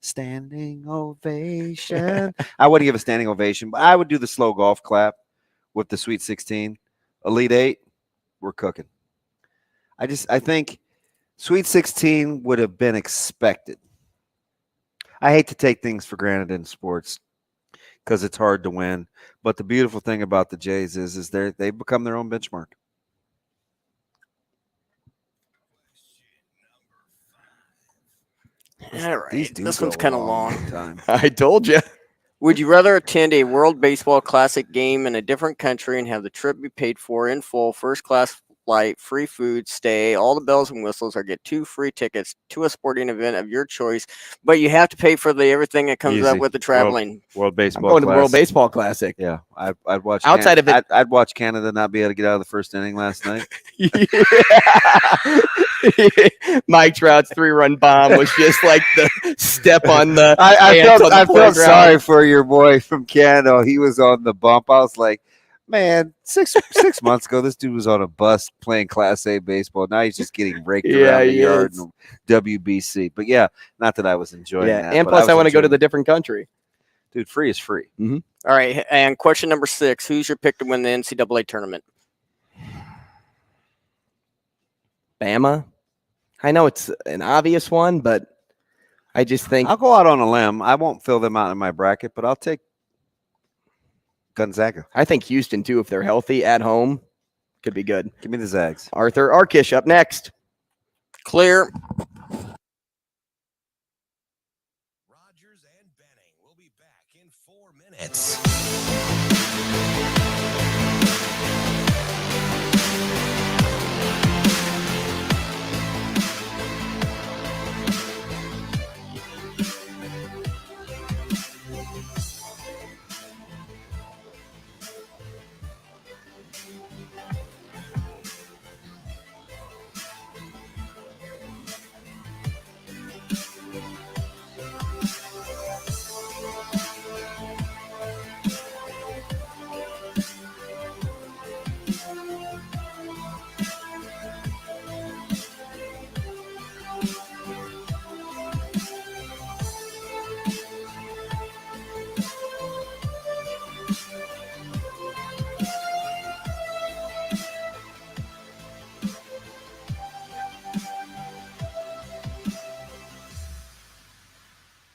Standing ovation. I wouldn't give a standing ovation, but I would do the slow golf clap with the Sweet 16. Elite 8, we're cooking. I think Sweet 16 would have been expected. I hate to take things for granted in sports because it's hard to win, but the beautiful thing about the Jays is they've become their own benchmark. All right, this one's kind of long. I told you. Would you rather attend a World Baseball Classic game in a different country and have the trip be paid for in full, first-class flight, free food, stay, all the bells and whistles, or get 2 free tickets to a sporting event of your choice, but you have to pay for everything that comes up with the traveling? World Baseball. I'm going to the World Baseball Classic. Yeah, I'd watch. Outside of it, I'd watch Canada not be able to get out of the first inning last night. Mike Trout's 3-run bomb was just like the step on the. I felt playground. sorry for your boy from Canada. He was on the bump. I was like, man, six months ago, this dude was on a bus playing Class A baseball. Now he's just getting raked around the yard in WBC. But yeah, not that I was enjoying that. And plus, I want to go to the different country. Dude, free is free. Mm-hmm. All right, and question number 6: who's your pick to win the NCAA tournament? Bama. I know it's an obvious one, but I just think I'll go out on a limb. I won't fill them out in my bracket, but I'll take Gonzaga. I think Houston too, if they're healthy at home, could be good. Give me the Zags. Arthur Arkush up next. Clear. Rogers and Benning will be back in 4 minutes.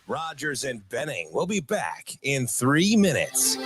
Rogers and Benning will be back in 3 minutes.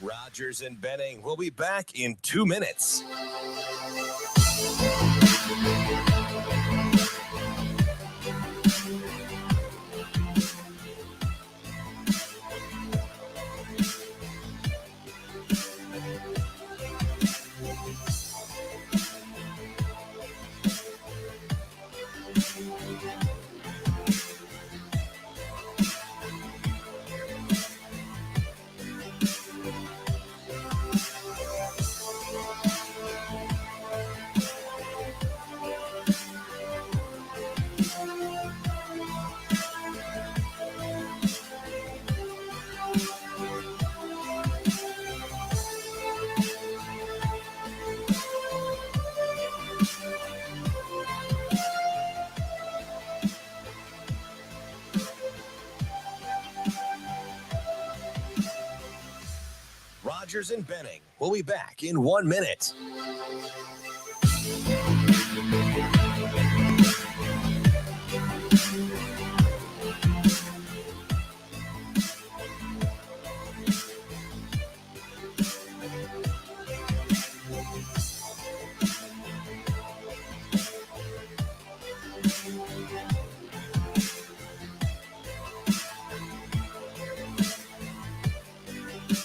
Rogers and Benning will be back in 2 minutes. Rogers and Benning will be back in 1 minute.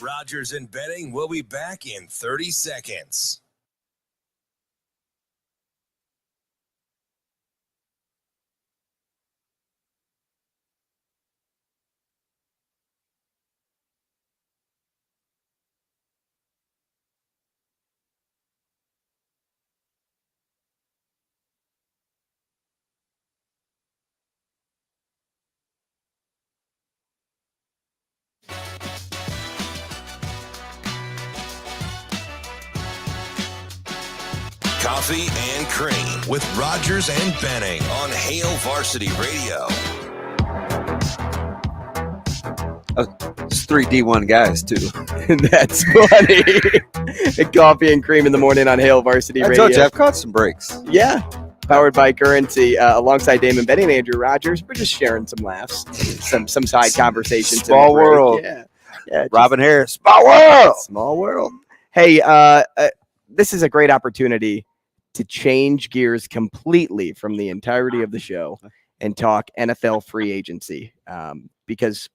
Rogers and Benning will be back in 30 seconds. Coffee and Cream with Rogers and Benning on Hail Varsity Radio. It's 3 D1 guys too. That's funny. Coffee and cream in the morning on Hail Varsity Radio. I told you I've caught some breaks. Yeah. Powered by Currency, alongside Damon Benning and Andrew Rogers. We're just sharing some laughs, some side conversations. Small world. Yeah. Robin Harris. Small world. Small world. Hey, this is a great opportunity to change gears completely from the entirety of the show and talk NFL free agency. Because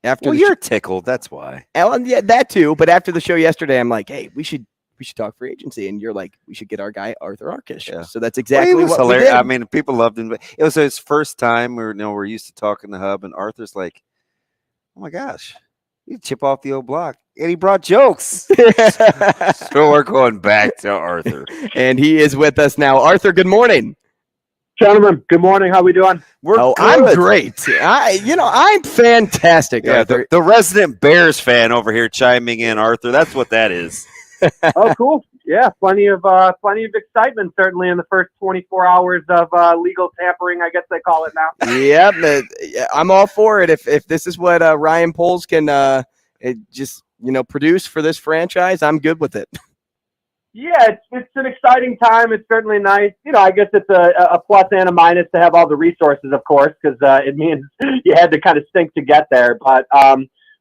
after you're tickled. That's why. Yeah, that too. But after the show yesterday, I'm like, hey, we should talk free agency, and you're like, we should get our guy Arthur Arkush. Yeah. So that's exactly what we did. I mean, people loved him. It was his first time. We're used to talking the hub, and Arthur's like, oh my gosh, you chip off the old block, and he brought jokes. So we're going back to Arthur, and he is with us now. Arthur, good morning. Gentlemen, good morning. How we doing? I'm great. I'm fantastic. Yeah, Arthur. The resident Bears fan over here chiming in, Arthur. That's what that is. Oh, cool. Yeah, plenty of excitement certainly in the first 24 hours of legal tampering, I guess they call it now. Yep, I'm all for it. If this is what Ryan Poles can produce for this franchise, I'm good with it. Yeah, it's an exciting time. It's certainly nice. I guess it's a plus and a minus to have all the resources, of course, because it means you had to kind of stink to get there. But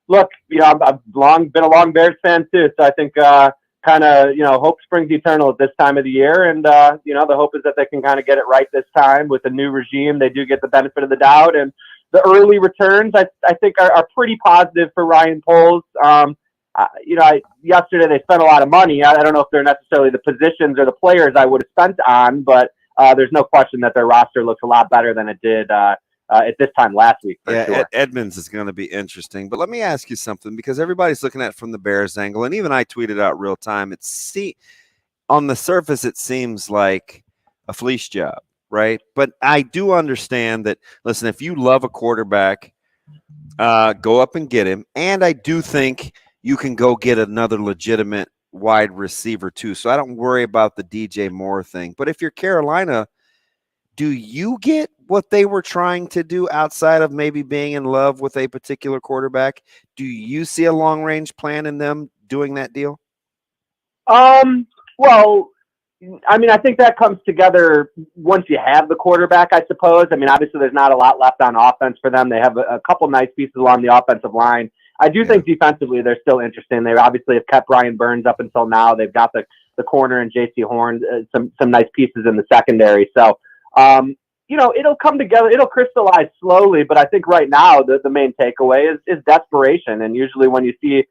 look, I've been a long Bears fan too, so I think hope springs eternal at this time of the year, and the hope is that they can kind of get it right this time with a new regime. They do get the benefit of the doubt, and the early returns I think are pretty positive for Ryan Poles. Yesterday they spent a lot of money. I don't know if they're necessarily the positions or the players I would have spent on, but there's no question that their roster looks a lot better than it did at this time last week. Sure. Edmonds is going to be interesting. But let me ask you something, because everybody's looking at it from the Bears angle, and even I tweeted out real time. On the surface, it seems like a fleece job, right? But I do understand that, listen, if you love a quarterback, go up and get him. And I do think you can go get another legitimate wide receiver too. So I don't worry about the DJ Moore thing. But if you're Carolina, do you get what they were trying to do outside of maybe being in love with a particular quarterback? Do you see a long-range plan in them doing that deal? Well, I mean, I think that comes together once you have the quarterback, I suppose. I mean, obviously there's not a lot left on offense for them. They have a couple nice pieces along the offensive line. I do think defensively they're still interesting. They obviously have kept Brian Burns up until now. They've got the corner and J.C. Horn, some nice pieces in the secondary. So, it'll come together. It'll crystallize slowly. But I think right now the main takeaway is desperation. And usually when you see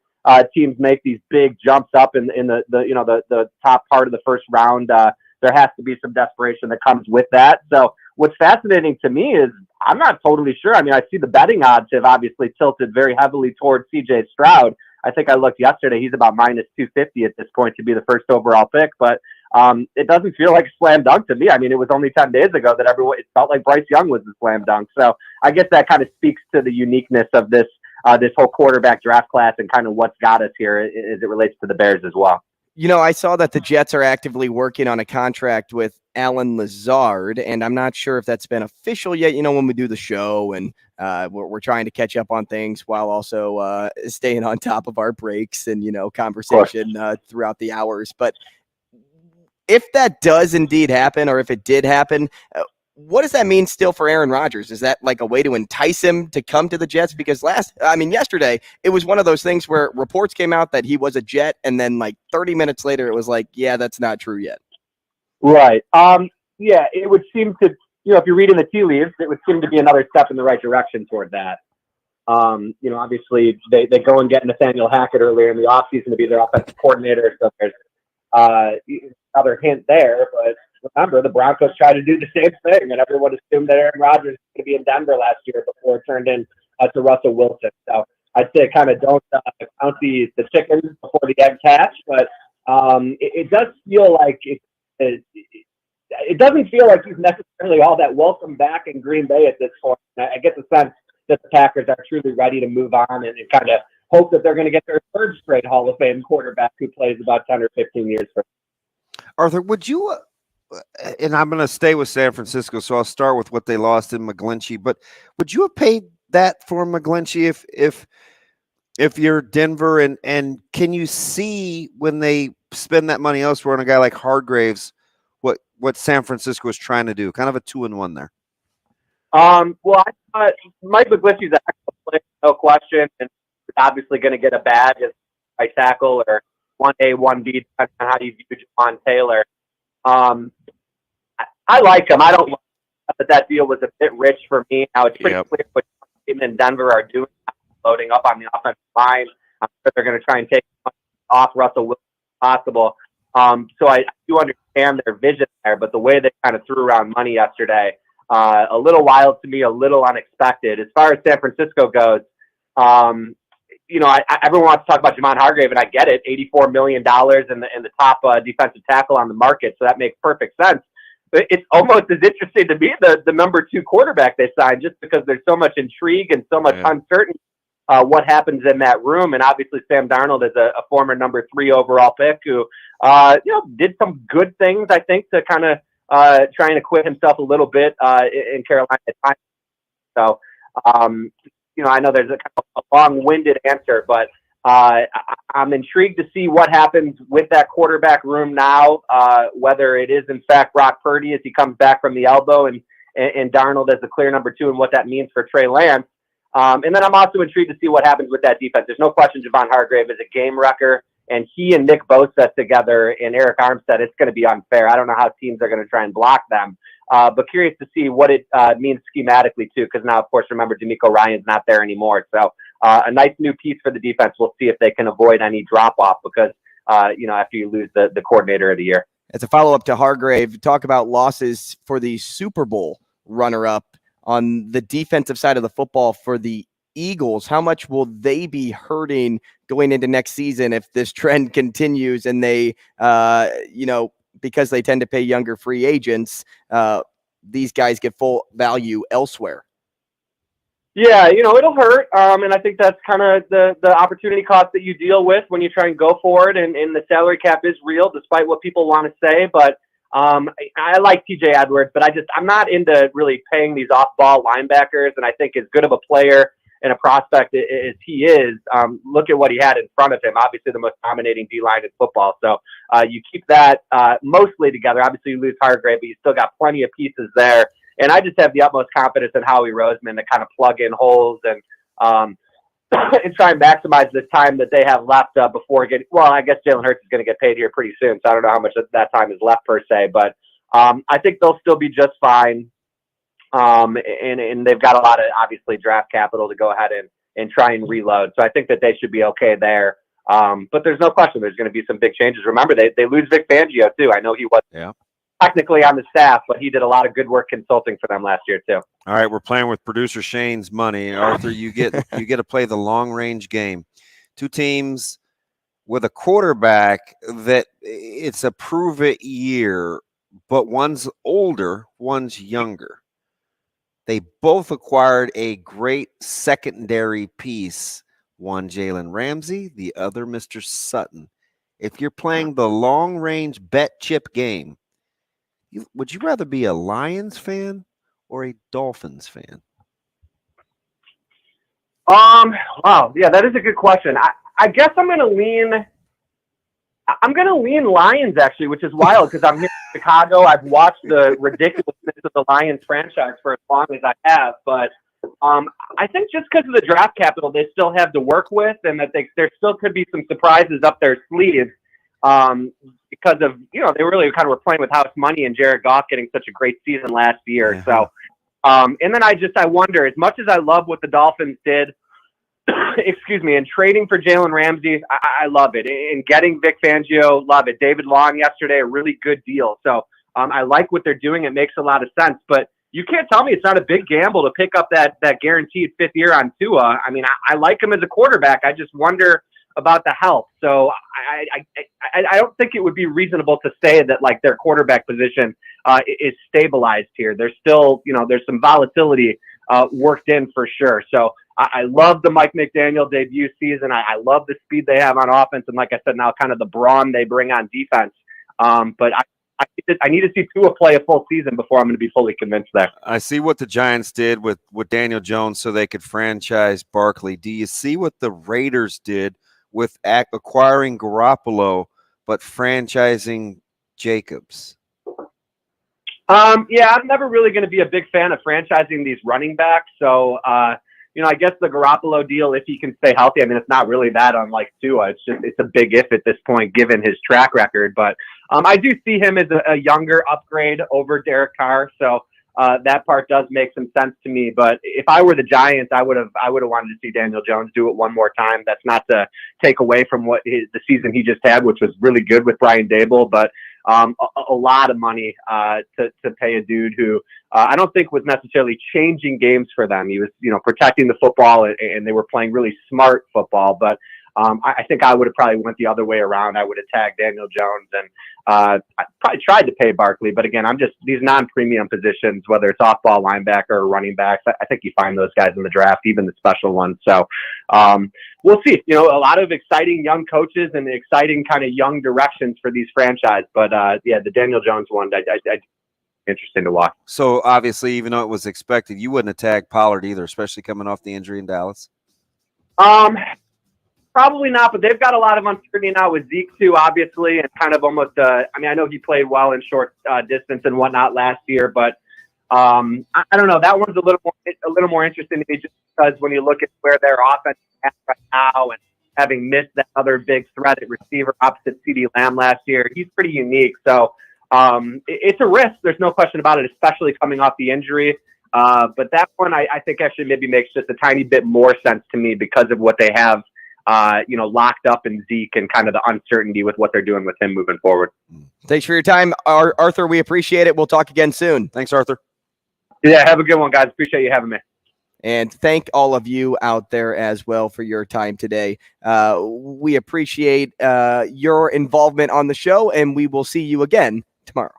teams make these big jumps up in the top part of the first round, there has to be some desperation that comes with that. So what's fascinating to me is I'm not totally sure. I mean, I see the betting odds have obviously tilted very heavily towards CJ Stroud. I think I looked yesterday. He's about minus 250 at this point to be the first overall pick, but it doesn't feel like a slam dunk to me. I mean, it was only 10 days ago that it felt like Bryce Young was the slam dunk. So I guess that kind of speaks to the uniqueness of this whole quarterback draft class and kind of what's got us here as it relates to the Bears as well. I saw that the Jets are actively working on a contract with Alan Lazard, and I'm not sure if that's been official yet. When we do the show and we're trying to catch up on things while also staying on top of our breaks and, conversation throughout the hours. But if that does indeed happen, or if it did happen, what does that mean still for Aaron Rodgers? Is that like a way to entice him to come to the Jets? Because yesterday, it was one of those things where reports came out that he was a Jet, and then like 30 minutes later, it was like, yeah, that's not true yet. Right. Yeah, it would seem to, if you're reading the tea leaves, it would seem to be another step in the right direction toward that. Obviously, they go and get Nathaniel Hackett earlier in the offseason to be their offensive coordinator. So there's another hint there, but remember, the Broncos tried to do the same thing, and everyone assumed that Aaron Rodgers was going to be in Denver last year before it turned in to Russell Wilson. So I'd say kind of don't count the chickens before the eggs hatch, but it does feel like it doesn't feel like he's necessarily all that welcome back in Green Bay at this point. I get the sense that the Packers are truly ready to move on and kind of hope that they're going to get their third straight Hall of Fame quarterback who plays about 10 or 15 years from now. Arthur, would you and I'm going to stay with San Francisco, so I'll start with what they lost in McGlinchey. But would you have paid that for McGlinchey if if you're Denver, and can you see when they spend that money elsewhere on a guy like Hargraves, what San Francisco is trying to do? Kind of a 2-1 there. Well, I thought Mike McGlinchey's an excellent player, no question, and he's obviously going to get a badge as right tackle or 1A, 1B, depending on how you view Javon Taylor. I like him. I don't like that deal was a bit rich for me. Now it's pretty clear what Creighton and Denver are doing, loading up on the offensive line. I'm sure they're going to try and take off Russell Wilson if possible. So I do understand their vision there, but the way they kind of threw around money yesterday, a little wild to me, a little unexpected. As far as San Francisco goes, everyone wants to talk about Javon Hargrave, and I get it. $84 million in the top defensive tackle on the market, so that makes perfect sense. But it's almost as interesting to me the number 2 quarterback they signed, just because there's so much intrigue and so much uncertainty what happens in that room. And obviously Sam Darnold is a former number 3 overall pick who did some good things, I think, to kind of try and acquit himself a little bit in Carolina at times. So, I know there's a kind of a long-winded answer, but I'm intrigued to see what happens with that quarterback room now, whether it is, in fact, Brock Purdy as he comes back from the elbow and Darnold as the clear number 2 and what that means for Trey Lance. And then I'm also intrigued to see what happens with that defense. There's no question Javon Hargrave is a game wrecker, and he and Nick Bosa together and Eric Armstead, it's going to be unfair. I don't know how teams are going to try and block them. But curious to see what it means schematically, too, because now, of course, remember, DeMeco Ryan's not there anymore. So a nice new piece for the defense. We'll see if they can avoid any drop-off because, after you lose the coordinator of the year. As a follow-up to Hargrave, talk about losses for the Super Bowl runner-up on the defensive side of the football for the Eagles. How much will they be hurting going into next season if this trend continues and they, because they tend to pay younger free agents, these guys get full value elsewhere? Yeah, it'll hurt. And I think that's kind of the opportunity cost that you deal with when you try and go for it. And the salary cap is real, despite what people want to say. But I like TJ Edwards, but I'm not into really paying these off-ball linebackers. And I think as good of a player and a prospect as he is, look at what he had in front of him. Obviously, the most dominating D-line in football. So you keep that mostly together. Obviously, you lose Hargrave, but you still got plenty of pieces there. And I just have the utmost confidence in Howie Roseman to kind of plug in holes and and try and maximize the time that they have left before getting. Well, I guess Jalen Hurts is going to get paid here pretty soon, so I don't know how much of that time is left per se. But I think they'll still be just fine. And they've got a lot of, obviously, draft capital to go ahead and try and reload. So I think that they should be okay there. But there's no question there's going to be some big changes. Remember, they lose Vic Fangio, too. I know he was technically on the staff, but he did a lot of good work consulting for them last year, too. All right, we're playing with producer Shane's money. Arthur, you get to play the long-range game. 2 teams with a quarterback that it's a prove-it year, but one's older, one's younger. They both acquired a great secondary piece, one Jalen Ramsey, the other Mr. Sutton. If you're playing the long-range bet chip game, would you rather be a Lions fan or a Dolphins fan? Wow, yeah, that is a good question. I guess I'm going to lean Lions, actually, which is wild because I'm here in Chicago. I've watched the ridiculousness of the Lions franchise for as long as I have. But I think just because of the draft capital they still have to work with and that there still could be some surprises up their sleeves because of, they really kind of were playing with house money and Jared Goff getting such a great season last year. Yeah. So, and then I wonder, as much as I love what the Dolphins did, and trading for Jalen Ramsey, I love it. And getting Vic Fangio, love it. David Long yesterday, a really good deal. So I like what they're doing. It makes a lot of sense. But you can't tell me it's not a big gamble to pick up that guaranteed 5th year on Tua. I mean, I like him as a quarterback. I just wonder about the health. So I don't think it would be reasonable to say that like their quarterback position is stabilized here. There's still, there's some volatility worked in for sure. So I love the Mike McDaniel debut season. I love the speed they have on offense. And like I said, now kind of the brawn they bring on defense. But I need to see Tua play a full season before I'm going to be fully convinced there. I see what the Giants did with Daniel Jones so they could franchise Barkley. Do you see what the Raiders did with acquiring Garoppolo but franchising Jacobs? Yeah, I'm never really going to be a big fan of franchising these running backs. So, I guess the Garoppolo deal, if he can stay healthy, I mean, it's not really that unlike Tua. It's a big if at this point, given his track record. But I do see him as a younger upgrade over Derek Carr. So that part does make some sense to me. But if I were the Giants, I would have wanted to see Daniel Jones do it one more time. That's not to take away from the season he just had, which was really good with Brian Dable, but a lot of money to pay a dude who I don't think was necessarily changing games for them. He was, protecting the football, and they were playing really smart football. But I think I would have probably went the other way around. I would have tagged Daniel Jones, and I probably tried to pay Barkley. But again, I'm just these non-premium positions, whether it's off-ball linebacker or running backs, I think you find those guys in the draft, even the special ones. So we'll see. A lot of exciting young coaches and exciting kind of young directions for these franchises. But the Daniel Jones one, I interesting to watch. So obviously, even though it was expected, you wouldn't have tagged Pollard either, especially coming off the injury in Dallas. Probably not, but they've got a lot of uncertainty now with Zeke too, obviously, and kind of almost. I know he played well in short distance and whatnot last year, but I don't know. That one's a little more interesting to me, just because when you look at where their offense is at right now, and having missed that other big threat at receiver opposite CeeDee Lamb last year, he's pretty unique. So it's a risk. There's no question about it, especially coming off the injury. But that one, I think actually maybe makes just a tiny bit more sense to me because of what they have. Locked up in Zeke and kind of the uncertainty with what they're doing with him moving forward. Thanks for your time, Arthur. We appreciate it. We'll talk again soon. Thanks, Arthur. Yeah, have a good one, guys. Appreciate you having me. And thank all of you out there as well for your time today. We appreciate your involvement on the show, and we will see you again tomorrow.